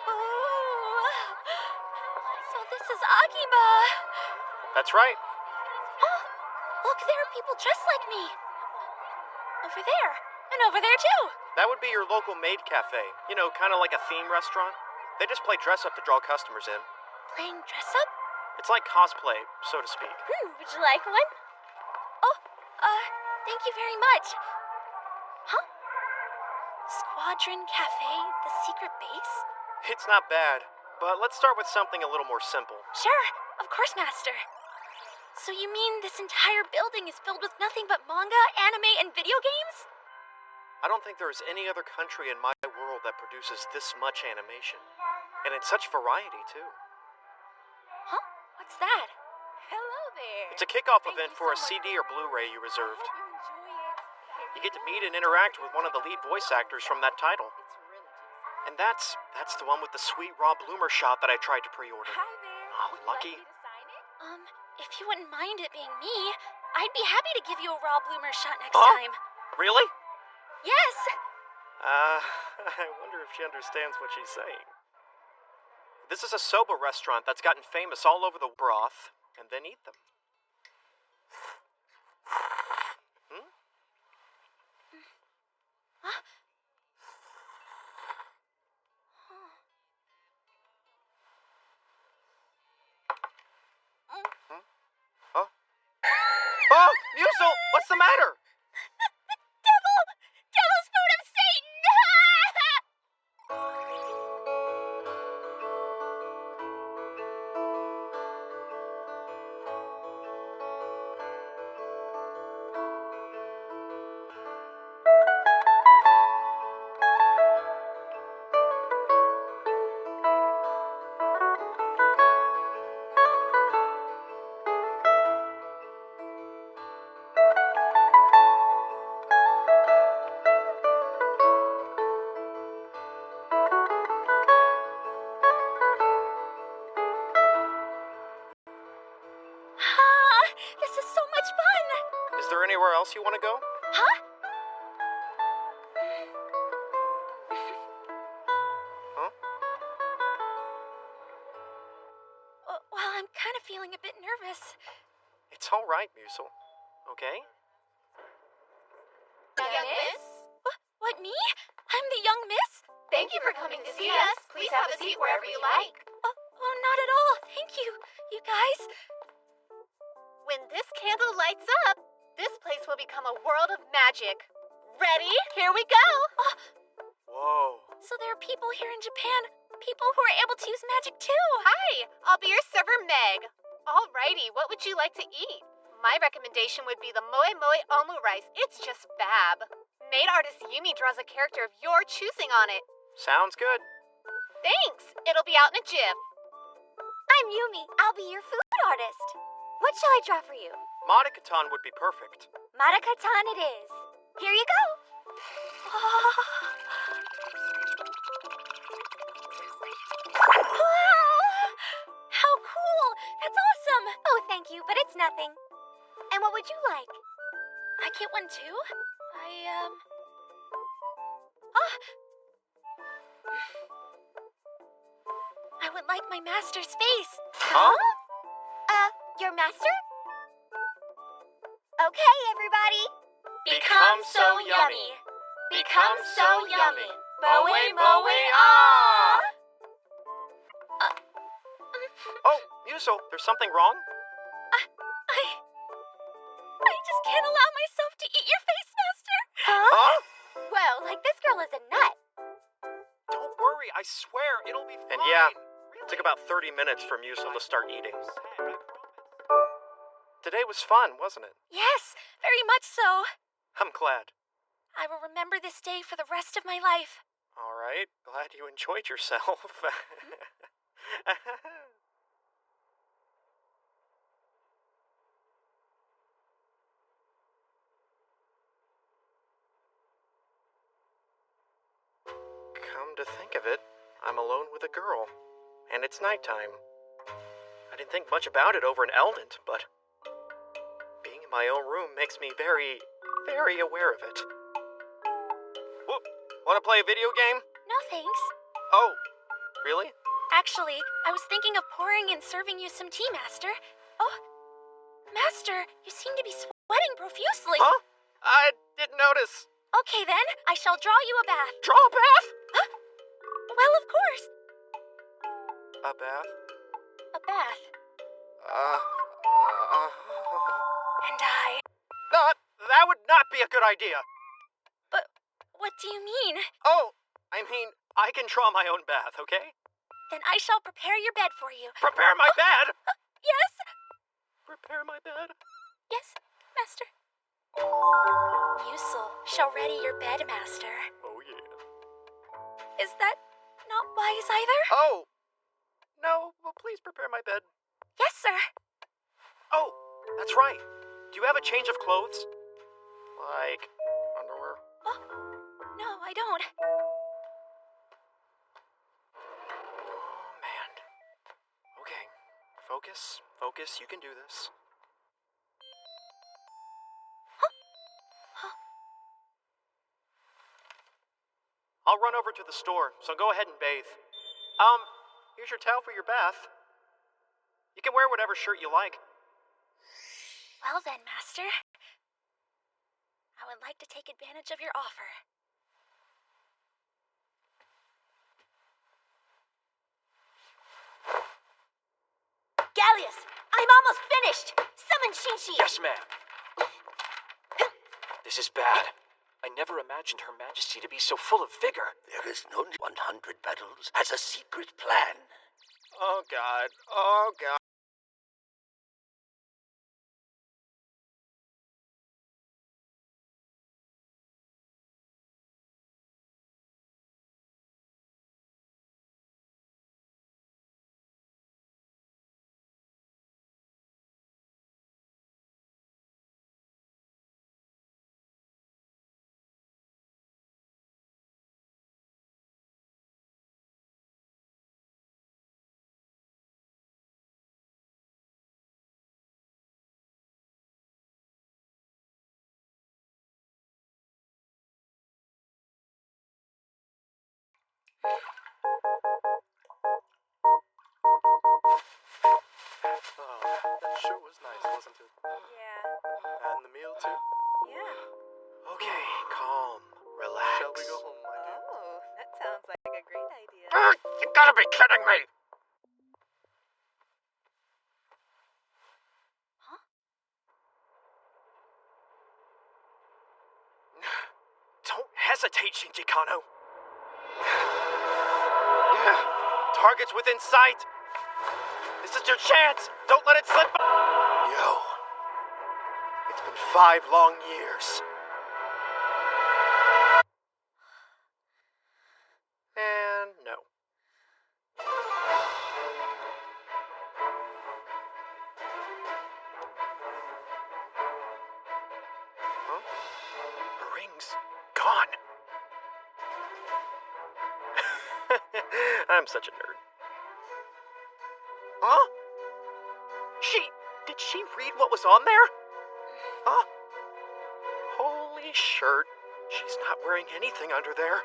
Ooh. So this is Akiba. That's right. Oh, look, there are people dressed like me. Over there, and over there too. That would be your local maid cafe. You know, kind of like a theme restaurant. They just play dress up to draw customers in. Playing dress up? It's like cosplay, so to speak. Would you like one? Oh, thank you very much. Huh? Squadron Cafe, the secret base? It's not bad, but let's start with something a little more simple. Sure, of course, Master. So you mean this entire building is filled with nothing but manga, anime, and video games? I don't think there is any other country in my world that produces this much animation. And in such variety, too. Huh? What's that? Hello there. It's a kickoff event for a CD or Blu-ray you reserved. You get to meet and interact with one of the lead voice actors from that title. And that's the one with the sweet raw bloomer shot that I tried to pre-order. Hi there. Oh, lucky. If you wouldn't mind it being me, I'd be happy to give you a raw bloomer shot next Huh? time. Really? Yes! I wonder if she understands what she's saying. This is a soba restaurant that's gotten famous all over the broth, and then eat them. Hmm? Huh? Huh? Oh, Musil, what's the matter? Devil's food of Satan! anywhere else you want to go? Huh? Huh? Well, I'm kind of feeling a bit nervous. It's all right, Musil. Okay? Young Miss? What, me? I'm the young miss? Thank you for coming to see us. Please have a seat wherever you like. Oh, not at all. Thank you. You guys? When this candle lights up, this place will become a world of magic. Ready? Here we go! Whoa. So there are people here in Japan, people who are able to use magic too. Hi, I'll be your server, Meg. Alrighty, what would you like to eat? My recommendation would be the Moe Moe Omu rice. It's just fab. Maid artist Yumi draws a character of your choosing on it. Sounds good. Thanks. It'll be out in a jiff. I'm Yumi. I'll be your food artist. What shall I draw for you? Monica-tan would be perfect. Monica-tan it is. Here you go. Wow! How cool! That's awesome! Oh, thank you, but it's nothing. And what would you like? I get one too? I would like my master's face. Huh? Your master? Okay, everybody. Become so yummy. Become so yummy. Moe moe ah! Oh, Musil, there's something wrong? I just can't allow myself to eat your face, Master. Huh? Well, like this girl is a nut. Don't worry, I swear it'll be fine. And yeah, it took about 30 minutes for Musil to start eating. Today was fun, wasn't it? Yes, very much so. I'm glad. I will remember this day for the rest of my life. All right, glad you enjoyed yourself. Come to think of it, I'm alone with a girl, and it's nighttime. I didn't think much about it over in Eldent, but being in my own room makes me very, very aware of it. Whoop, want to play a video game? No thanks. Oh, really? Actually, I was thinking of pouring and serving you some tea, Master. Oh, Master, you seem to be sweating profusely. Huh? I didn't notice. Okay then, I shall draw you a bath. Draw a bath? Huh? Well, of course. A bath? A bath. And I... That would not be a good idea. But what do you mean? Oh, I mean, I can draw my own bath, okay? Then I shall prepare your bed for you. Prepare my bed? Yes? Prepare my bed? Yes, Master. Musil shall ready your bed, Master. Oh, yeah. Is that not wise either? Oh, no, well, please prepare my bed. Yes, sir. Oh, that's right. Do you have a change of clothes? Like underwear? Oh, no, I don't. Oh, man. Okay, focus, focus, you can do this. I'll run over to the store, so go ahead and bathe. Here's your towel for your bath. You can wear whatever shirt you like. Well then, Master. I would like to take advantage of your offer. Gallius, I'm almost finished. Summon Shinshi. Yes, ma'am. This is bad. I never imagined Her Majesty to be so full of vigor. There is no 100 battles as a secret plan. Oh, God. Oh, God. Oh, that sure was nice, wasn't it? Yeah. And the meal, too? Yeah. Okay, calm. Relax. Shall we go home, my dear? Oh, that sounds like a great idea. You gotta be kidding me! Don't hesitate, Shinji Kano. Yeah, target's within sight. This is your chance. Don't let it slip. Yo. It's been 5 long years. And no. Huh? Her ring's gone. I'm such a nerd. Huh? Did she read what was on there? Huh? Holy shirt. She's not wearing anything under there.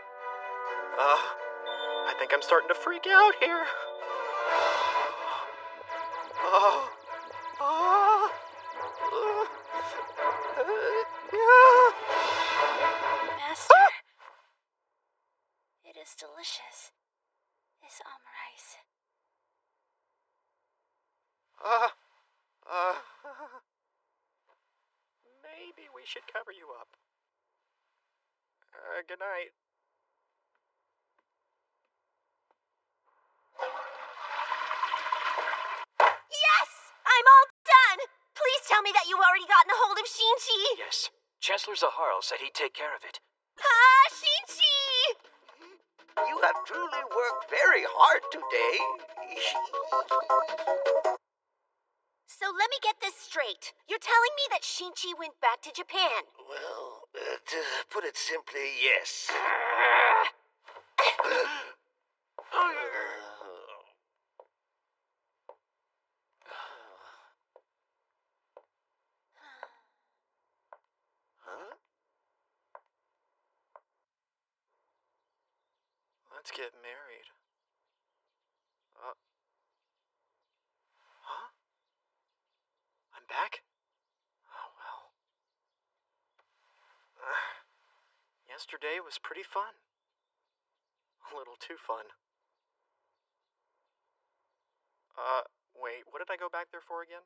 I think I'm starting to freak out here. Master, it is delicious. This omurice. Maybe we should cover you up. Good night. Yes! I'm all done! Please tell me that you've already gotten a hold of Shinji! Yes. Chancellor Zaharl said he'd take care of it. Ah, Shinji! You have truly worked very hard today. So let me get this straight. You're telling me that Shinji went back to Japan? Well, to put it simply, yes. Huh? Let's get married. Huh? I'm back? Oh, well. Yesterday was pretty fun. A little too fun. Wait, what did I go back there for again?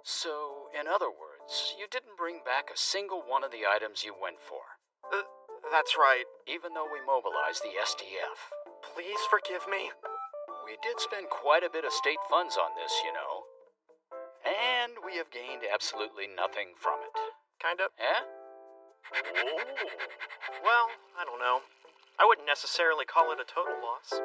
So, in other words, you didn't bring back a single one of the items you went for. That's right. Even though we mobilized the SDF. Please forgive me. We did spend quite a bit of state funds on this, you know. And we have gained absolutely nothing from it. Kinda. Eh? Oh. Well, I don't know. I wouldn't necessarily call it a total loss.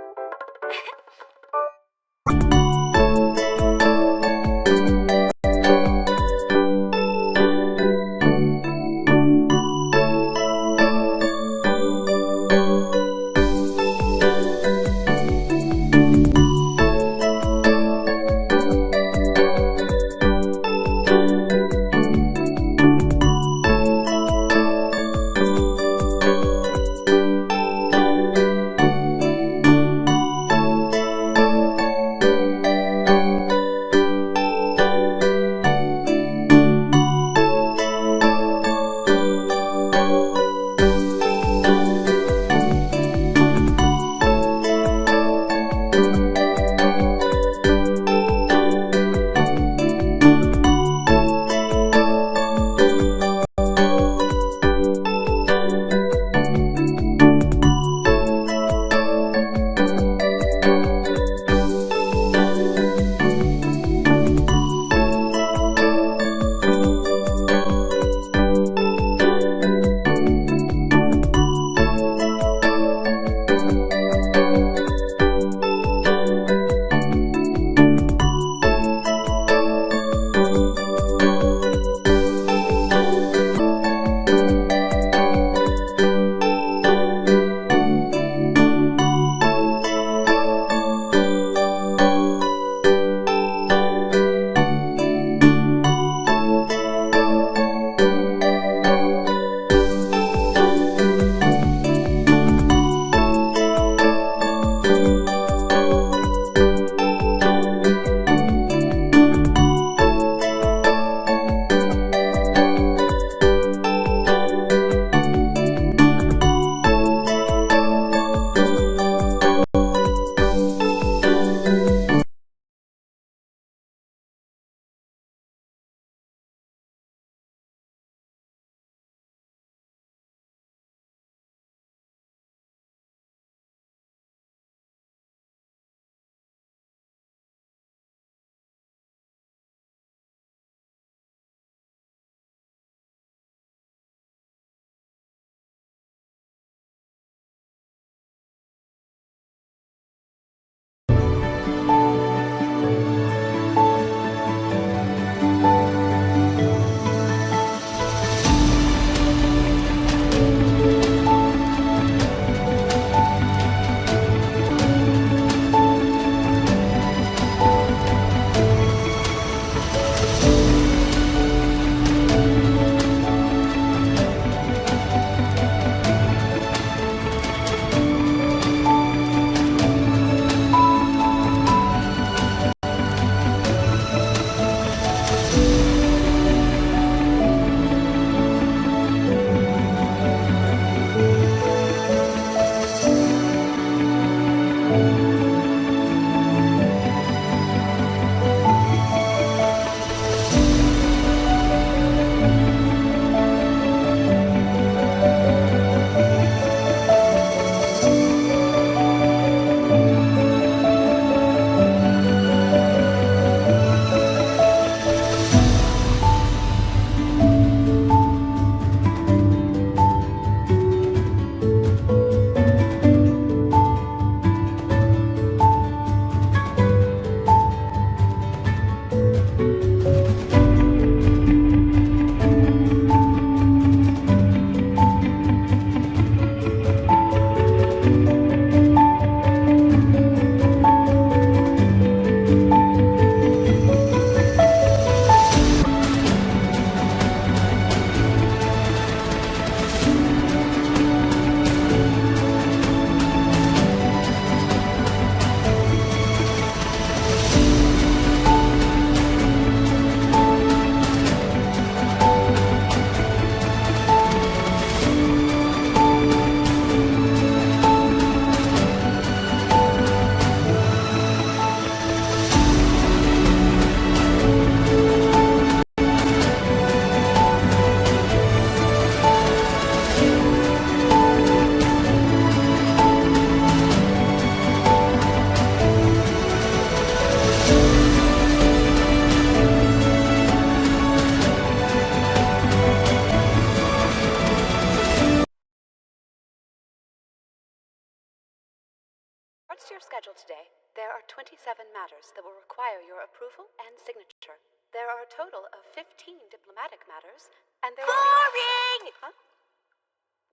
regards to your schedule today, there are 27 matters that will require your approval and signature. There are a total of 15 diplomatic matters, and there will be... Boring! Huh?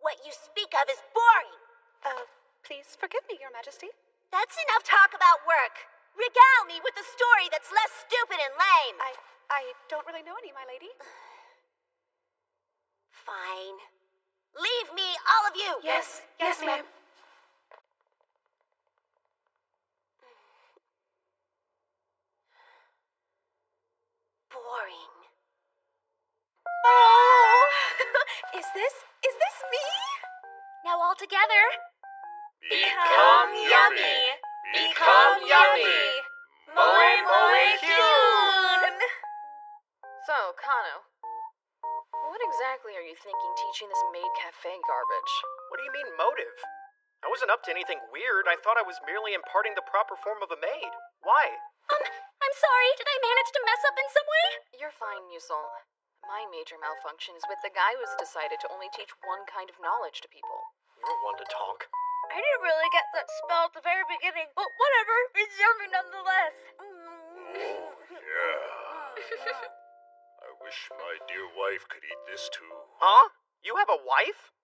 What you speak of is boring. Please forgive me, Your Majesty. That's enough talk about work. Regale me with a story that's less stupid and lame. I don't really know any, my lady. Fine. Leave me, all of you! Yes, ma'am. Boring. Oh! Is this me? Now all together. Become yummy. Become yummy. Moe moe kyun. So, Kano, what exactly are you thinking teaching this maid cafe garbage? What do you mean, motive? I wasn't up to anything weird. I thought I was merely imparting the proper form of a maid. Why? I'm sorry. Did I manage to mess up in some way? You're fine, Musil. My major malfunction is with the guy who's decided to only teach one kind of knowledge to people. You're one to talk. I didn't really get that spell at the very beginning, but whatever. It's yummy nonetheless. Yeah. I wish my dear wife could eat this too. Huh? You have a wife?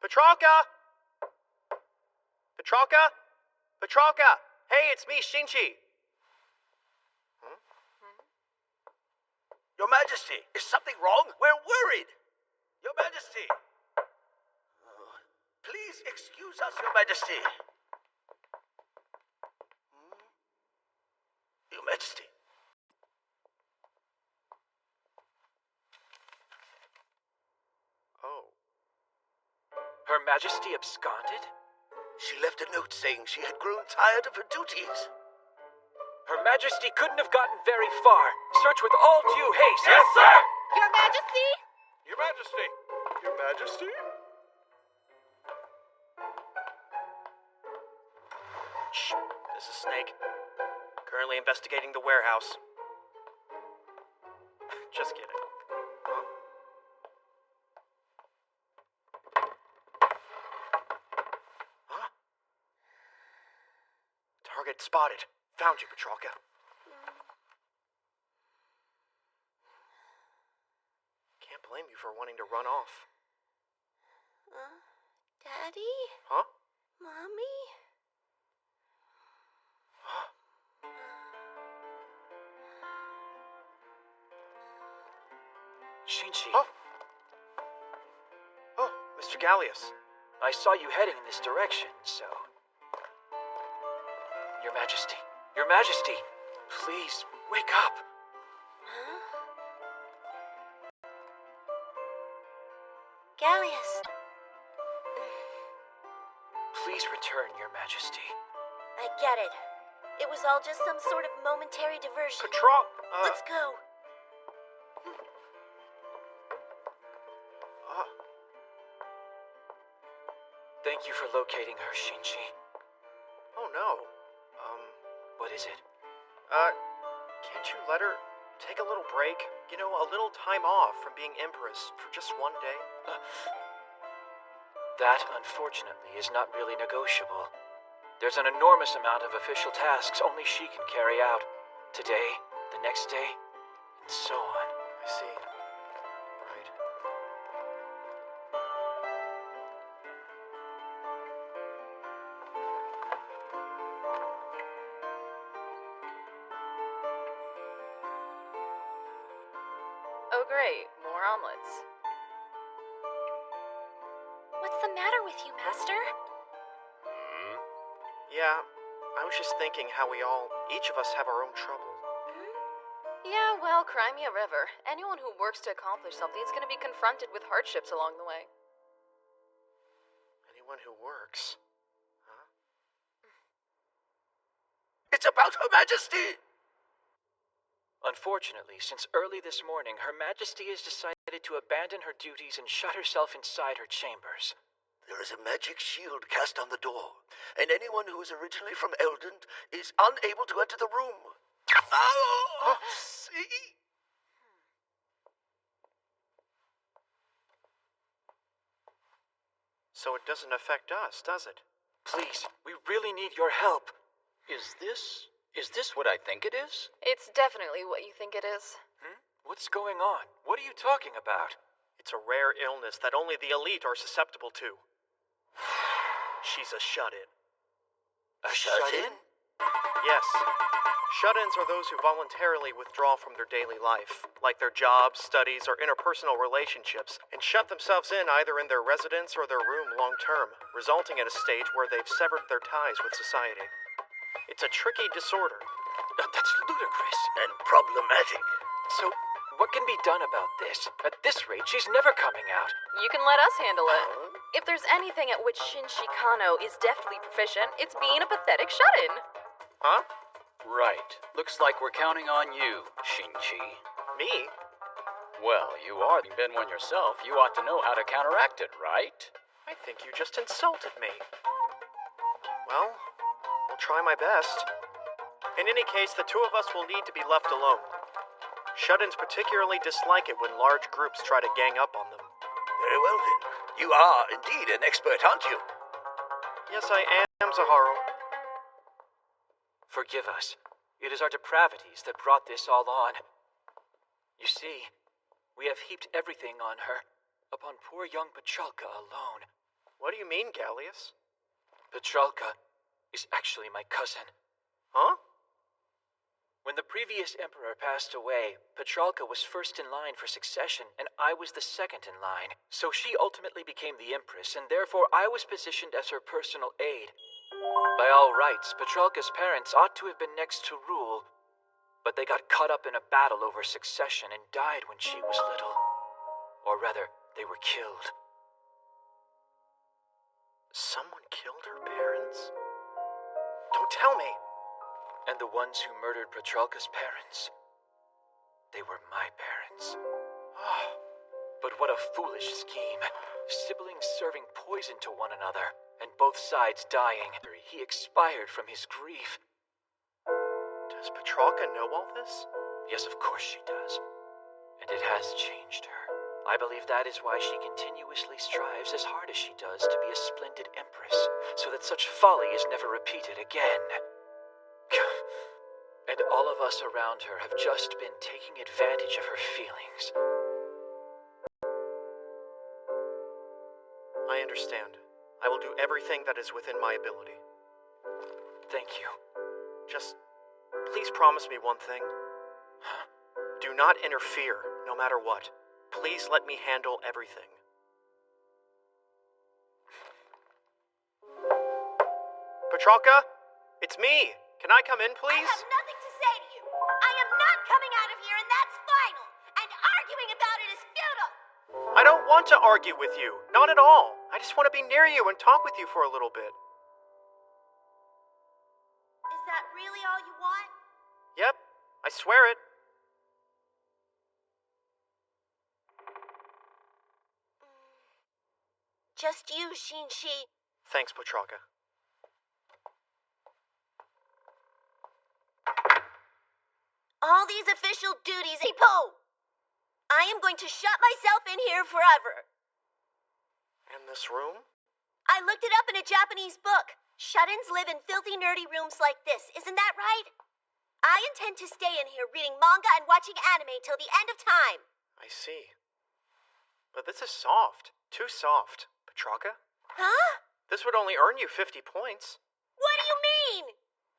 Petralka! Petralka? Petralka! Hey, it's me, Shinchi. Your Majesty, is something wrong? We're worried. Your Majesty. Please excuse us, Your Majesty. Your Majesty. Oh. Her Majesty absconded? She left a note saying she had grown tired of her duties. Her Majesty couldn't have gotten very far. Search with all due haste. Yes, sir! Your Majesty? Your Majesty! Your Majesty? Shh. This is Snake. Currently investigating the warehouse. Just kidding. Huh? Huh? Target spotted. Found you, Petralka. Can't blame you for wanting to run off. Daddy? Huh? Mommy? Shinchi. Oh. Oh, Mr. Gallius. I saw you heading in this direction, so... Your Majesty. Your Majesty. Please, wake up. Gallius. Please Please return, Your Majesty. I get it. It was all just some sort of momentary diversion. Let's go. Thank you for locating her, Shinji. Oh no. What is it? Can't you let her take a little break? You know, a little time off from being Empress for just one day? That, unfortunately, is not really negotiable. There's an enormous amount of official tasks only she can carry out. Today, the next day, and so on. I see. Right. Oh, great. More omelets. What's the matter with you, Master? Yeah, I was just thinking how each of us have our own trouble. Yeah, well, cry me a river. Anyone who works to accomplish something is going to be confronted with hardships along the way. Anyone who works. Huh? It's about Her Majesty! Unfortunately, since early this morning, Her Majesty has decided to abandon her duties and shut herself inside her chambers. There is a magic shield cast on the door, and anyone who is originally from Eldon is unable to enter the room. Oh, see? So it doesn't affect us, does it? Please, we really need your help. Is this what I think it is? It's definitely what you think it is. What's going on? What are you talking about? It's a rare illness that only the elite are susceptible to. She's a shut-in. A shut-in? Yes. Shut-ins are those who voluntarily withdraw from their daily life, like their jobs, studies, or interpersonal relationships, and shut themselves in either in their residence or their room long-term, resulting in a state where they've severed their ties with society. It's a tricky disorder. That's ludicrous. And problematic. So, what can be done about this? At this rate, she's never coming out. You can let us handle it. If there's anything at which Shinji Kano is deftly proficient, it's being a pathetic shut-in. Huh? Right. Looks like we're counting on you, Shinji. Me? Well, you are been one yourself. You ought to know how to counteract it, right? I think you just insulted me. Well, I'll try my best. In any case, the two of us will need to be left alone. Shut-ins particularly dislike it when large groups try to gang up on them. Very well, then. You are indeed an expert, aren't you? Yes, I am, Zaharu. Forgive us. It is our depravities that brought this all on. You see, we have heaped everything on her, upon poor young Petralka alone. What do you mean, Gallius? Petralka is actually my cousin. Huh? When the previous emperor passed away, Petralka was first in line for succession, and I was the second in line. So she ultimately became the empress, and therefore I was positioned as her personal aide. By all rights, Petralka's parents ought to have been next to rule, but they got caught up in a battle over succession and died when she was little. Or rather, they were killed. Someone killed her parents? Don't tell me! And the ones who murdered Petralka's parents, they were my parents. But what a foolish scheme. Siblings serving poison to one another, and both sides dying. He expired from his grief. Does Petralka know all this? Yes, of course she does. And it has changed her. I believe that is why she continuously strives as hard as she does to be a splendid empress, so that such folly is never repeated again. And all of us around her have just been taking advantage of her feelings. I understand. I will do everything that is within my ability. Thank you. Just please promise me one thing. Huh? Do not interfere, no matter what. Please let me handle everything. Petralka? It's me! Can I come in, please? I have nothing to say to you. I am not coming out of here, and that's final. And arguing about it is futile. I don't want to argue with you. Not at all. I just want to be near you and talk with you for a little bit. really all you want? Yep, I swear it. Just you, Shinji. Thanks, Petrarca. All these official duties, Ipo! I am going to shut myself in here forever. In this room? I looked it up in a Japanese book. Shut-ins live in filthy, nerdy rooms like this. Isn't that right? I intend to stay in here reading manga and watching anime till the end of time. I see. But this is soft. Too soft. Petrarca? Huh? This would only earn you 50 points. What do you mean?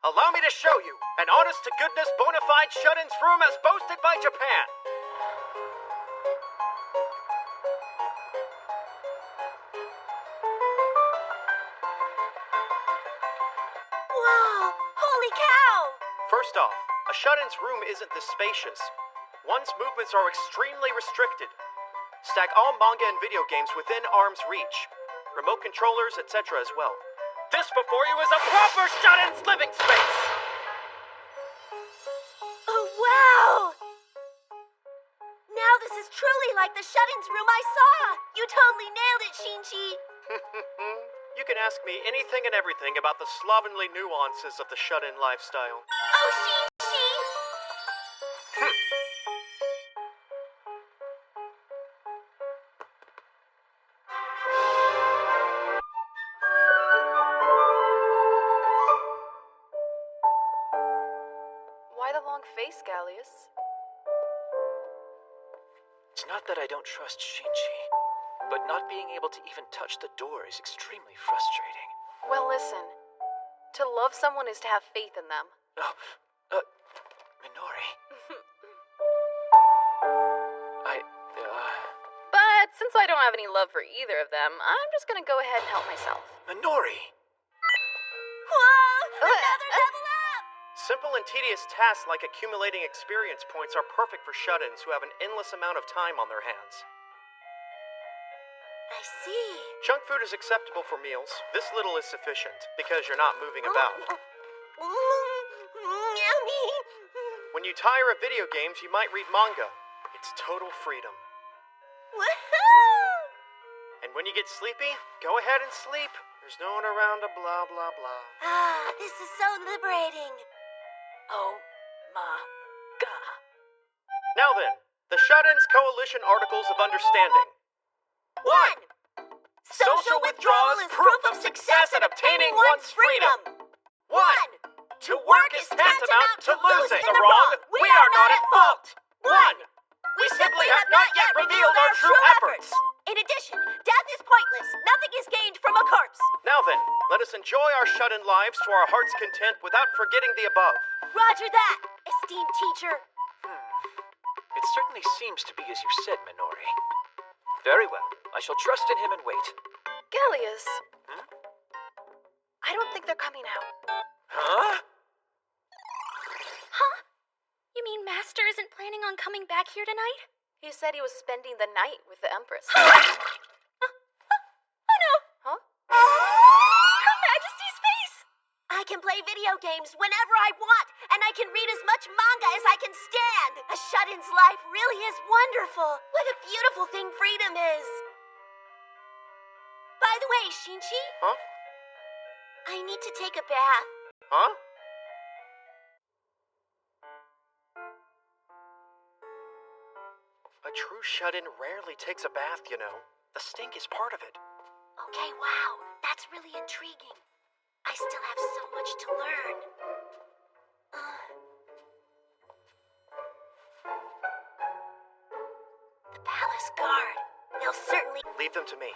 Allow me to show you an honest-to-goodness bona fide shut-ins room as boasted by Japan. Whoa! Holy cow! First off, a shut-ins room isn't this spacious. One's movements are extremely restricted. Stack all manga and video games within arm's reach. Remote controllers, etc. as well. This before you is a proper shut-ins living space! Oh, wow! Now this is truly like the shut-ins room I saw! You totally nailed it, Shinji! You can ask me anything and everything about the slovenly nuances of the shut-in lifestyle. Oh, Shinji! Why the long face, Gallius? It's not that I don't trust Shinji, but not being able to even touch the door is extremely frustrating. Well, listen. To love someone is to have faith in them. Minori. But since I don't have any love for either of them, I'm just gonna go ahead and help myself. Minori! Whoa! Another level up! Simple and tedious tasks like accumulating experience points are perfect for shut-ins who have an endless amount of time on their hands. I see. Junk food is acceptable for meals. This little is sufficient, because you're not moving about. Yummy! When you tire of video games, you might read manga. It's total freedom. Woohoo! And when you get sleepy, go ahead and sleep. There's no one around to blah blah blah. Ah, this is so liberating. Oh my god. Now then, the Shut-ins Coalition Articles of Understanding. 1. Social withdrawal is proof of success in obtaining one's freedom. 1. To work is tantamount to losing the wrong. We are not at fault. 1. We simply have not yet revealed our true efforts. In addition, death is pointless. Nothing is gained from a corpse. Now then, let us enjoy our shut-in lives to our heart's content without forgetting the above. Roger that, esteemed teacher. It certainly seems to be as you said, Minori. Very well. I shall trust in him and wait. Gallius. I don't think they're coming out. Huh? Huh? You mean Master isn't planning on coming back here tonight? He said he was spending the night with the Empress. Oh no! Huh? Her Majesty's face! I can play video games whenever I want, and I can read as much manga as I can stand. A shut-in's life really is wonderful. What a beautiful thing freedom is. By the way, Shinji? Huh? I need to take a bath. Huh? A true shut-in rarely takes a bath, you know. The stink is part of it. Okay, wow. That's really intriguing. I still have so much to learn. The palace guard. They'll certainly... Leave them to me.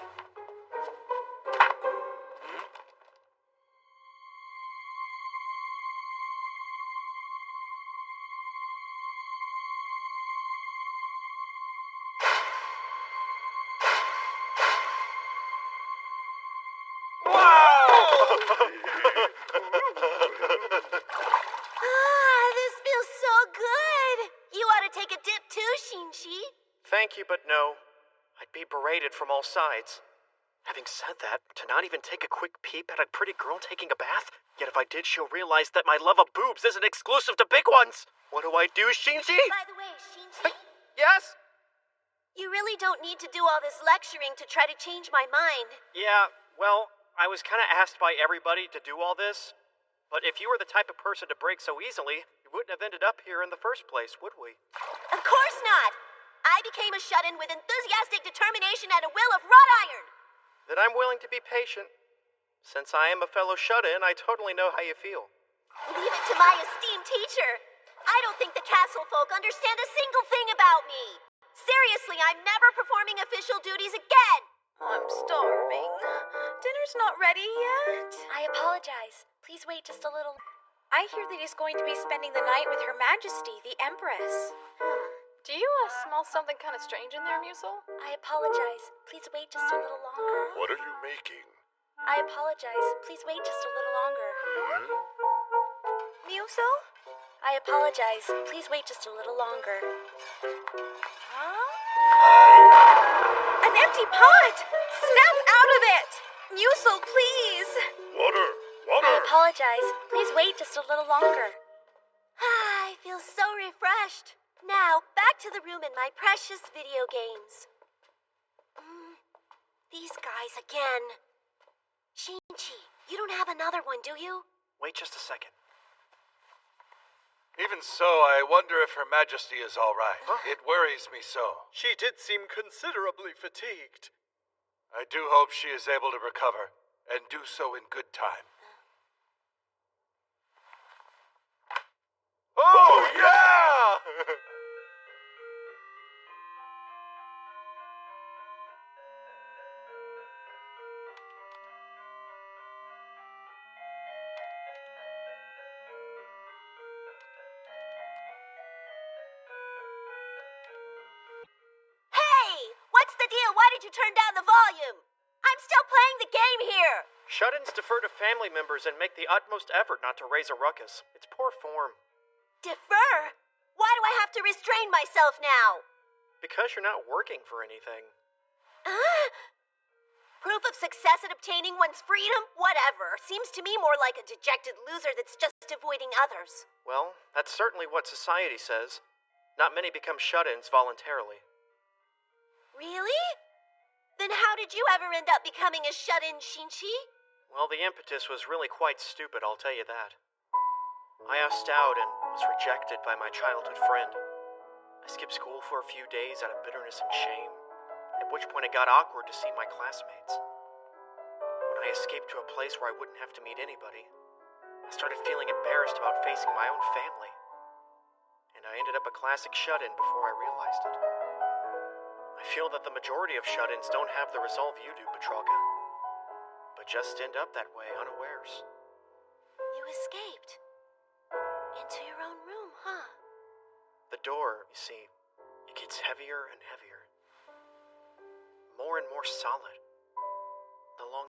This feels so good. You ought to take a dip too, Shinji. Thank you, but no. I'd be berated from all sides. Having said that, to not even take a quick peep at a pretty girl taking a bath? Yet if I did, she'll realize that my love of boobs isn't exclusive to big ones. What do I do, Shinji? By the way, Shinji, Yes? you really don't need to do all this lecturing to try to change my mind. Yeah, well, I was kind of asked by everybody to do all this. But if you were the type of person to break so easily, we wouldn't have ended up here in the first place, would we? Of course not! I became a shut-in with enthusiastic determination and a will of wrought iron! Then I'm willing to be patient. Since I am a fellow shut-in, I totally know how you feel. Leave it to my esteemed teacher. I don't think the castle folk understand a single thing about me. Seriously, I'm never performing official duties again. I'm starving. Dinner's not ready yet. I apologize. Please wait just a little. I hear that he's going to be spending the night with Her Majesty, the Empress. Do you smell something kind of strange in there, Musel? I apologize. Please wait just a little longer. What are you making? I apologize. Please wait just a little longer. Musel? I apologize. Please wait just a little longer. An empty pot! Snap out of it! Musel, please! Water! I apologize. Please wait just a little longer. I feel so refreshed. Now, back to the room and my precious video games. These guys again. Shinji, you don't have another one, do you? Wait just a second. Even so, I wonder if Her Majesty is all right. It worries me so. She did seem considerably fatigued. I do hope she is able to recover, and do so in good time. Oh, yeah! Hey! What's the deal? Why did you turn down the volume? I'm still playing the game here! Shut-ins defer to family members and make the utmost effort not to raise a ruckus. It's poor form. Defer? Why do I have to restrain myself now? Because you're not working for anything. Proof of success at obtaining one's freedom? Whatever. Seems to me more like a dejected loser that's just avoiding others. Well, that's certainly what society says. Not many become shut-ins voluntarily. Really? Then how did you ever end up becoming a shut-in, Shinji? Well, the impetus was really quite stupid, I'll tell you that. I asked out and was rejected by my childhood friend. I skipped school for a few days out of bitterness and shame, at which point it got awkward to see my classmates. When I escaped to a place where I wouldn't have to meet anybody, I started feeling embarrassed about facing my own family. And I ended up a classic shut-in before I realized it. I feel that the majority of shut-ins don't have the resolve you do, Petralka, but just end up that way unawares. You escaped. Into your own room, huh? The door, you see, it gets heavier and heavier. More and more solid. The longer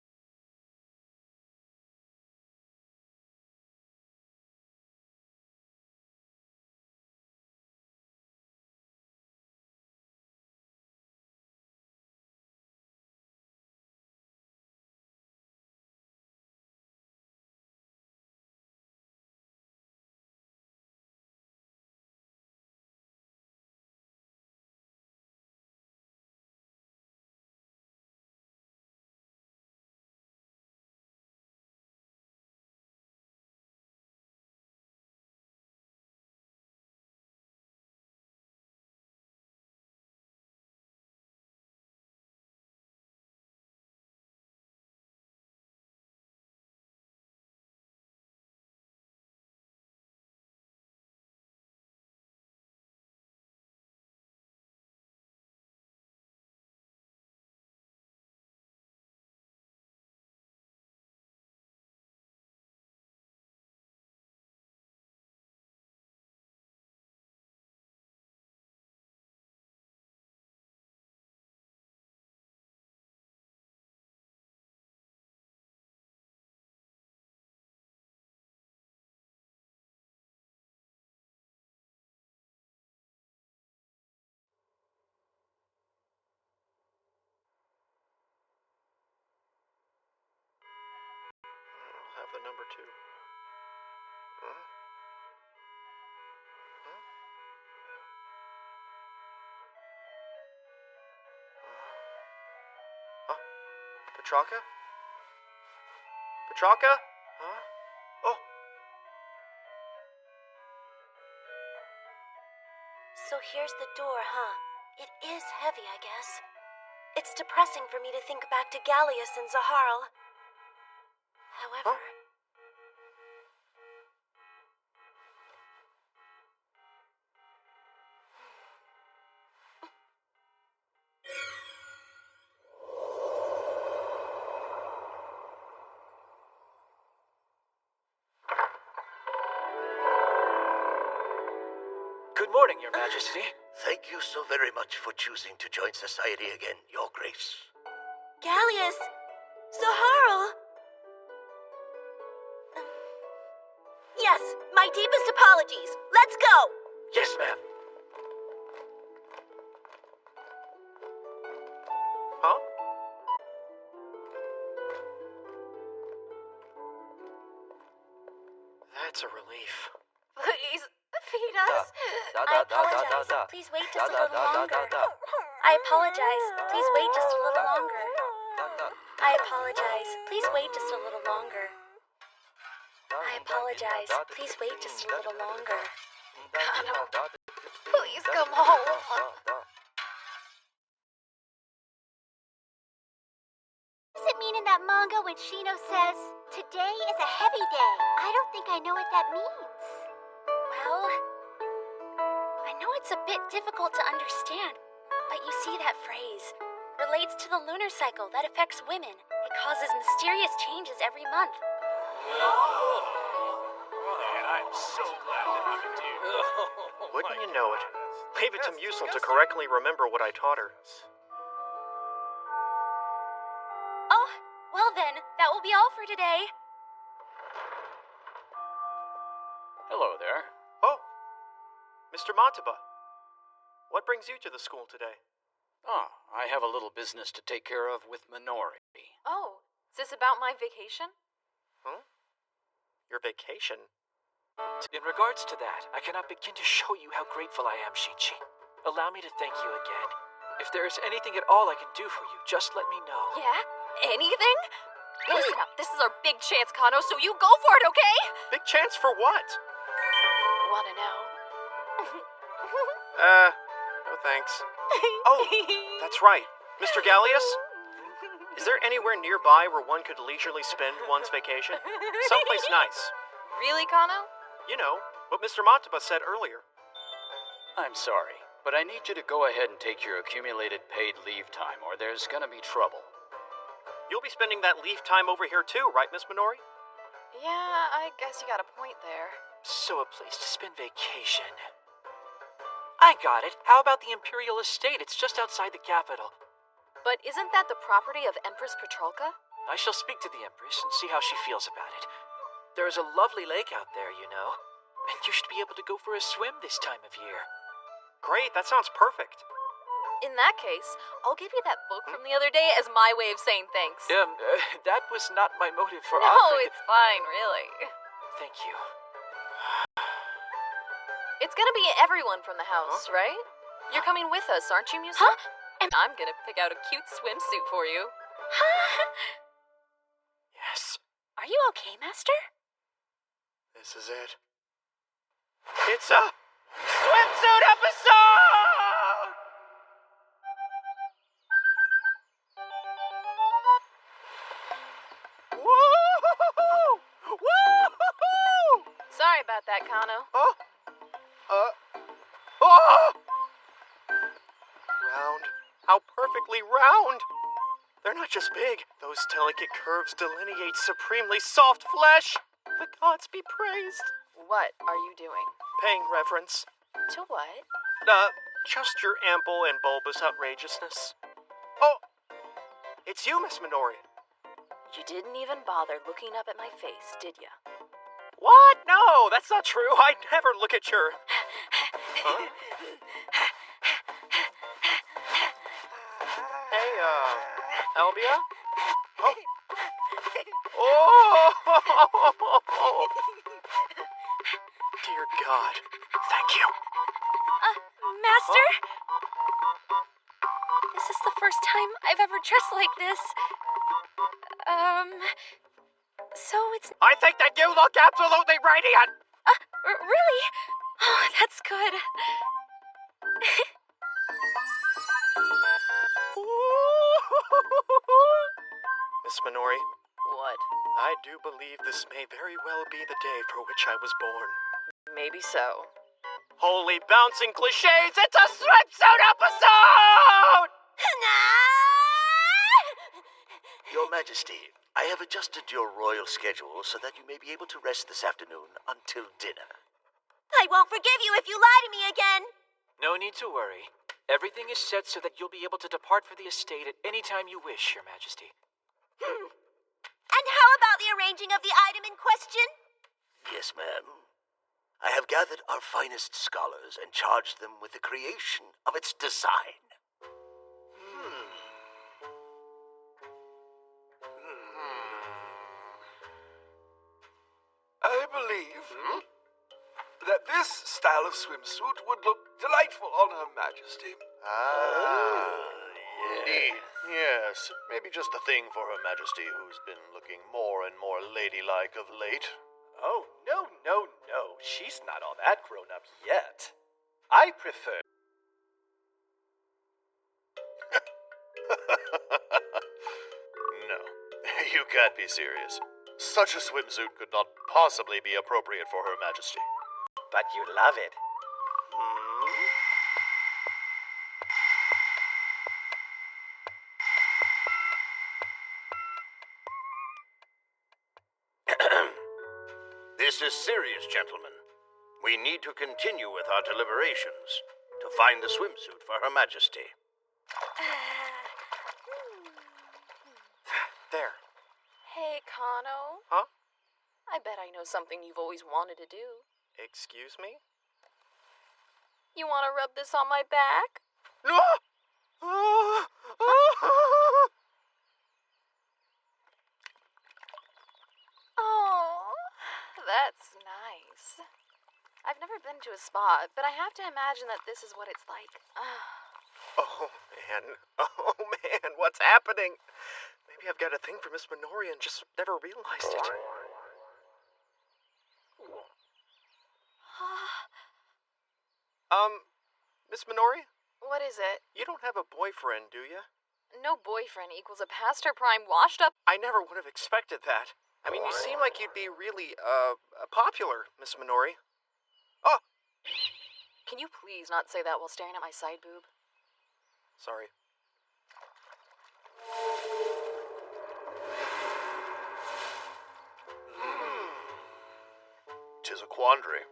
have the number 2. Huh? Huh? Petrarca? Petrarca? Huh? Oh. So here's the door, huh? It is heavy, I guess. It's depressing for me to think back to Gallius and Zaharl. However... Huh? Good morning, Your Majesty. Thank you so very much for choosing to join society again, Your Grace. Gallius! Zaharl! Yes, my deepest apologies. Let's go! Yes, ma'am. Huh? That's a relief. Please, feed us. I apologize. Please wait just a little longer. I apologize. Please wait just a little longer. I apologize. Please wait just a little longer. I apologize. Please wait just a little longer. Kano, please come home. What does it mean in that manga when Shino says, "Today is a heavy day"? I don't think I know what that means. Well, I know it's a bit difficult to understand, but you see that phrase relates to the lunar cycle that affects women. It causes mysterious changes every month. Man, I'm so glad that happened to you. Wouldn't you know it? Leave it to Musil to correctly remember what I taught her. Oh, well then, that will be all for today. Hello there. Oh, Mr. Mataba. What brings you to the school today? Ah, I have a little business to take care of with Minori. Oh, is this about my vacation? Huh? Your vacation? In regards to that, I cannot begin to show you how grateful I am, Shinji. Allow me to thank you again. If there is anything at all I can do for you, just let me know. Yeah? Anything? Listen up, this is our big chance, Kano, so you go for it, okay? Big chance for what? Wanna know? No thanks. Oh, that's right. Mr. Gallius? Is there anywhere nearby where one could leisurely spend one's vacation? Someplace nice. Really, Kano? You know, what Mr. Mataba said earlier. I'm sorry, but I need you to go ahead and take your accumulated paid leave time, or there's gonna be trouble. You'll be spending that leave time over here too, right, Miss Minori? Yeah, I guess you got a point there. So a place to spend vacation. I got it. How about the Imperial Estate? It's just outside the capital. But isn't that the property of Empress Petrarca? I shall speak to the Empress and see how she feels about it. There is a lovely lake out there, you know. And you should be able to go for a swim this time of year. Great, that sounds perfect. In that case, I'll give you that book from the other day as my way of saying thanks. That was not my motive for No, offering it's fine, really. Thank you. It's gonna be everyone from the house, right? You're coming with us, aren't you, Musil? And I'm gonna pick out a cute swimsuit for you. Yes. Are you okay, Master? This is it. It's a swimsuit episode! Woo-hoo-hoo-hoo! Woo-hoo-hoo! Sorry about that, Kano. Oh! Oh! Round. How perfectly round! They're not just big. Those delicate curves delineate supremely soft flesh. The gods be praised. What are you doing? Paying reverence. To what? Just your ample and bulbous outrageousness. Oh! It's you, Miss Minori. You didn't even bother looking up at my face, did ya? What? No, that's not true. I'd never look at your... Huh? Hey, Albia? Oh! Oh! Dear God, thank you. Master? This is the first time I've ever dressed like this. So it's... I think that you look absolutely radiant! Really? Oh, that's good. Miss Minori, What? I do believe this may very well be the day for which I was born. Maybe so. Holy bouncing cliches, it's a swimsuit episode! Your Majesty, I have adjusted your royal schedule so that you may be able to rest this afternoon until dinner. I won't forgive you if you lie to me again. No need to worry. Everything is set so that you'll be able to depart for the estate at any time you wish, Your Majesty. And how about the arranging of the item in question? Yes, ma'am. I have gathered our finest scholars and charged them with the creation of its design. I believe that this style of swimsuit would look delightful on Her Majesty. Indeed. Yes, maybe just the thing for Her Majesty, who's been looking more and more ladylike of late. Oh, no. She's not all that grown up yet. I prefer... No, you can't be serious. Such a swimsuit could not possibly be appropriate for Her Majesty. But you love it. This is serious, gentlemen. We need to continue with our deliberations to find the swimsuit for Her Majesty. There. Hey, Kano. Huh? I bet I know something you've always wanted to do. Excuse me? You want to rub this on my back? No! Oh, that's nice. I've never been to a spa, but I have to imagine that this is what it's like. Oh, man, what's happening? Maybe I've got a thing for Miss Minori and just never realized it. Miss Minori? What is it? You don't have a boyfriend, do you? No boyfriend equals a past her prime washed up. I never would have expected that. I mean, you seem like you'd be really, popular, Miss Minori. Oh! Can you please not say that while staring at my side boob? Sorry. Tis a quandary.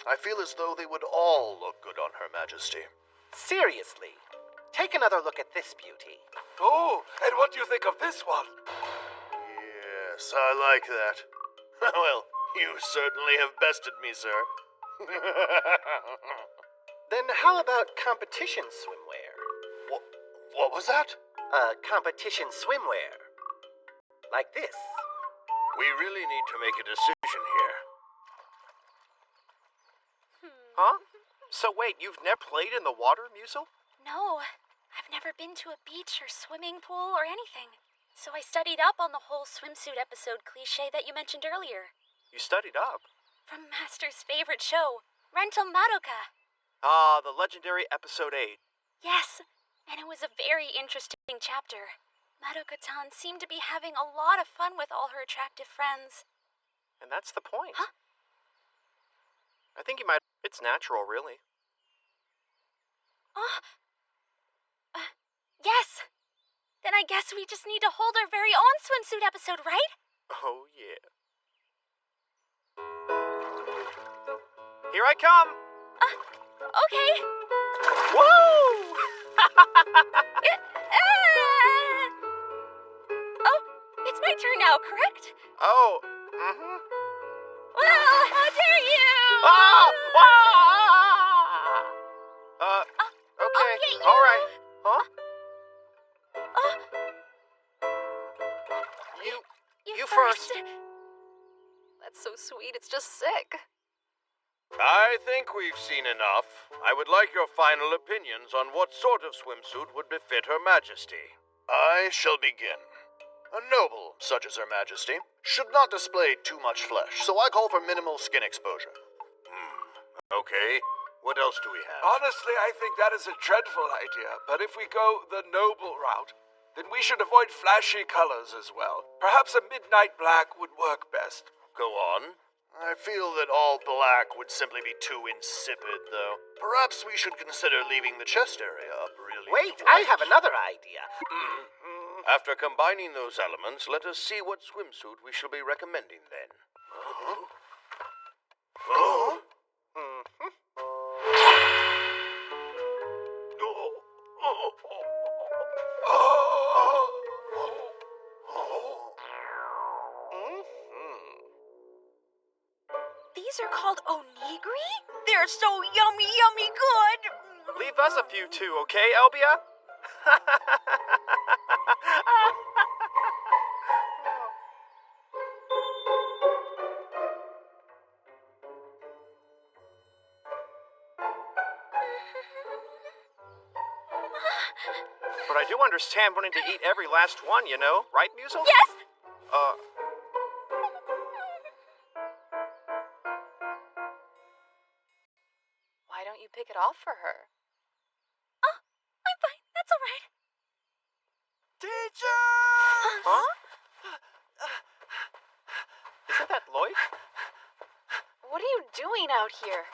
I feel as though they would all look good on Her Majesty. Seriously. Take another look at this beauty. Oh, and what do you think of this one? Yes, I like that. Well, you certainly have bested me, sir. Then how about competition swimwear? What was that? Competition swimwear. Like this. We really need to make a decision here. Huh? So wait, you've never played in the water, Musel? No, I've never been to a beach or swimming pool or anything. So I studied up on the whole swimsuit episode cliche that you mentioned earlier. You studied up? From Master's favorite show, Rental Madoka. Ah, the legendary episode 8. Yes, and it was a very interesting chapter. Madoka-tan seemed to be having a lot of fun with all her attractive friends. And that's the point. Huh? I think you might... It's natural, really. Yes. Then I guess we just need to hold our very own swimsuit episode, right? Oh, yeah. Here I come! Okay. Woo! Oh, it's my turn now, correct? Oh, mm-hmm. Well, how dare you! Okay, alright. Huh? You first. so sweet, it's just sick. I think we've seen enough. I would like your final opinions on what sort of swimsuit would befit Her Majesty. I shall begin. A noble, such as Her Majesty, should not display too much flesh, so I call for minimal skin exposure. Okay, what else do we have? Honestly, I think that is a dreadful idea, but if we go the noble route, then we should avoid flashy colors as well. Perhaps a midnight black would work best. Go on. I feel that all black would simply be too insipid, though. Perhaps we should consider leaving the chest area up really Wait, bright. I have another idea. After combining those elements, let us see what swimsuit we shall be recommending then. These are called onigiri? They're so yummy, yummy good! Leave us a few too, okay, Elbia? But I do understand wanting to eat every last one, you know? Right, Musel? Yes! Why don't you pick it off for her? Oh, I'm fine. That's all right. Teacher! Huh? Isn't that Lloyd? What are you doing out here?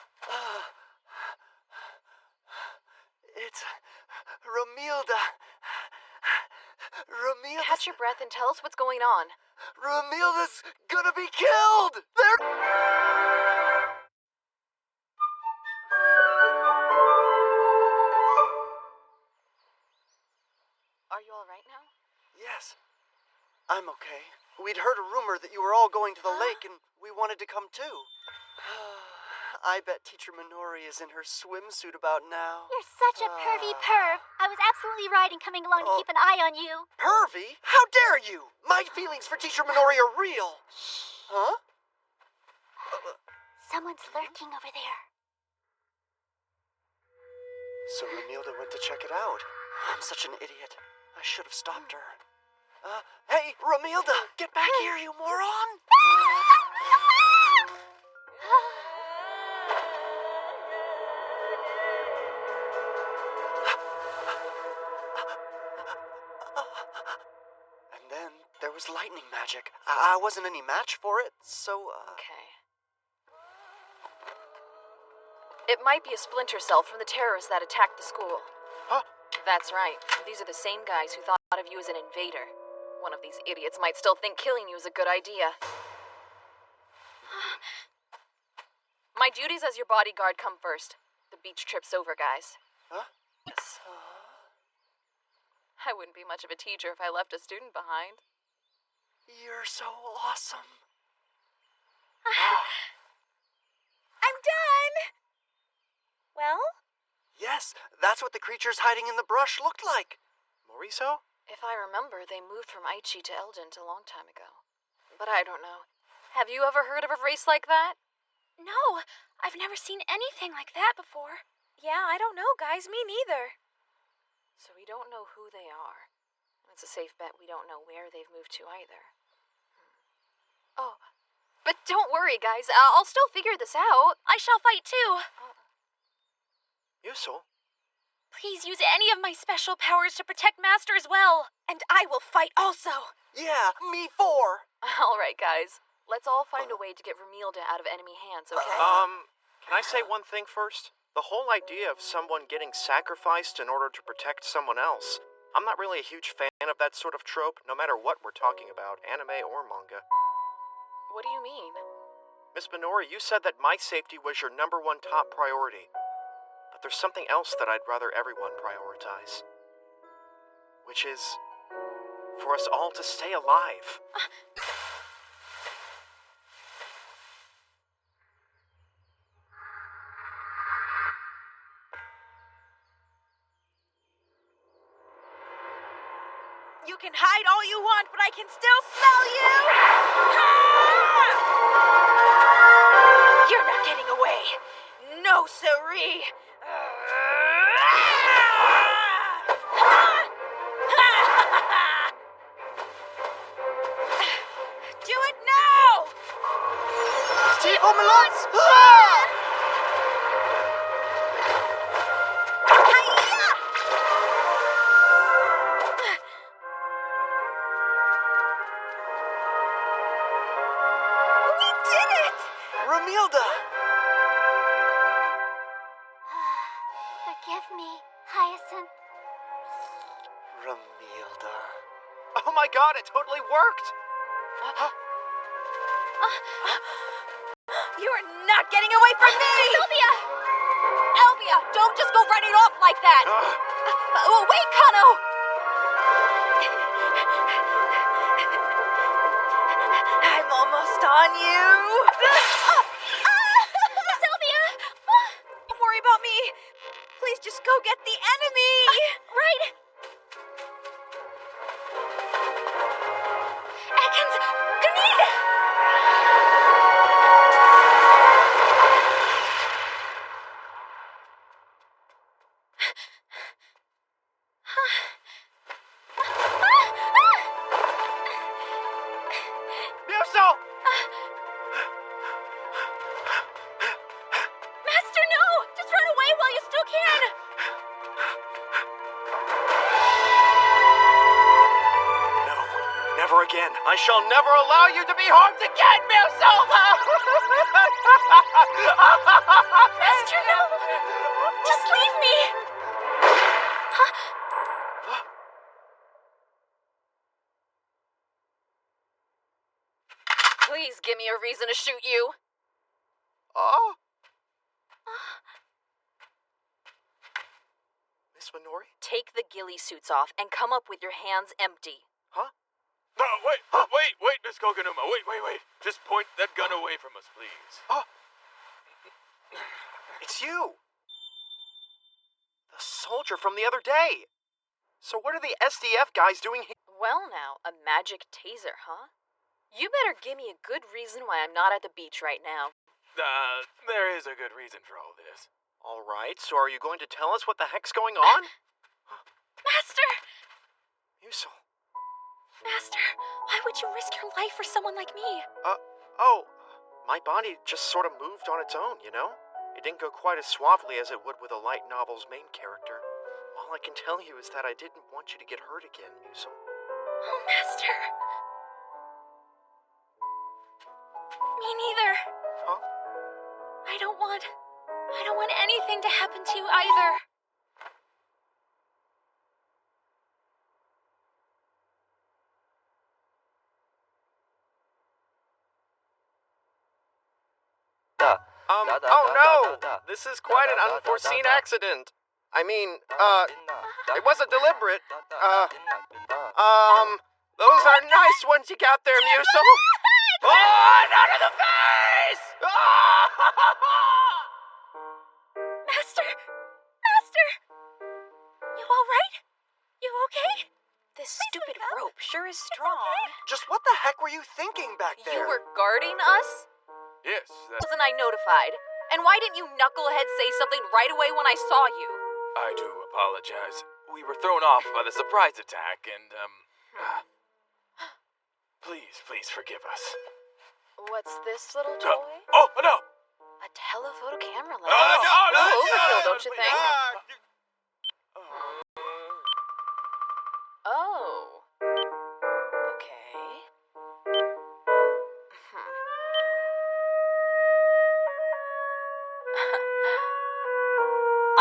It's Romilda. Romilda. Catch your breath and tell us what's going on. Romilda's gonna be killed! They're... Are you all right now? Yes. I'm okay. We'd heard a rumor that you were all going to the lake and we wanted to come too. I bet Teacher Minori is in her swimsuit about now. You're such a pervy perv. I was absolutely right in coming along to keep an eye on you. Pervy? How dare you? My feelings for Teacher Minori are real. Huh? Someone's lurking over there. So Romilda went to check it out. I'm such an idiot. I should have stopped her. Hey, Romilda! Get back here, you moron! And then there was lightning magic. I wasn't any match for it, so, Okay. It might be a splinter cell from the terrorists that attacked the school. Huh? That's right. These are the same guys who thought of you as an invader. One of these idiots might still think killing you is a good idea. My duties as your bodyguard come first. The beach trip's over, guys. Huh? Yes. I wouldn't be much of a teacher if I left a student behind. You're so awesome. I'm done! Well? Yes, that's what the creatures hiding in the brush looked like. Morizo? If I remember, they moved from Aichi to Eldent a long time ago. But I don't know. Have you ever heard of a race like that? No, I've never seen anything like that before. Yeah, I don't know, guys. Me neither. So we don't know who they are. It's a safe bet we don't know where they've moved to either. Oh, but don't worry, guys. I'll still figure this out. I shall fight too. Yusul? Please use any of my special powers to protect Master as well. And I will fight also. Yeah, me for. All right, guys. Let's all find a way to get Romilda out of enemy hands, okay? Can I say one thing first? The whole idea of someone getting sacrificed in order to protect someone else, I'm not really a huge fan of that sort of trope, no matter what we're talking about, anime or manga. What do you mean? Miss Minori, you said that my safety was your #1 top priority. But there's something else that I'd rather everyone prioritize. Which is for us all to stay alive. You can hide all you want, but I can still smell you! You're not getting away. No, siree. Do it now! Steve Omelets! We did it! Romilda! Forgive me, Hyacinth. Romilda. Oh my god, it totally worked! You are not getting away from me! Sylvia! Elvia, don't just go running off like that! Wait, Kano! I'm almost on you! Sylvia! Don't worry about me. Please just go get the enemy! Right! Ekans! Ganida! Muso! Master, no! Just run away while you still can! No, never again. I shall never allow you to be harmed again, Muso! Master, no! Just leave me! Please give me a reason to shoot you. Oh? Miss Minori? Take the ghillie suits off and come up with your hands empty. Oh, wait, Miss Koganuma. Wait. Just point that gun away from us, please. It's you! The soldier from the other day! So what are the SDF guys doing here? Well now, a magic taser, huh? You better give me a good reason why I'm not at the beach right now. There is a good reason for all this. Alright, so are you going to tell us what the heck's going on? Master! Muso. Master, why would you risk your life for someone like me? My body just sort of moved on its own, you know? It didn't go quite as suavely as it would with a light novel's main character. All I can tell you is that I didn't want you to get hurt again, Muso. Oh, Master. Me neither. Huh? I don't want anything to happen to you either. Oh no! This is quite an unforeseen accident. I mean, it wasn't deliberate. Those are nice ones you got there, Muso. Oh, not in the face! Master! Master! You alright? You okay? This stupid rope sure is strong. Just what the heck were you thinking back there? You were guarding us? Yes, Wasn't I notified? And why didn't you knucklehead say something right away when I saw you? I do apologize. We were thrown off by the surprise attack, and, Please forgive us. What's this little toy? Oh, no! A telephoto camera lens. No, Overkill, don't you think? Oh. Okay.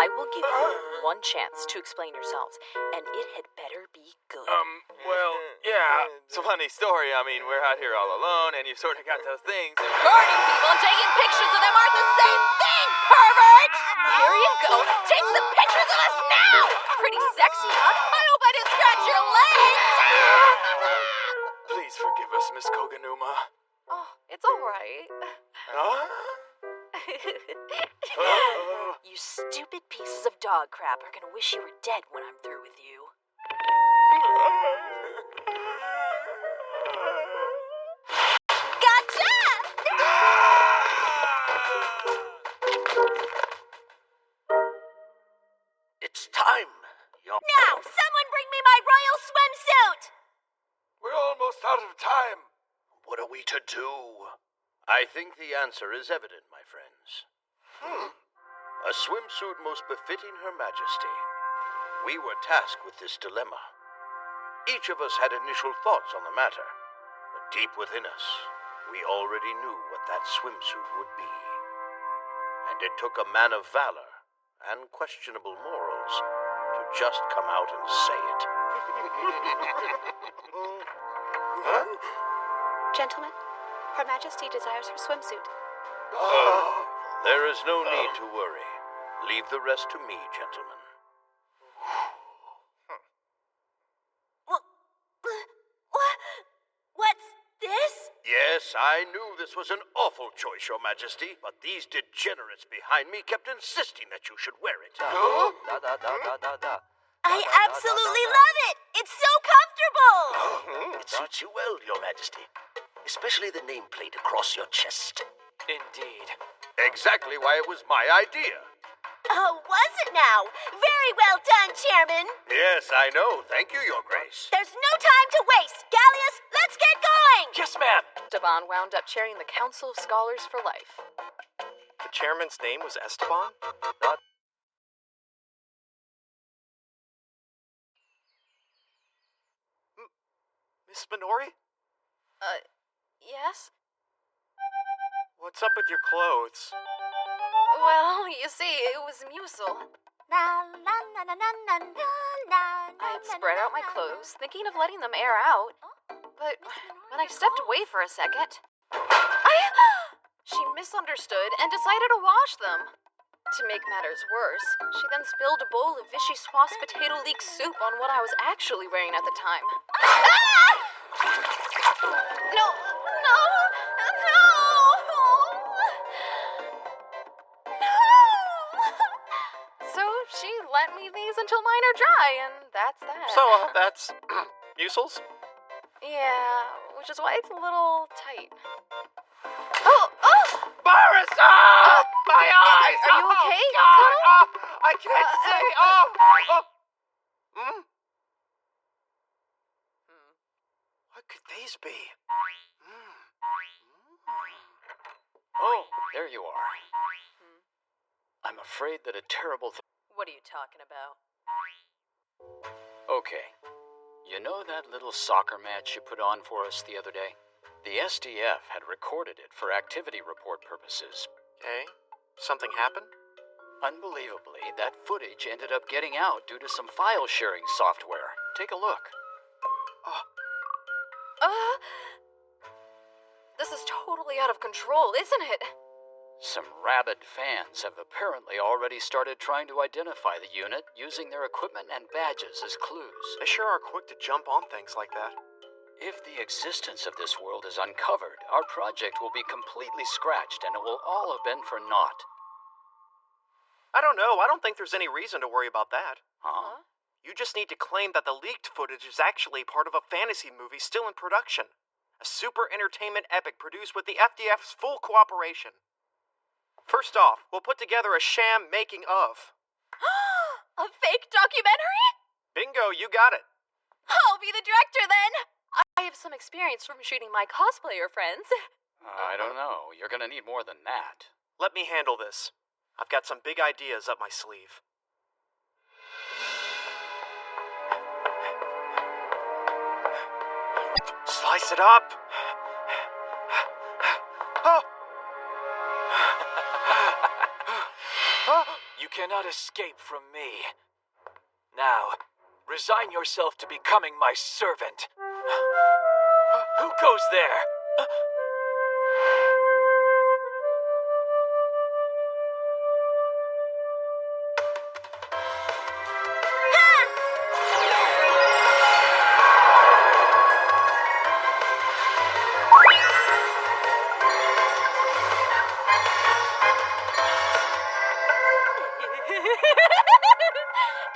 I will give you one chance to explain yourselves, and it had better be good. Well, yeah, it's a funny story. I mean, we're out here all alone, and you sort of got those things. Guarding people and taking pictures of them aren't the same thing, pervert! Here you go. Take some pictures of us now! Pretty sexy, huh? I hope I didn't scratch your legs! Please forgive us, Miss Koganuma. Oh, it's all right. You stupid pieces of dog crap are gonna wish you were dead when I'm through with you. answer to? I think the answer is evident, my friends. A swimsuit most befitting Her Majesty. We were tasked with this dilemma. Each of us had initial thoughts on the matter, but deep within us, we already knew what that swimsuit would be. And it took a man of valor and questionable morals to just come out and say it. Huh? Gentlemen, Her Majesty desires her swimsuit. There is no need to worry. Leave the rest to me, gentlemen. What's this? Yes, I knew this was an awful choice, Your Majesty, but these degenerates behind me kept insisting that you should wear it. I absolutely love it! It's so comfortable! It suits you well, Your Majesty. Especially the nameplate across your chest. Indeed. Exactly why it was my idea. Oh, was it now? Very well done, Chairman. Yes, I know. Thank you, Your Grace. There's no time to waste. Gallius, let's get going! Yes, ma'am! Esteban wound up chairing the Council of Scholars for Life. The chairman's name was Esteban? Miss Minori? Yes? What's up with your clothes? Well, you see, it was Musil. I'd spread out my clothes, thinking of letting them air out. But when I stepped away for a second, she misunderstood and decided to wash them. To make matters worse, she then spilled a bowl of vichyssoise potato leek soup on what I was actually wearing at the time. No! So she let me these until mine are dry, and that's that. So, that's Musil's? Yeah, which is why it's a little tight. Barisa! My eyes! Are you okay? God! I can't see! What could these be? Oh, there you are. I'm afraid that a terrible thing. What are you talking about? Okay. You know that little soccer match you put on for us the other day? The SDF had recorded it for activity report purposes. Okay. Something happened? Unbelievably, that footage ended up getting out due to some file sharing software. Take a look. This is totally out of control, isn't it? Some rabid fans have apparently already started trying to identify the unit using their equipment and badges as clues. They sure are quick to jump on things like that. If the existence of this world is uncovered, our project will be completely scratched and it will all have been for naught. I don't know. I don't think there's any reason to worry about that. Huh? You just need to claim that the leaked footage is actually part of a fantasy movie still in production. A super entertainment epic produced with the FDF's full cooperation. First off, we'll put together a sham making of. A fake documentary? Bingo, you got it. I'll be the director then. I have some experience from shooting my cosplayer friends. I don't know. You're gonna need more than that. Let me handle this. I've got some big ideas up my sleeve. Slice it up. You cannot escape from me. Now, resign yourself to becoming my servant. Who goes there?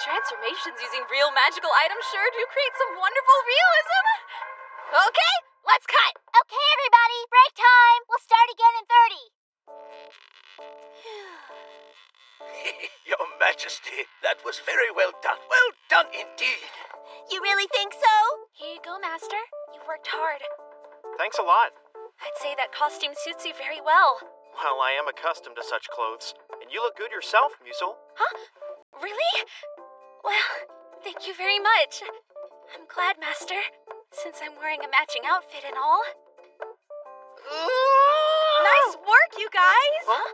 Transformations using real magical items sure do create some wonderful realism. Okay, let's cut. Okay, everybody, break time. We'll start again in 30. Your Majesty, that was very well done. Well done indeed. You really think so? Here you go, Master. You worked hard. Thanks a lot. I'd say that costume suits you very well. Well, I am accustomed to such clothes. And you look good yourself, Musil. Huh? Really? Well, thank you very much. I'm glad, Master, since I'm wearing a matching outfit and all. Nice work, you guys! Huh?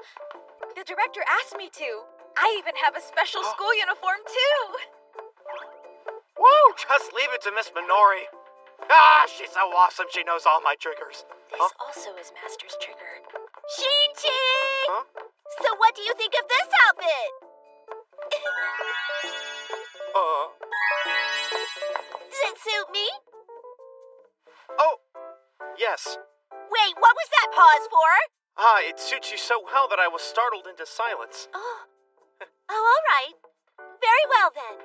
The director asked me to. I even have a special school uniform, too! Woo! Just leave it to Miss Minori. Ah, she's so awesome, she knows all my triggers. This also is Master's trigger. Shin-Chi! Huh? So what do you think of this outfit? Does it suit me? Oh, yes. Wait, what was that pause for? It suits you so well that I was startled into silence. Oh, all right. Very well, then.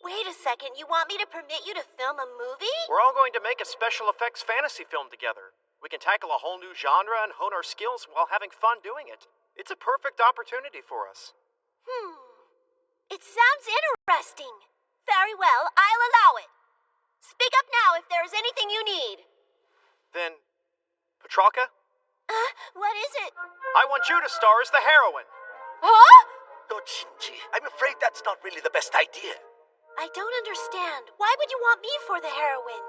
Wait a second, you want me to permit you to film a movie? We're all going to make a special effects fantasy film together. We can tackle a whole new genre and hone our skills while having fun doing it. It's a perfect opportunity for us. It sounds interesting. Very well, I'll allow it. Speak up now if there's anything you need. Then, Petralka? What is it? I want you to star as the heroine. Huh? Lord Shin-Chi, I'm afraid that's not really the best idea. I don't understand. Why would you want me for the heroine?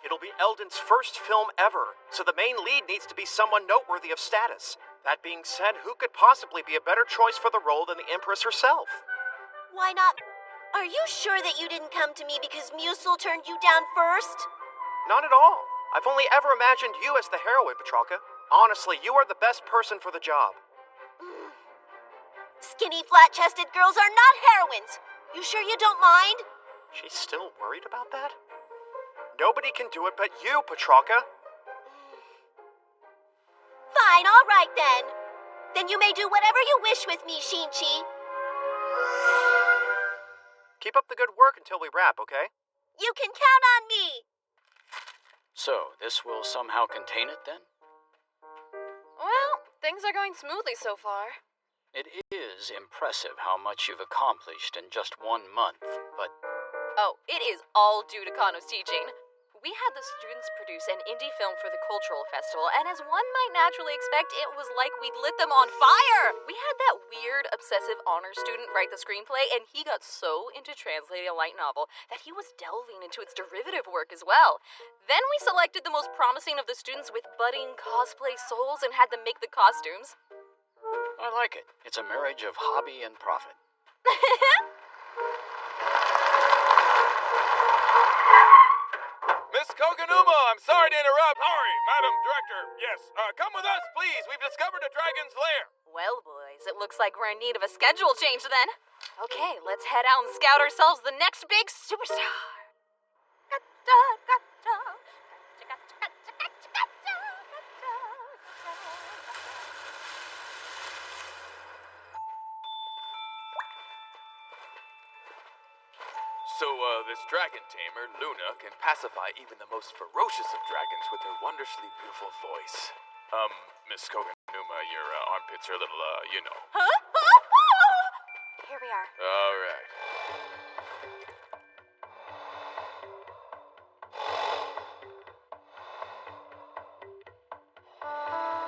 It'll be Eldon's first film ever, so the main lead needs to be someone noteworthy of status. That being said, who could possibly be a better choice for the role than the Empress herself? Why not? Are you sure that you didn't come to me because Musil turned you down first? Not at all. I've only ever imagined you as the heroine, Petralka. Honestly, you are the best person for the job. Skinny, flat-chested girls are not heroines. You sure you don't mind? She's still worried about that? Nobody can do it but you, Petralka. Fine, all right then. Then you may do whatever you wish with me, Shin-Chi. Keep up the good work until we wrap, okay? You can count on me. So, this will somehow contain it then? Well, things are going smoothly so far. It is impressive how much you've accomplished in just 1 month, but... Oh, it is all due to Kano's teaching. We had the students produce an indie film for the cultural festival, and as one might naturally expect, it was like we'd lit them on fire! We had that weird, obsessive honor student write the screenplay, and he got so into translating a light novel that he was delving into its derivative work as well. Then we selected the most promising of the students with budding cosplay souls and had them make the costumes. I like it. It's a marriage of hobby and profit. Miss Koganuma, I'm sorry to interrupt. Sorry, Madam Director. Yes, come with us, please. We've discovered a dragon's lair. Well, boys, it looks like we're in need of a schedule change then. Okay, let's head out and scout ourselves the next big superstar. So, this dragon tamer, Luna, can pacify even the most ferocious of dragons with her wondrously beautiful voice. Miss Koganuma, your armpits are a little, you know. Huh? Here we are. All right.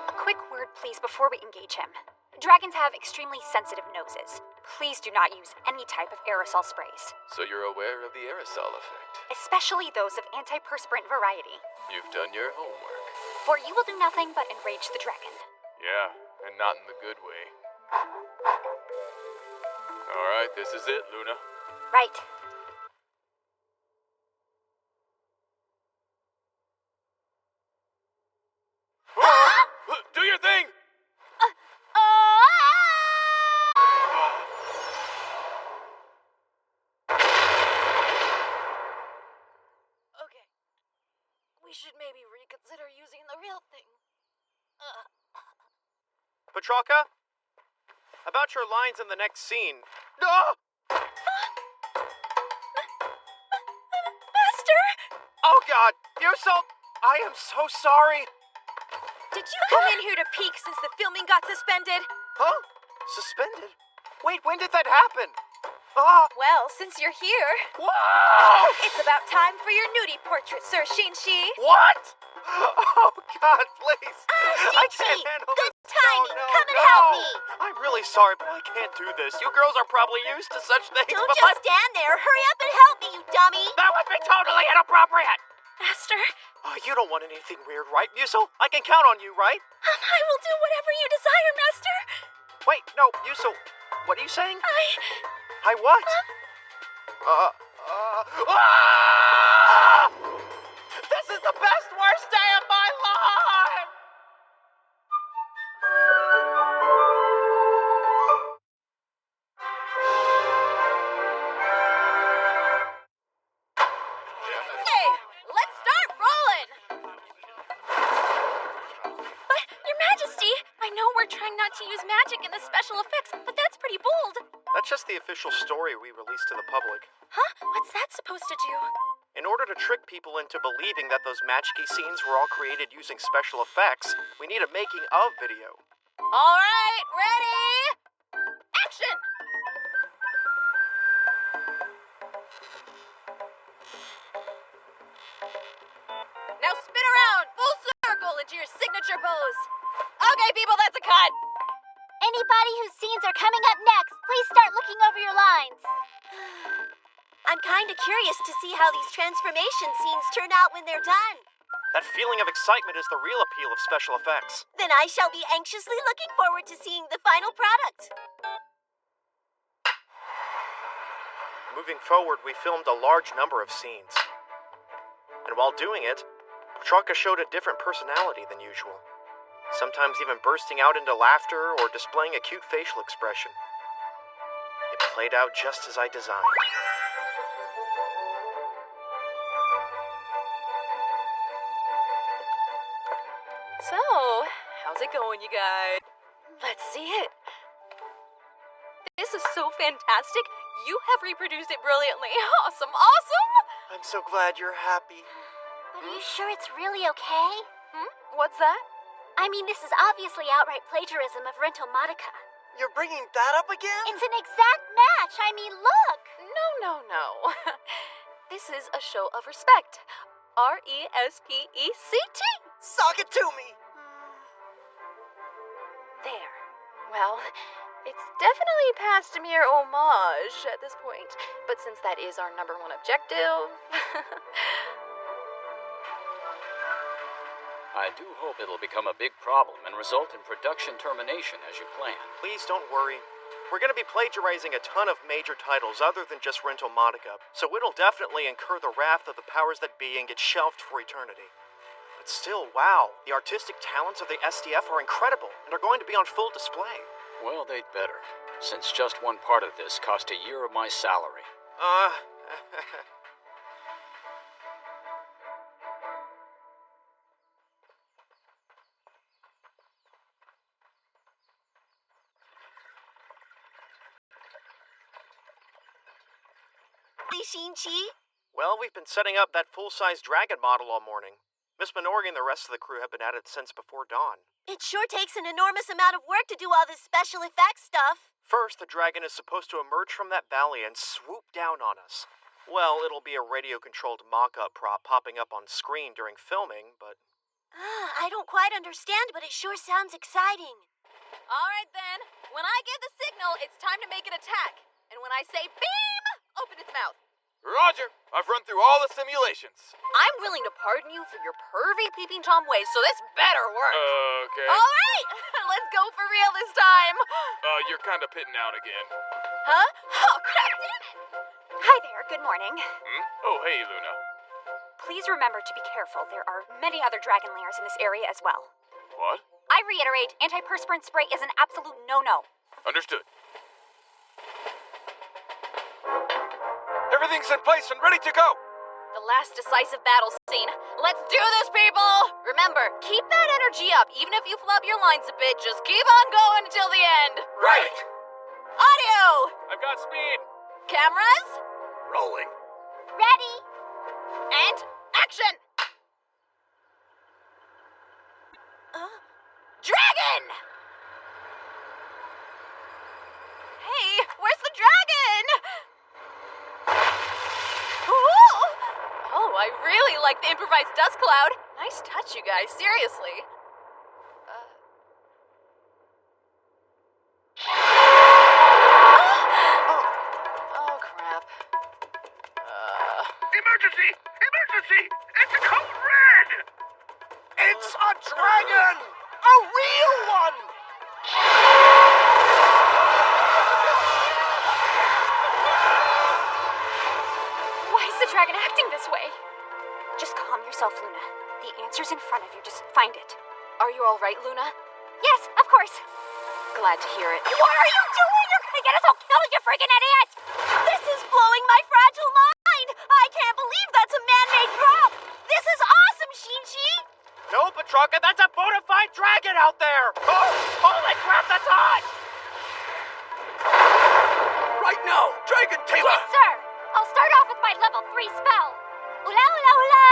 A quick word, please, before we engage him. Dragons have extremely sensitive noses. Please do not use any type of aerosol sprays, So you're aware of the aerosol effect. especially those of antiperspirant variety, You've done your homework. for you will do nothing but enrage the dragon. Yeah, and not in the good way. All right, this is it, Luna. Right. Do your thing! Okay. We should maybe reconsider using the real thing. Petralka? About your lines in the next scene. Master! Oh God, Musil! I am so sorry. Did you come in here to peek since the filming got suspended? Huh? Suspended? Wait, when did that happen? Well, since you're here, Whoa! it's about time for your nudie portrait, Sir Shinshi. What? Oh, God, please. I Shinshi, can't handle good this. timing. No, Come and no. help me. I'm really sorry, but I can't do this. You girls are probably used to such things, Don't but just stand there. Hurry up and help me, you dummy. that would be totally inappropriate. Master, Oh, you don't want anything weird, right, Muso? I can count on you, right? I will do whatever you desire, Master. Wait, no, Muso. What are you saying? I what? This is the best, worst day of my life! Hey, let's start rolling! But, Your Majesty, I know we're trying not to use magic in the special effects, but that's pretty bold. That's just the official story we released to the public. Huh? What's that supposed to do? In order to trick people into believing that those magic-y scenes were all created using special effects, we need a making-of video. All right, ready? Action! Now spin around, full circle into your signature pose. Okay, people, that's a cut. Anybody whose scenes are coming up next, please start looking over your lines. I'm kind of curious to see how these transformation scenes turn out when they're done. That feeling of excitement is the real appeal of special effects. Then I shall be anxiously looking forward to seeing the final product. Moving forward, we filmed a large number of scenes. And while doing it, Petrarca showed a different personality than usual. Sometimes even bursting out into laughter or displaying a cute facial expression. It played out just as I designed. So, how's it going, you guys? Let's see it. This is so fantastic. You have reproduced it brilliantly. Awesome, awesome! I'm so glad you're happy. But are you sure it's really okay? What's that? I mean, this is obviously outright plagiarism of Rentomatica. You're bringing that up again? It's an exact match. I mean, look. No. This is a show of respect. RESPECT. Sock it to me. There. Well, it's definitely past a mere homage at this point. But since that is our number one objective... I do hope it'll become a big problem and result in production termination as you planned. Please don't worry. We're going to be plagiarizing a ton of major titles other than just Rentomatica, so it'll definitely incur the wrath of the powers that be and get shelved for eternity. But still, wow, the artistic talents of the SDF are incredible and are going to be on full display. Well, they'd better, since just one part of this cost a year of my salary. Shinchi? Well, we've been setting up that full-size dragon model all morning. Miss Minori and the rest of the crew have been at it since before dawn. It sure takes an enormous amount of work to do all this special effects stuff. First, the dragon is supposed to emerge from that valley and swoop down on us. Well, it'll be a radio-controlled mock-up prop popping up on screen during filming, but... I don't quite understand, but it sure sounds exciting. All right, then. When I give the signal, it's time to make it attack. And when I say beam, open its mouth. Roger. I've run through all the simulations. I'm willing to pardon you for your pervy peeping Tom ways, so this better work. Okay. All right, let's go for real this time. You're kind of pitting out again. Huh? Oh, crap, damn it. Hi there, good morning. Oh, hey, Luna. Please remember to be careful. There are many other dragon lairs in this area as well. What? I reiterate, antiperspirant spray is an absolute no-no. Understood. Everything's in place and ready to go. The last decisive battle scene. Let's do this, people! Remember, keep that energy up. Even if you flub your lines a bit, just keep on going until the end. Right. Audio! I've got speed. Cameras? Rolling. Ready? And action! Dragon! Hey, where's the dragon? really like the improvised dust cloud. Nice touch, you guys. Seriously. Oh, crap. Emergency! Emergency! It's a code red! It's a dragon! A real one! Why is the dragon acting this way? Just calm yourself, Luna. The answer's in front of you. Just find it. Are you all right, Luna? Yes, of course. Glad to hear it. What are you doing? You're gonna get us all killed, you freaking idiot! This is blowing my fragile mind! I can't believe that's a man-made prop! This is awesome, Shinji! No, Petrarca, that's a bona fide dragon out there! Oh, holy crap, that's hot! Right now, Dragon Tamer! Yes, sir! I'll start off with my level 3 spell. Ula ula ula!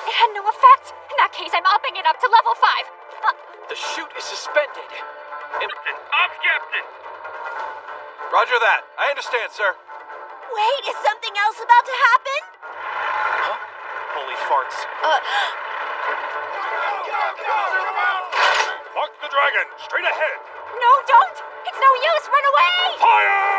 It had no effect. In that case, I'm upping it up to level 5. The chute is suspended. Up, Captain! Roger that. I understand, sir. Wait, is something else about to happen? Holy farts. Lock the dragon! Straight ahead! No, don't! It's no use! Run away! Fire!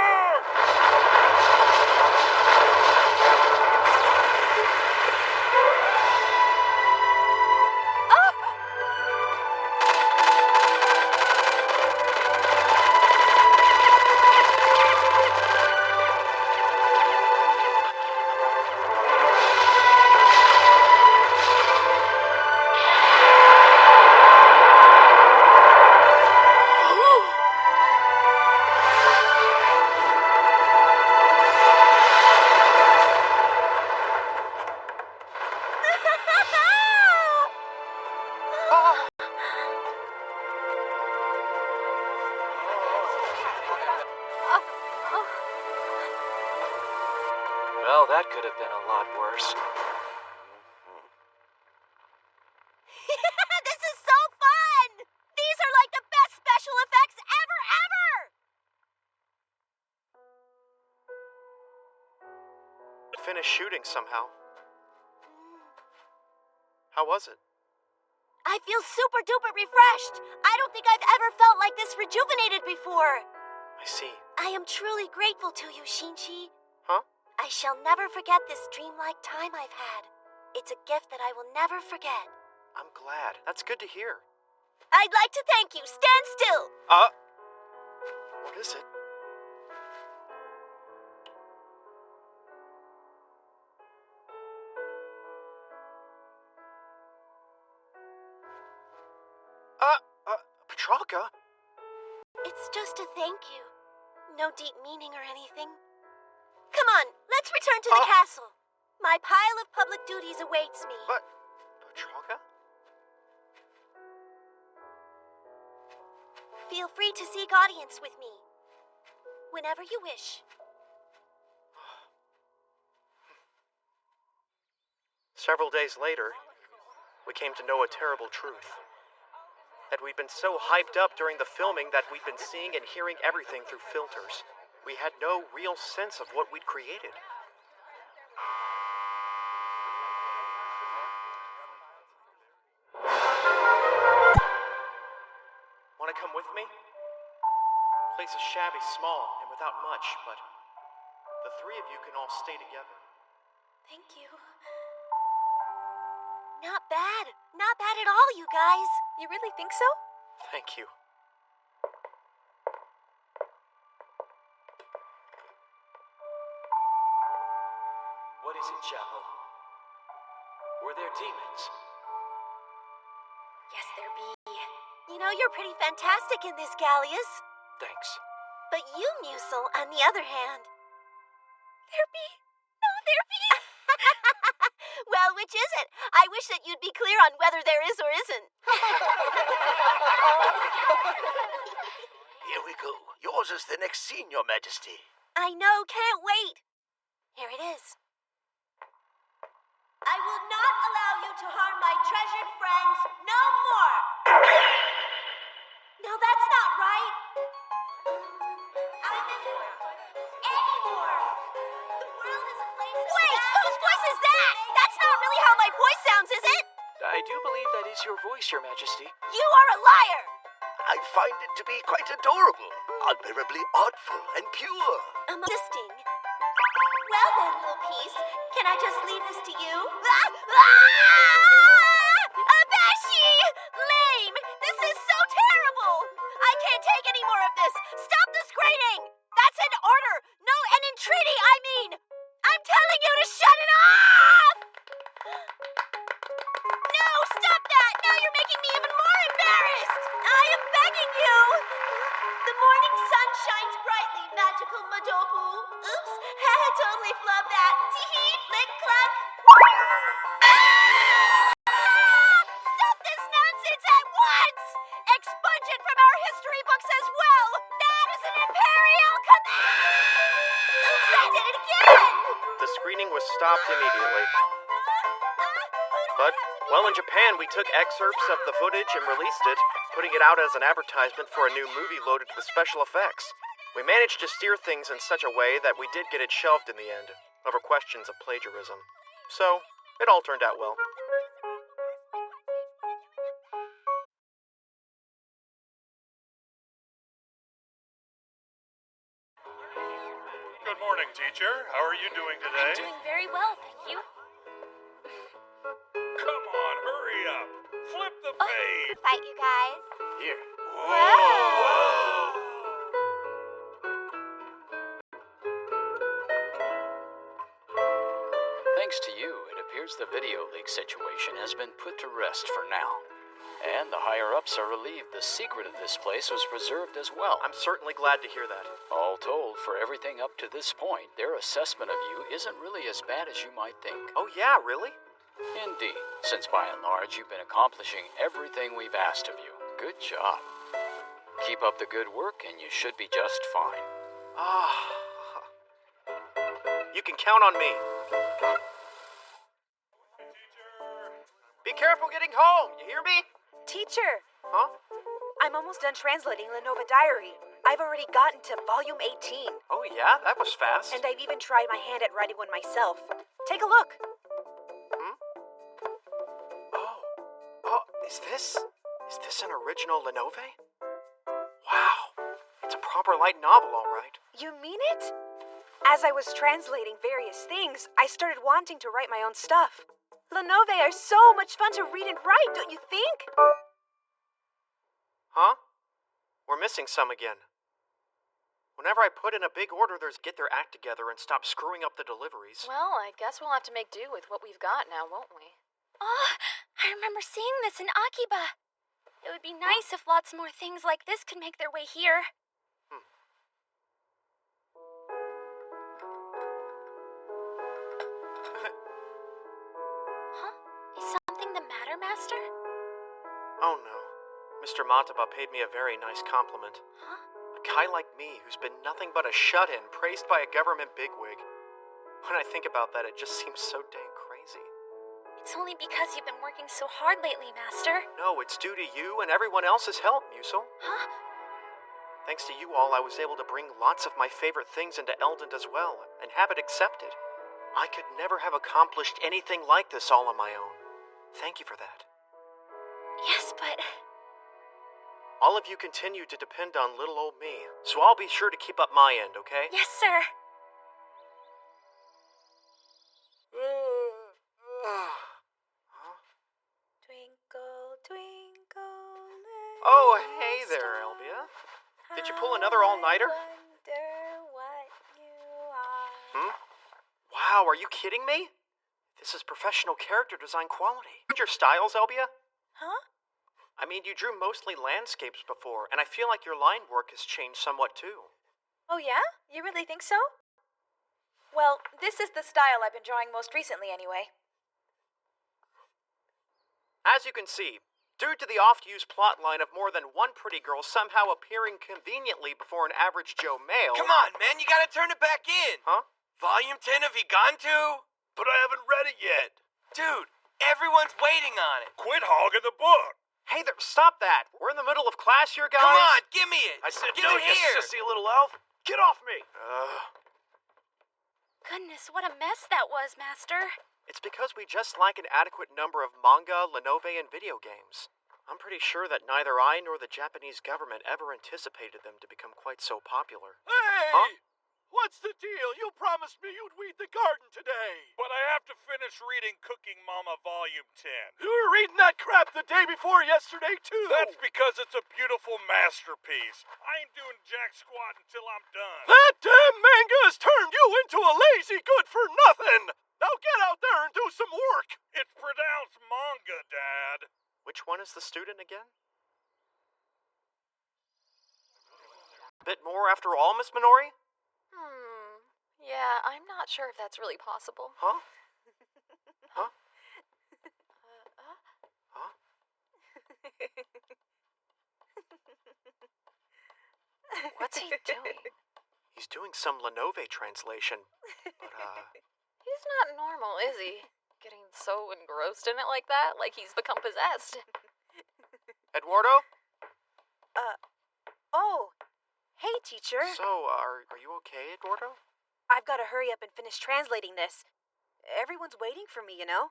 Well, that could have been a lot worse. This is so fun! These are like the best special effects ever, ever! Finished shooting somehow. How was it? I feel super duper refreshed. I don't think I've ever felt like this rejuvenated before. I see. I am truly grateful to you, Shinji. Huh? I shall never forget this dreamlike time I've had. It's a gift that I will never forget. I'm glad. That's good to hear. I'd like to thank you. Stand still. What is it? Petrarca? It's just a thank you. No deep meaning or anything. Come on, let's return to the castle. My pile of public duties awaits me. But, Petrarca? Feel free to seek audience with me. Whenever you wish. Several days later, we came to know a terrible truth. That we'd been so hyped up during the filming that we'd been seeing and hearing everything through filters. We had no real sense of what we'd created. Want to come with me? Place is shabby, small, and without much, but the three of you can all stay together. Thank you. Not bad. Not bad at all, you guys. You really think so? Thank you. What is it, Chapel? Were there demons? Yes, there be. You know, you're pretty fantastic in this, Gallius. Thanks. But you, Musel, on the other hand. There be. No, there be. Well, which is it? I wish that you'd be clear on whether there is or isn't. Here we go. Yours is the next scene, Your Majesty. I know, can't wait. Here it is. I will not allow you to harm my treasured friends no more. No, that's not right. Anymore. The world is how my voice sounds, is it? I do believe that is your voice, Your Majesty. You are a liar! I find it to be quite adorable, unbearably artful and pure. Assisting. Well then, little piece, can I just leave this to you? Abashi! Lame! This is so terrible! I can't take any more of this! Stop the screening! That's an order! No, an entreaty, I mean! I'm telling you to shut it off! No, stop that! Now you're making me even more embarrassed! I am begging you! The morning sun shines brightly, magical Madopu. Oops, totally flubbed that. Tee-hee, flick, cluck. Stop this nonsense at once! Expunge it from our history books as well! That is an imperial command! Oops, I did it again! The screening was stopped immediately. But, well, in Japan, we took excerpts of the footage and released it, putting it out as an advertisement for a new movie loaded with special effects. We managed to steer things in such a way that we did get it shelved in the end, over questions of plagiarism. So, it all turned out well. Good morning, teacher. How are you doing today? I'm doing very well, thank you. Come on, hurry up. Flip the page. Fight, you guys. Here. Thanks to you, it appears the video leak situation has been put to rest for now. And the higher-ups are relieved the secret of this place was preserved as well. I'm certainly glad to hear that. All told, for everything up to this point, their assessment of you isn't really as bad as you might think. Oh yeah, really? Indeed, since by and large you've been accomplishing everything we've asked of you. Good job. Keep up the good work and you should be just fine. You can count on me. Be careful getting home, you hear me? Teacher! Huh? I'm almost done translating Lenova Diary. I've already gotten to volume 18. Oh yeah, that was fast. And I've even tried my hand at writing one myself. Take a look. Is this an original Lenove? Wow, it's a proper light novel, all right. You mean it? As I was translating various things, I started wanting to write my own stuff. Lenove are so much fun to read and write, don't you think? Huh? We're missing some again. Whenever I put in a big order, there's get their act together and stop screwing up the deliveries. Well, I guess we'll have to make do with what we've got now, won't we? Oh, I remember seeing this in Akiba. It would be nice if lots more things like this could make their way here. Huh? Is something the matter, Master? Oh no. Mr. Mataba paid me a very nice compliment. Huh? A guy like me who's been nothing but a shut-in praised by a government bigwig. When I think about that, it just seems so dang crazy. It's only because you've been working so hard lately, Master. No, it's due to you and everyone else's help, Musil. Huh? Thanks to you all, I was able to bring lots of my favorite things into Eldent as well, and have it accepted. I could never have accomplished anything like this all on my own. Thank you for that. Yes, but... All of you continue to depend on little old me, so I'll be sure to keep up my end, okay? Yes, sir. Twinkle, twinkle, Oh, hey there, Elbia. Did you pull another all-nighter? Wow, are you kidding me? This is professional character design quality. Your styles, Elbia? Huh? I mean, you drew mostly landscapes before, and I feel like your line work has changed somewhat too. Oh yeah? You really think so? Well, this is the style I've been drawing most recently anyway. As you can see, due to the oft-used plotline of more than one pretty girl somehow appearing conveniently before an average Joe male... Come on, man, you gotta turn it back in. Huh? Volume 10 of Higantu? But I haven't read it yet. Dude, everyone's waiting on it. Quit hogging the book. Hey there, stop that. We're in the middle of class here, guys. Come on, give me it. I said give no, it you here. sissy little elf. Get off me. Goodness, what a mess that was, Master. It's because we just lack an adequate number of manga, Lenovo, and video games. I'm pretty sure that neither I nor the Japanese government ever anticipated them to become quite so popular. Hey! Huh? What's the deal? You promised me you'd weed the garden today. But I have to finish reading Cooking Mama Volume 10. You were reading that crap the day before yesterday, too. That's because it's a beautiful masterpiece. I ain't doing jack squat until I'm done. That damn manga has turned you into a lazy good-for-nothing. Now get out there and do some work. It's pronounced manga, Dad. Which one is the student again? Bit more after all, Miss Minori? Yeah, I'm not sure if that's really possible. Huh? Huh? Huh? What's he doing? He's doing some Lenovo translation, but He's not normal, is he? Getting so engrossed in it like that, like he's become possessed. Eduardo? Oh. Hey, teacher. So, are you okay, Eduardo? I've got to hurry up and finish translating this. Everyone's waiting for me, you know?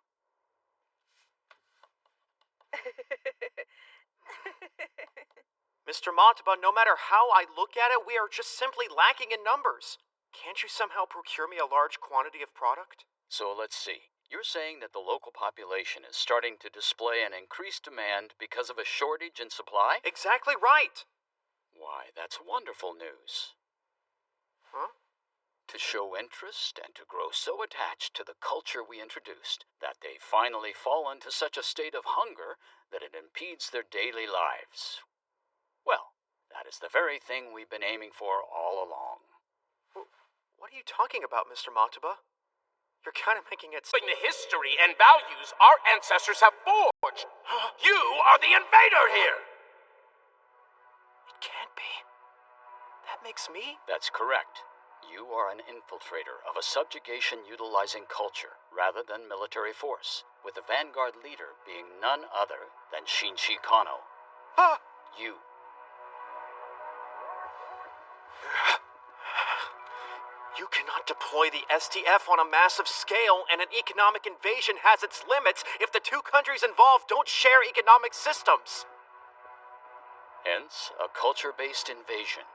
Mr. Mataba, no matter how I look at it, we are just simply lacking in numbers. Can't you somehow procure me a large quantity of product? So let's see. You're saying that the local population is starting to display an increased demand because of a shortage in supply? Exactly right. Why, that's wonderful news. Huh? To show interest and to grow so attached to the culture we introduced that they finally fall into such a state of hunger that it impedes their daily lives. Well, that is the very thing we've been aiming for all along. What are you talking about, Mr. Mataba? You're kind of making it... The history and values our ancestors have forged. You are the invader here! It can't be. That makes me... That's correct. You are an infiltrator of a subjugation-utilizing culture rather than military force, with the vanguard leader being none other than Shinji Kano. Huh? You. You cannot deploy the STF on a massive scale, and an economic invasion has its limits if the two countries involved don't share economic systems. Hence, a culture-based invasion.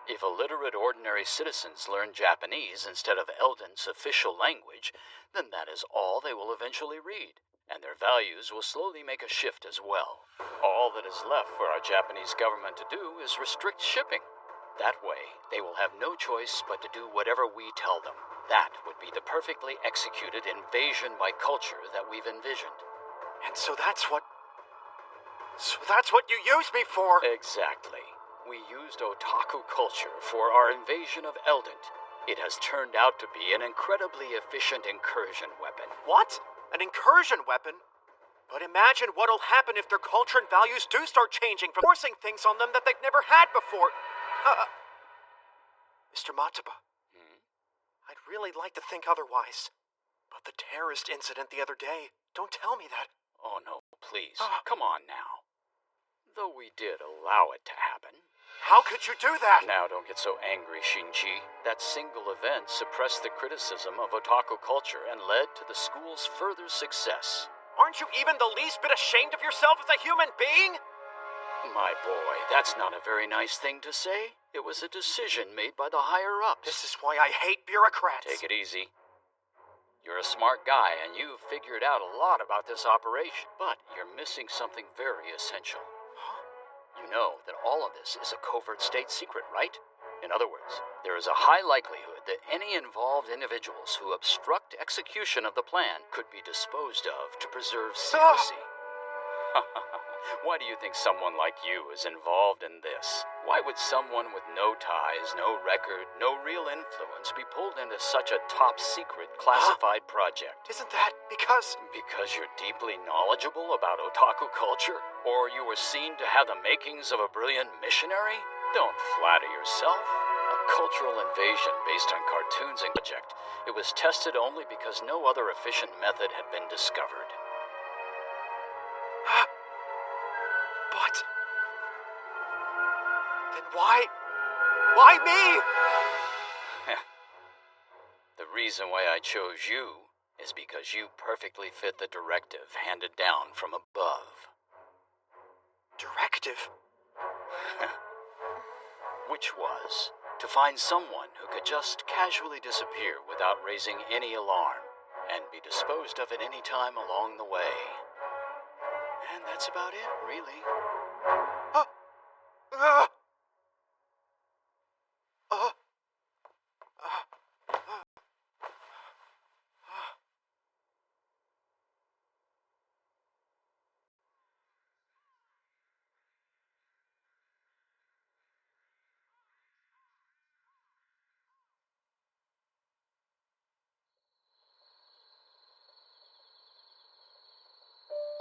If illiterate ordinary citizens learn Japanese instead of Eldon's official language, then that is all they will eventually read, and their values will slowly make a shift as well. All that is left for our Japanese government to do is restrict shipping. That way, they will have no choice but to do whatever we tell them. That would be the perfectly executed invasion by culture that we've envisioned. And so that's what you used me for! Exactly. We used otaku culture for our invasion of Eldent. It has turned out to be an incredibly efficient incursion weapon. What? An incursion weapon? But imagine what'll happen if their culture and values do start changing, from forcing things on them that they've never had before. Mr. Mataba, I'd really like to think otherwise. But the terrorist incident the other day, don't tell me that. Oh no, please. Come on now. Though we did allow it to happen. How could you do that? Now don't get so angry, Shinji. That single event suppressed the criticism of otaku culture and led to the school's further success. Aren't you even the least bit ashamed of yourself as a human being? My boy, that's not a very nice thing to say. It was a decision made by the higher-ups. This is why I hate bureaucrats. Take it easy. You're a smart guy, and you've figured out a lot about this operation. But you're missing something very essential. You know that all of this is a covert state secret, right? In other words, there is a high likelihood that any involved individuals who obstruct execution of the plan could be disposed of to preserve secrecy. Why do you think someone like you is involved in this? Why would someone with no ties, no record, no real influence be pulled into such a top-secret classified project? Isn't that because... Because you're deeply knowledgeable about otaku culture? Or you were seen to have the makings of a brilliant missionary? Don't flatter yourself. A cultural invasion based on cartoons and project. It was tested only because no other efficient method had been discovered. But... then why me? The reason why I chose you is because you perfectly fit the directive handed down from above. Directive? Which was to find someone who could just casually disappear without raising any alarm and be disposed of at any time along the way. And that's about it, really.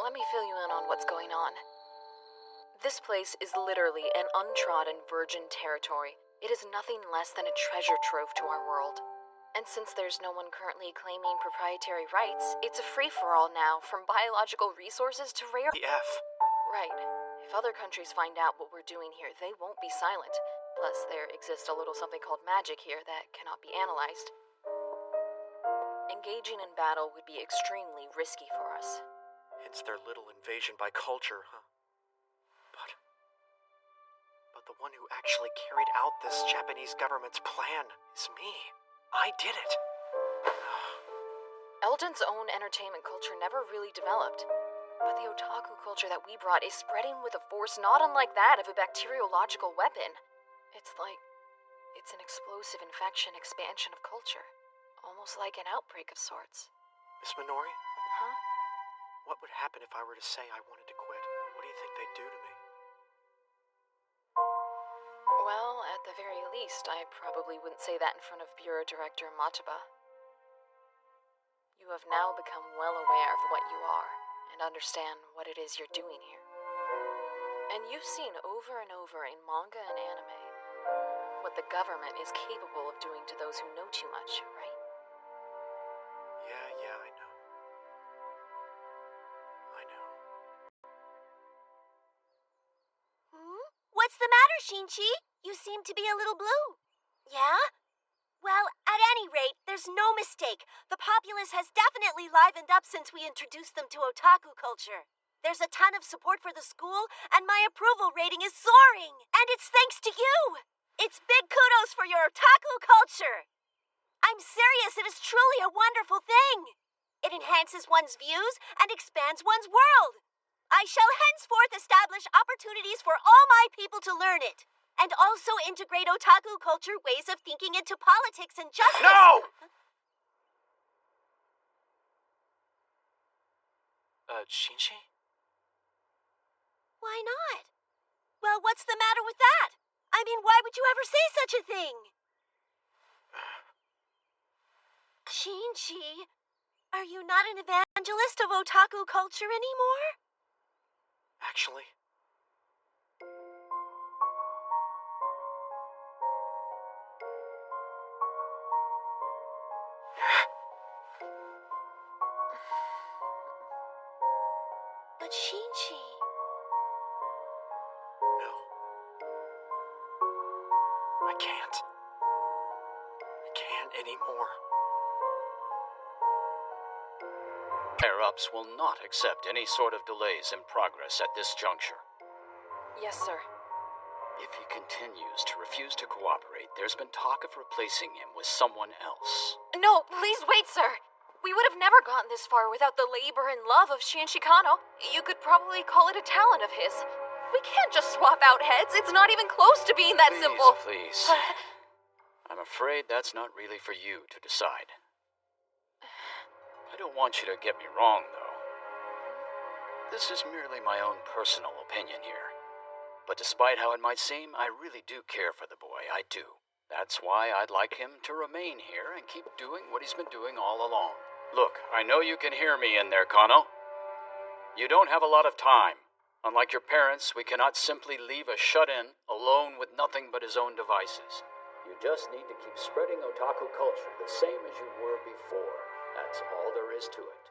Let me fill you in on what's going on. This place is literally an untrodden virgin territory. It is nothing less than a treasure trove to our world. And since there's no one currently claiming proprietary rights, it's a free-for-all now, from biological resources to rare... The F. Right. If other countries find out what we're doing here, they won't be silent. Plus, there exists a little something called magic here that cannot be analyzed. Engaging in battle would be extremely risky for us. Hence their little invasion by culture, huh? But the one who actually carried out this Japanese government's plan is me. I did it. Eldon's own entertainment culture never really developed. But the otaku culture that we brought is spreading with a force not unlike that of a bacteriological weapon. It's an explosive infection expansion of culture. Almost like an outbreak of sorts. Miss Minori? Huh? What would happen if I were to say I wanted to quit? What do you think they'd do to me? Well, at the very least, I probably wouldn't say that in front of Bureau Director Mataba. You have now become well aware of what you are, and understand what it is you're doing here. And you've seen over and over in manga and anime what the government is capable of doing to those who know too much, right? Yeah, I know. What's the matter, Shinchi? You seem to be a little blue. Yeah? Well, at any rate, there's no mistake. The populace has definitely livened up since we introduced them to otaku culture. There's a ton of support for the school, and my approval rating is soaring. And it's thanks to you. It's big kudos for your otaku culture. I'm serious, it is truly a wonderful thing. It enhances one's views and expands one's world. I shall henceforth establish opportunities for all my people to learn it, and also integrate otaku culture ways of thinking into politics and justice. No! Shinchi? Why not? Well, what's the matter with that? I mean, why would you ever say such a thing? Shinchi, are you not an evangelist of otaku culture anymore? Actually... But Shinchi... No. I can't. I can't anymore. Higher-ups will not accept any sort of delays in progress at this juncture. Yes, sir. If he continues to refuse to cooperate, there's been talk of replacing him with someone else. No, please wait, sir. We would have never gotten this far without the labor and love of Shinchi Kano. You could probably call it a talent of his. We can't just swap out heads. It's not even close to being that simple. Please. I'm afraid that's not really for you to decide. I don't want you to get me wrong, though. This is merely my own personal opinion here. But despite how it might seem, I really do care for the boy. I do. That's why I'd like him to remain here and keep doing what he's been doing all along. Look, I know you can hear me in there, Kano. You don't have a lot of time. Unlike your parents, we cannot simply leave a shut-in alone with nothing but his own devices. You just need to keep spreading otaku culture the same as you were before. That's all there is to it.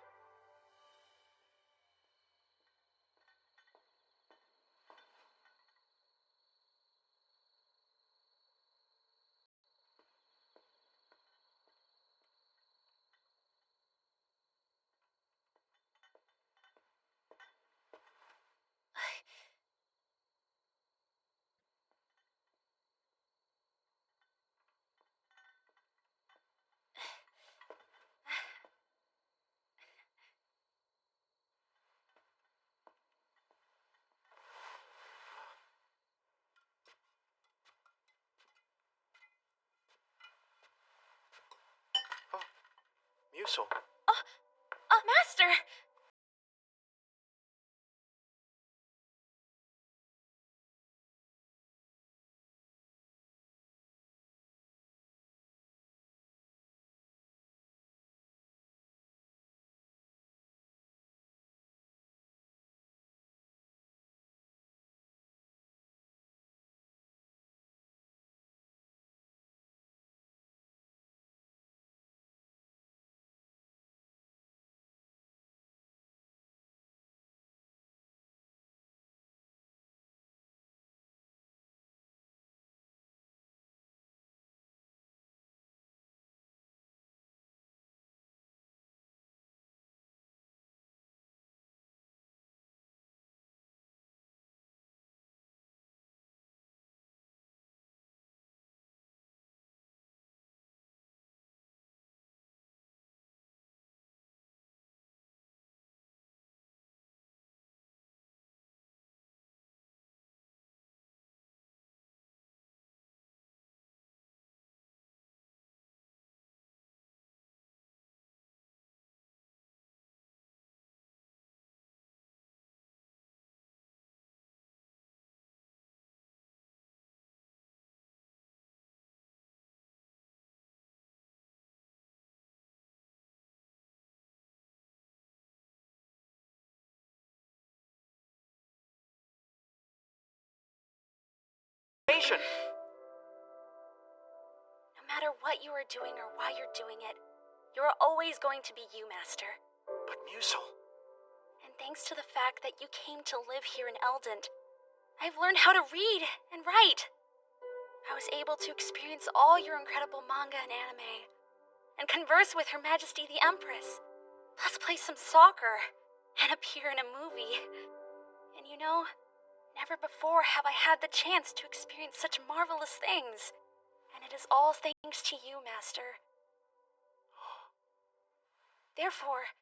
Musel. Master! No matter what you are doing or why you're doing it, you are always going to be you, Master. But Musel... And thanks to the fact that you came to live here in Eldent, I've learned how to read and write. I was able to experience all your incredible manga and anime, and converse with Her Majesty the Empress, plus play some soccer, and appear in a movie. And you know, never before have I had the chance to experience such marvelous things. And it is all thanks to you, Master. Therefore,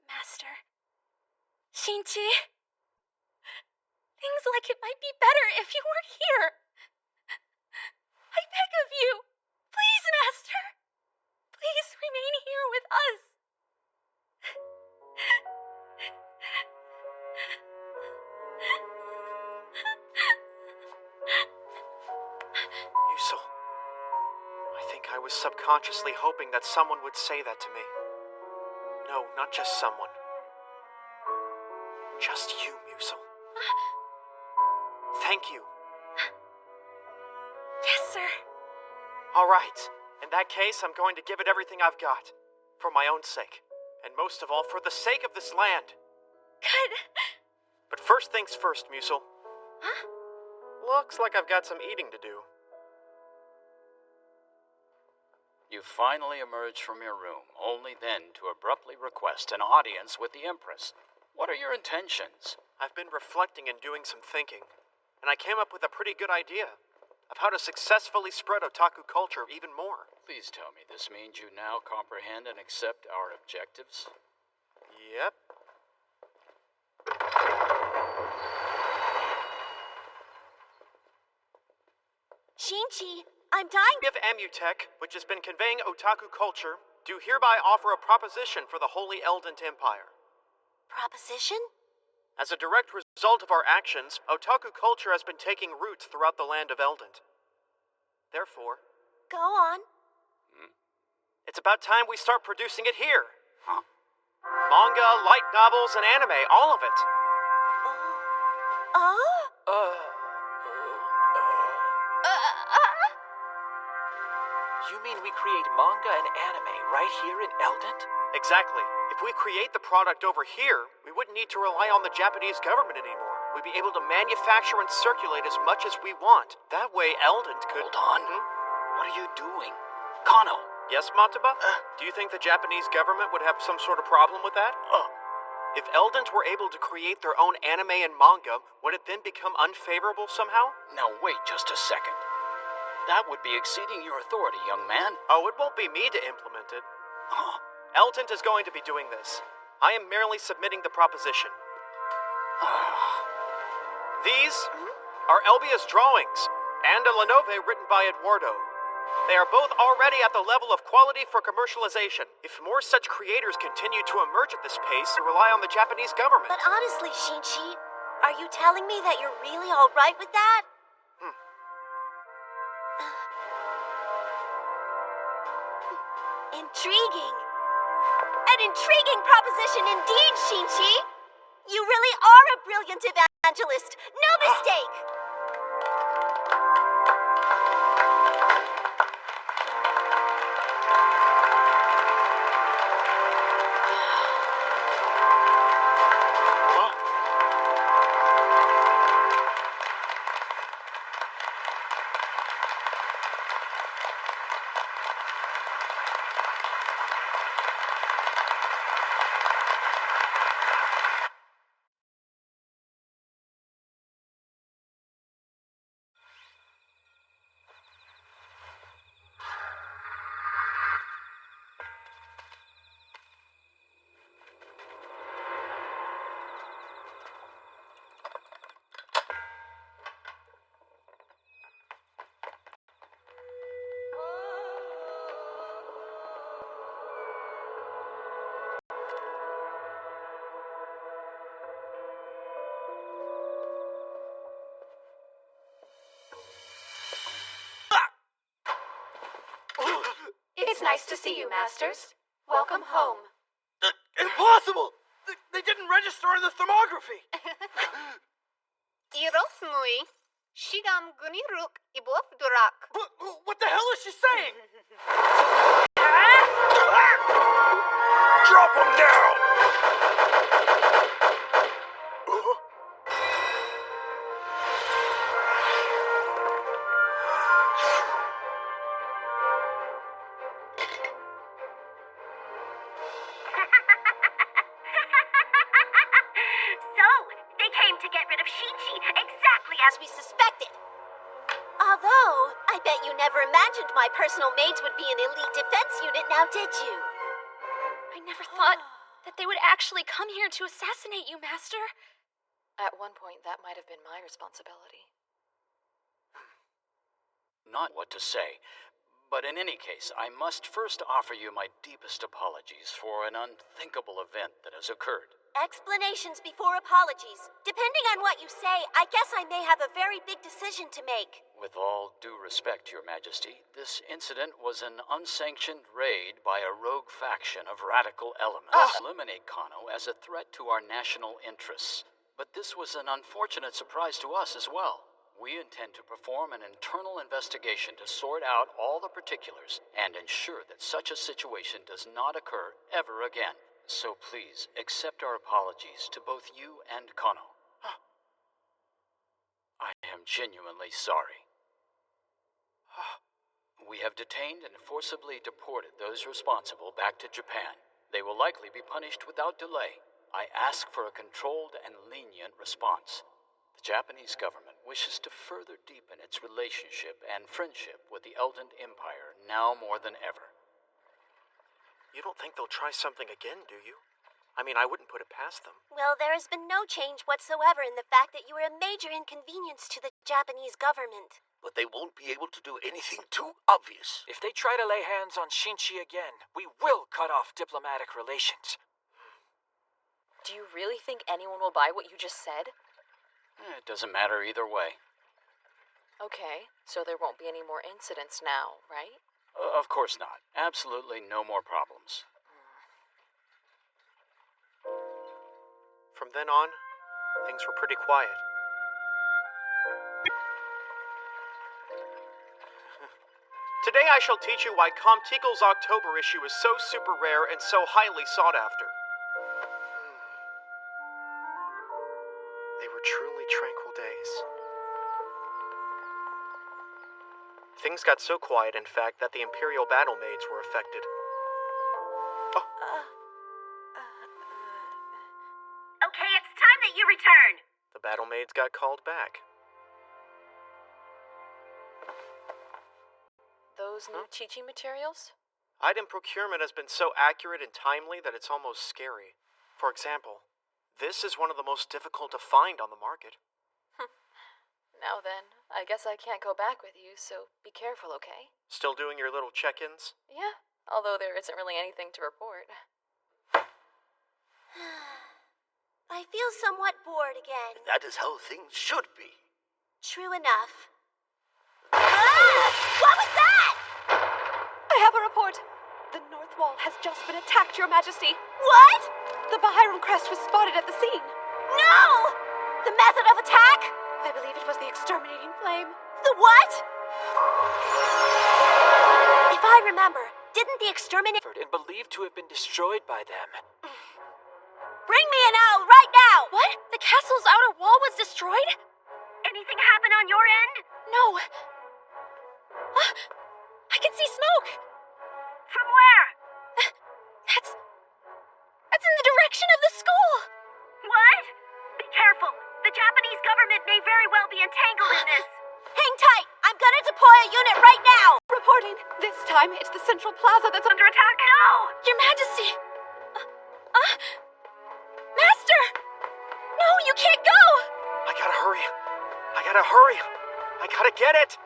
Master, Shinji, things like it might be better if you weren't here. I beg of you, please, Master, please remain here with us. Musel, I think I was subconsciously hoping that someone would say that to me. No, not just someone. Just you, Musel. Thank you. Yes, sir. All right. In that case, I'm going to give it everything I've got. For my own sake. And most of all, for the sake of this land. Good. But first things first, Musel. Huh? Looks like I've got some eating to do. You finally emerge from your room, only then to abruptly request an audience with the Empress. What are your intentions? I've been reflecting and doing some thinking, and I came up with a pretty good idea of how to successfully spread otaku culture even more. Please tell me this means you now comprehend and accept our objectives? Yep. Shinji, I'm dying. If Amutech, which has been conveying otaku culture, do hereby offer a proposition for the Holy Eldent Empire. Proposition? As a direct result of our actions, otaku culture has been taking roots throughout the land of Eldent. Therefore... Go on. It's about time we start producing it here. Huh? Manga, light novels, and anime, all of it. You mean we create manga and anime right here in Eldent? Exactly. If we create the product over here, we wouldn't need to rely on the Japanese government anymore. We'd be able to manufacture and circulate as much as we want. That way, Eldent could... Hold on. What are you doing? Kano! Yes, Mataba? Do you think the Japanese government would have some sort of problem with that? If Eldent were able to create their own anime and manga, would it then become unfavorable somehow? Now wait just a second. That would be exceeding your authority, young man. Oh, it won't be me to implement it. Eldent is going to be doing this. I am merely submitting the proposition. These are Elbia's drawings, and a Lenove written by Eduardo. They are both already at the level of quality for commercialization. If more such creators continue to emerge at this pace and rely on the Japanese government. But honestly, Shinchi, are you telling me that you're really all right with that? Intriguing. An intriguing proposition indeed, Shinchi. You really are a brilliant evangelist. No mistake. It's nice to see you, Masters. Welcome home. Impossible! They didn't register in the thermography! Irosmui. Shigam Guniruk Ibof Durak. What the hell is she saying? Drop him now! So, they came to get rid of Shinchi exactly as we suspected. Although, I bet you never imagined my personal maids would be an elite defense unit now, did you? I never thought that they would actually come here to assassinate you, Master. At one point, that might have been my responsibility. Not what to say. But in any case, I must first offer you my deepest apologies for an unthinkable event that has occurred. Explanations before apologies. Depending on what you say, I guess I may have a very big decision to make. With all due respect, Your Majesty, this incident was an unsanctioned raid by a rogue faction of radical elements. Eliminate Kano as a threat to our national interests. But this was an unfortunate surprise to us as well. We intend to perform an internal investigation to sort out all the particulars and ensure that such a situation does not occur ever again. So please, accept our apologies to both you and Kano. I am genuinely sorry. We have detained and forcibly deported those responsible back to Japan. They will likely be punished without delay. I ask for a controlled and lenient response. The Japanese government wishes to further deepen its relationship and friendship with the Eldent Empire now more than ever. You don't think they'll try something again, do you? I mean, I wouldn't put it past them. Well, there has been no change whatsoever in the fact that you were a major inconvenience to the Japanese government. But they won't be able to do anything too obvious. If they try to lay hands on Shinchi again, we will cut off diplomatic relations. Do you really think anyone will buy what you just said? It doesn't matter either way. Okay, so there won't be any more incidents now, right? Of course not. Absolutely no more problems. From then on, things were pretty quiet. Today I shall teach you why Comtical's October issue is so super rare and so highly sought after. They were truly tranquil days. Things got so quiet, in fact, that the Imperial battle maids were affected. Okay, it's time that you return. The battle maids got called back. Those new teaching materials? Item procurement has been so accurate and timely that it's almost scary. For example, this is one of the most difficult to find on the market. Now then, I guess I can't go back with you, so be careful, okay? Still doing your little check-ins? Yeah, although there isn't really anything to report. I feel somewhat bored again. That is how things should be. True enough. Ah! What was that? I have a report. The North Wall has just been attacked, Your Majesty. What? The Bahiram crest was spotted at the scene. No! The method of attack? I believe it was the exterminating flame. The what? If I remember, didn't the exterminate... And believed to have been destroyed by them. Bring me an owl right now! What? The castle's outer wall was destroyed? Anything happen on your end? No. I can see smoke. From where? That's in the direction of the school. What? Be careful. The Japanese government may very well be entangled in this. Hang tight. I'm gonna deploy a unit right now. Reporting. This time it's the central plaza that's under attack. No! Your Majesty. Master! No, you can't go! I gotta hurry. I gotta get it.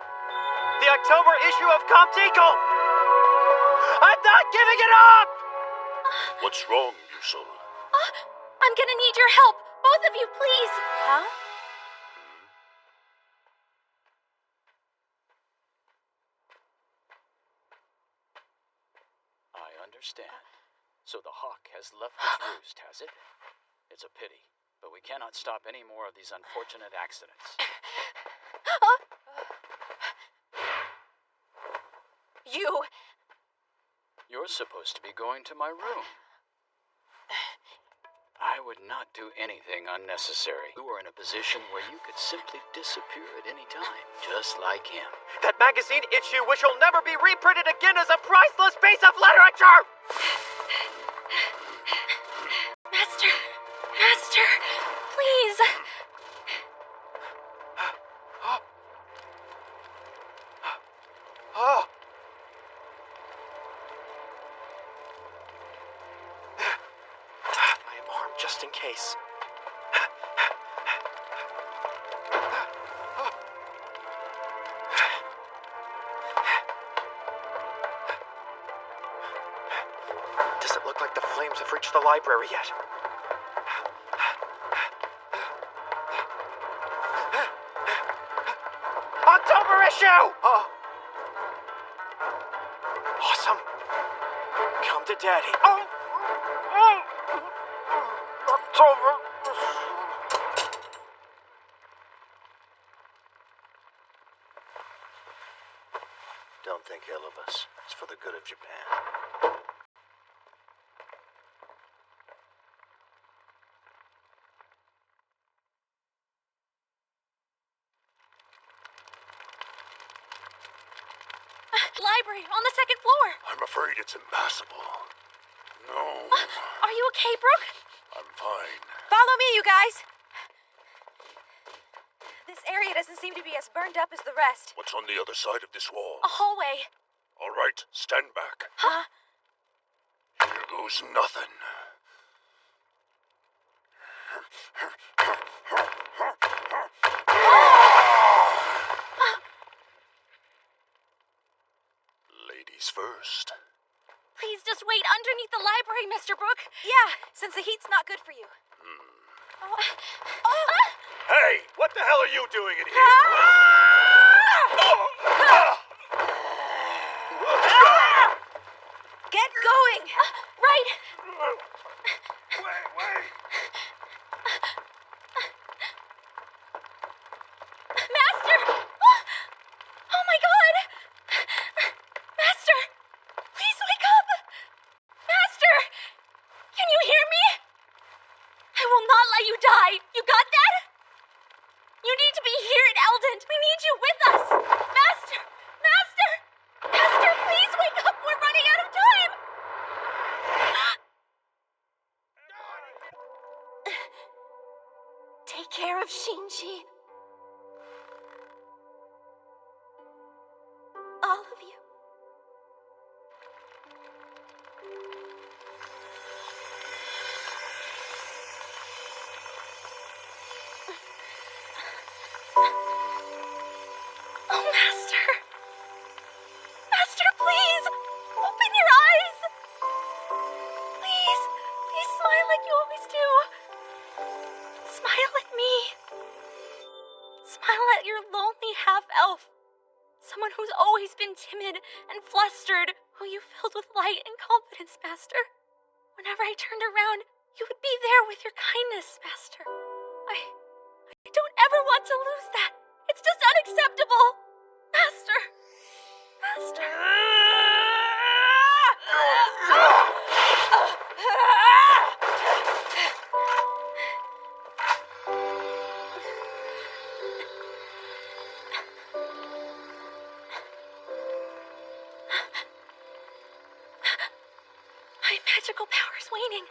The October issue of Comte Eagle. I'm not giving it up! What's wrong, Yusul? I'm gonna need your help. Both of you, please. Huh? I understand. So the hawk has left its roost, has it? It's a pity, but we cannot stop any more of these unfortunate accidents. You're supposed to be going to my room. I would not do anything unnecessary. You are in a position where you could simply disappear at any time, just like him. That magazine issue, which will never be reprinted again, is a priceless piece of literature! Master, please. I am armed just in case. Doesn't look like the flames have reached the library yet. October issue! Awesome. Come to Daddy. October. Don't think ill of us. It's for the good of Japan. Library on the second floor. I'm afraid it's impassable. No. Are you okay, Brooke? I'm fine. Follow me, you guys. This area doesn't seem to be as burned up as the rest. What's on the other side of this wall? A hallway. All right, stand back. Huh? Here goes nothing. Ladies first. Please just wait underneath the library, Mr. Brooke. Yeah, since the heat's not good for you. Hey, what the hell are you doing in here? Get going! Right! Wait! Master! Oh my God! Master! Please wake up! Master! Can you hear me? I will not let you die. You got that? You need to be here at Eldent. We need you with us. Master! Master! Master, please wake up. We're running out of time. Take care of Shinji. All of you. Smile at your lonely half-elf. Someone who's always been timid and flustered, who you filled with light and confidence, Master. Whenever I turned around, you would be there with your kindness, Master. I don't ever want to lose that. It's just unacceptable. Master. Master. My magical power is waning.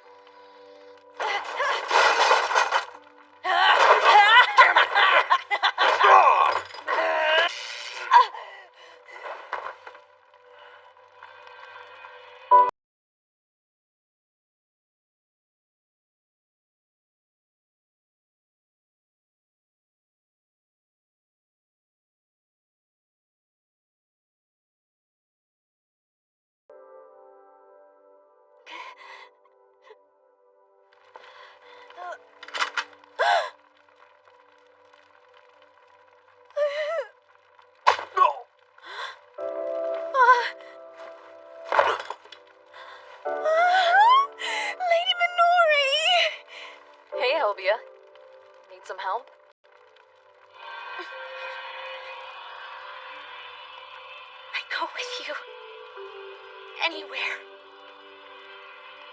Lady Minori! Hey, Elvia. Need some help? I go with you. Anywhere.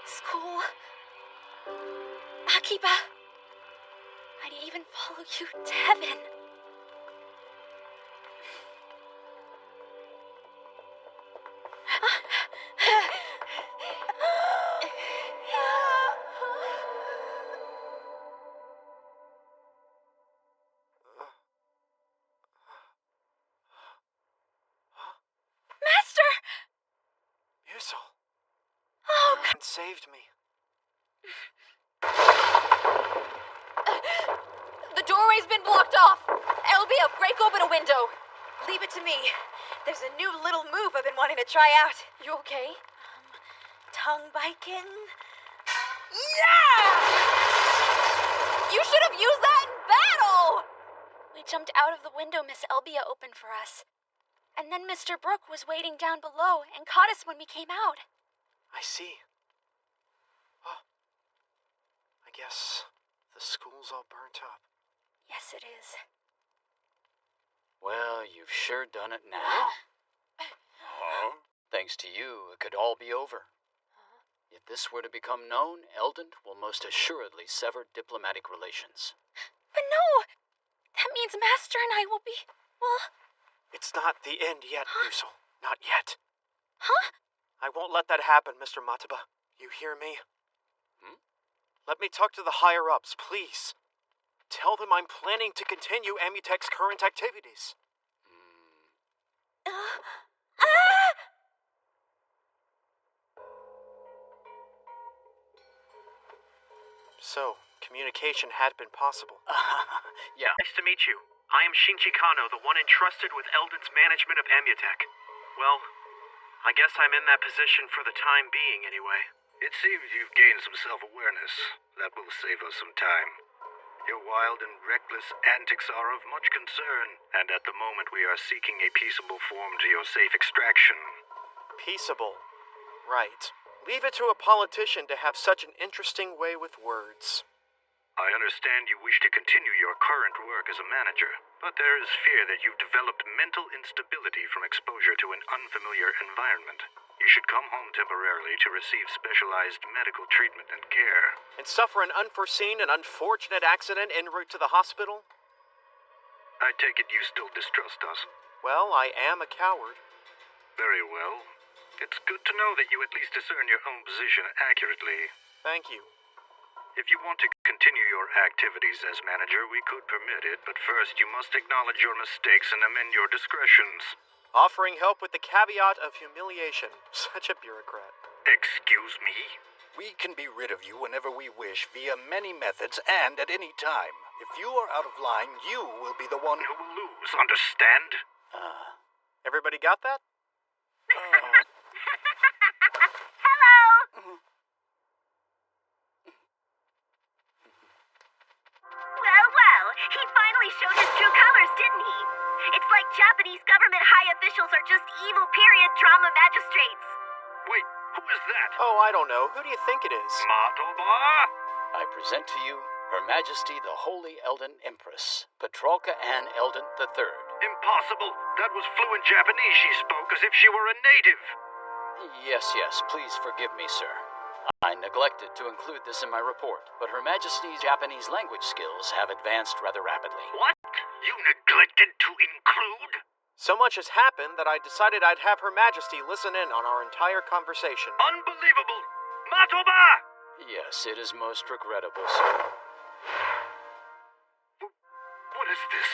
School. Akiba. I'd even follow you to heaven. Master! Musil. Oh, God saved me. The doorway's been blocked off. Elvia, break open a window. Leave it to me. There's a new little move I've been wanting to try out. You okay? Tongue biking. Yeah! You should have used that in battle! We jumped out of the window Miss Elvia opened for us. And then Mr. Brooke was waiting down below and caught us when we came out. I see. Oh. I guess the school's all burnt up. Yes, it is. Well, you've sure done it now. Huh? Thanks to you, it could all be over. If this were to become known, Eldent will most assuredly sever diplomatic relations. But no! That means Master and I will be, well... It's not the end yet, Musil. Not yet. Huh? I won't let that happen, Mr. Mataba. You hear me? Let me talk to the higher-ups, please. Tell them I'm planning to continue Amutech's current activities. So, communication had been possible. Yeah. Nice to meet you. I am Shinji Kano, the one entrusted with Eldent's management of Amutech. Well, I guess I'm in that position for the time being, anyway. It seems you've gained some self-awareness. That will save us some time. Your wild and reckless antics are of much concern, and at the moment we are seeking a peaceable form to your safe extraction. Peaceable. Right. Leave it to a politician to have such an interesting way with words. I understand you wish to continue your current work as a manager, but there is fear that you've developed mental instability from exposure to an unfamiliar environment. You should come home temporarily to receive specialized medical treatment and care. And suffer an unforeseen and unfortunate accident en route to the hospital? I take it you still distrust us. Well, I am a coward. Very well. It's good to know that you at least discern your own position accurately. Thank you. If you want to continue your activities as manager, we could permit it, but first you must acknowledge your mistakes and amend your discretions. Offering help with the caveat of humiliation. Such a bureaucrat. Excuse me? We can be rid of you whenever we wish via many methods and at any time. If you are out of line, you will be the one who will lose, understand? Everybody got that? Hello! Well, he finally showed his true colors It's like Japanese government high officials are just evil period drama magistrates. Wait, who is that? Oh, I don't know. Who do you think it is? Matoba? I present to you Her Majesty the Holy Elden Empress, Petralka Ann Elden III. Impossible. That was fluent Japanese she spoke as if she were a native. Yes, please forgive me, sir. I neglected to include this in my report, but Her Majesty's Japanese language skills have advanced rather rapidly. What? You neglected to include? So much has happened that I decided I'd have Her Majesty listen in on our entire conversation. Unbelievable! Matoba! Yes, it is most regrettable, sir. What is this?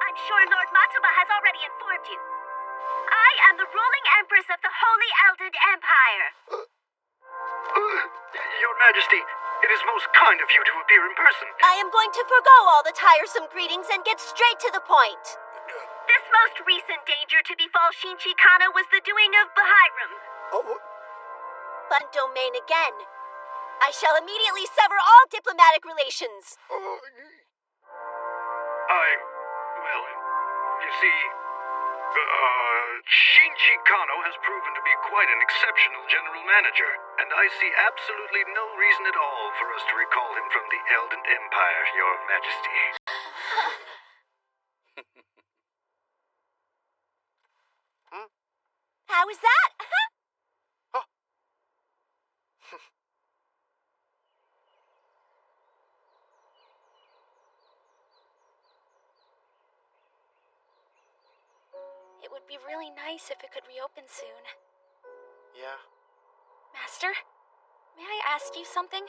I'm sure Lord Matoba has already informed you. I am the ruling Empress of the Holy Elden Empire. Your Majesty, it is most kind of you to appear in person. I am going to forgo all the tiresome greetings and get straight to the point. This most recent danger to befall Shinchi Kano was the doing of Bahairam. Fun domain again. I shall immediately sever all diplomatic relations. Well, you see, Shinchi Kano has proven to be quite an exceptional general manager, and I see absolutely no reason at all for us to recall him from the Elden Empire, Your Majesty. How is that? It would be really nice if it could reopen soon. Yeah. Master, may I ask you something?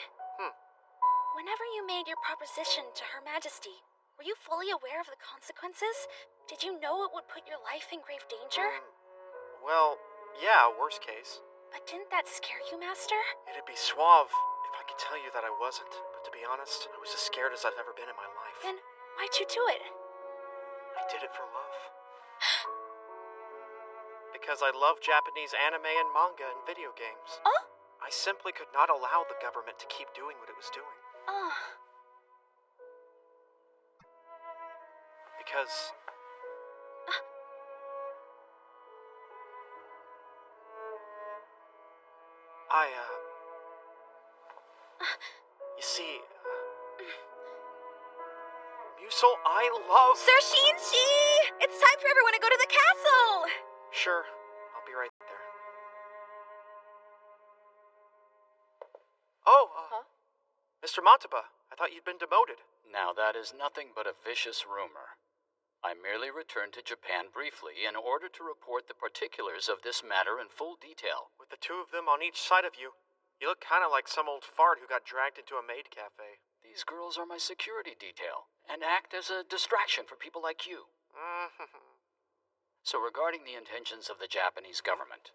Whenever you made your proposition to Her Majesty, were you fully aware of the consequences? Did you know it would put your life in grave danger? Well, yeah, worst case. But didn't that scare you, Master? It'd be suave if I could tell you that I wasn't. But to be honest, I was as scared as I've ever been in my life. Then why'd you do it? I did it for love. Because I love Japanese anime and manga and video games. Oh? I simply could not allow the government to keep doing what it was doing. Oh. Because... You see... Musel, I love... Sir Shinchi! It's time for everyone to go to the castle! Sure, I'll be right there. Oh, Mr. Matoba, I thought you'd been demoted. Now that is nothing but a vicious rumor. I merely returned to Japan briefly in order to report the particulars of this matter in full detail. With the two of them on each side of you, you look kind of like some old fart who got dragged into a maid cafe. These girls are my security detail and act as a distraction for people like you. So regarding the intentions of the Japanese government...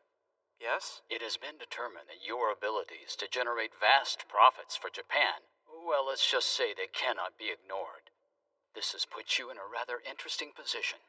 Yes? It has been determined that your abilities to generate vast profits for Japan, well, let's just say they cannot be ignored. This has put you in a rather interesting position.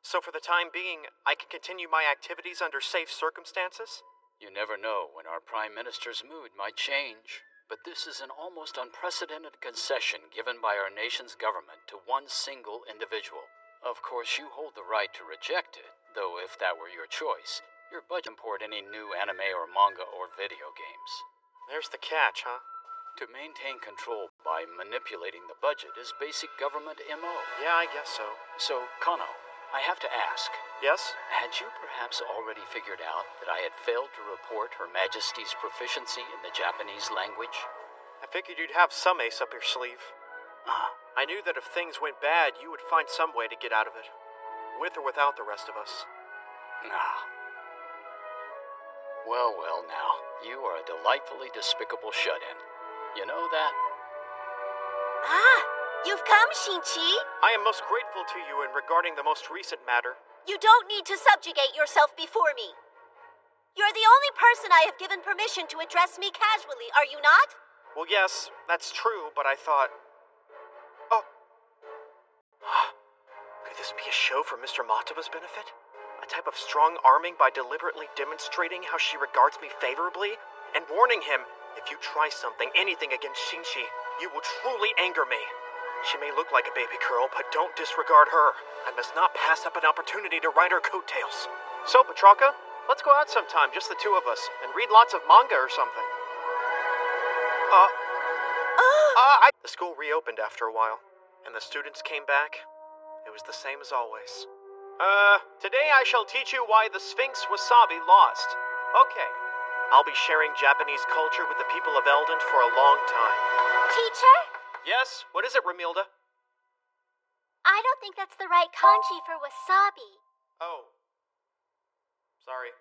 So for the time being, I can continue my activities under safe circumstances? You never know when our Prime Minister's mood might change, but this is an almost unprecedented concession given by our nation's government to one single individual. Of course, you hold the right to reject it, though if that were your choice, your budget import any new anime or manga or video games. There's the catch, huh? To maintain control by manipulating the budget is basic government MO. Yeah, I guess so. So, Kano, I have to ask. Yes? Had you perhaps already figured out that I had failed to report Her Majesty's proficiency in the Japanese language? I figured you'd have some ace up your sleeve. I knew that if things went bad, you would find some way to get out of it. With or without the rest of us. Well, now, you are a delightfully despicable shut-in. You know that? You've come, Shinchi. I am most grateful to you in regarding the most recent matter. You don't need to subjugate yourself before me. You're the only person I have given permission to address me casually, are you not? Well, yes, that's true, but I thought... Could this be a show for Mr. Matoba's benefit? A type of strong arming by deliberately demonstrating how she regards me favorably? And warning him, if you try something, anything against Shinchi, you will truly anger me. She may look like a baby girl, but don't disregard her. I must not pass up an opportunity to ride her coattails. So, Petrarca, let's go out sometime, just the two of us, and read lots of manga or something. The school reopened after a while, and the students came back. It was the same as always. Today I shall teach you why the Sphinx Wasabi lost. Okay. I'll be sharing Japanese culture with the people of Eldon for a long time. Teacher? Yes? What is it, Ramilda? I don't think that's the right kanji for wasabi. Oh. Sorry.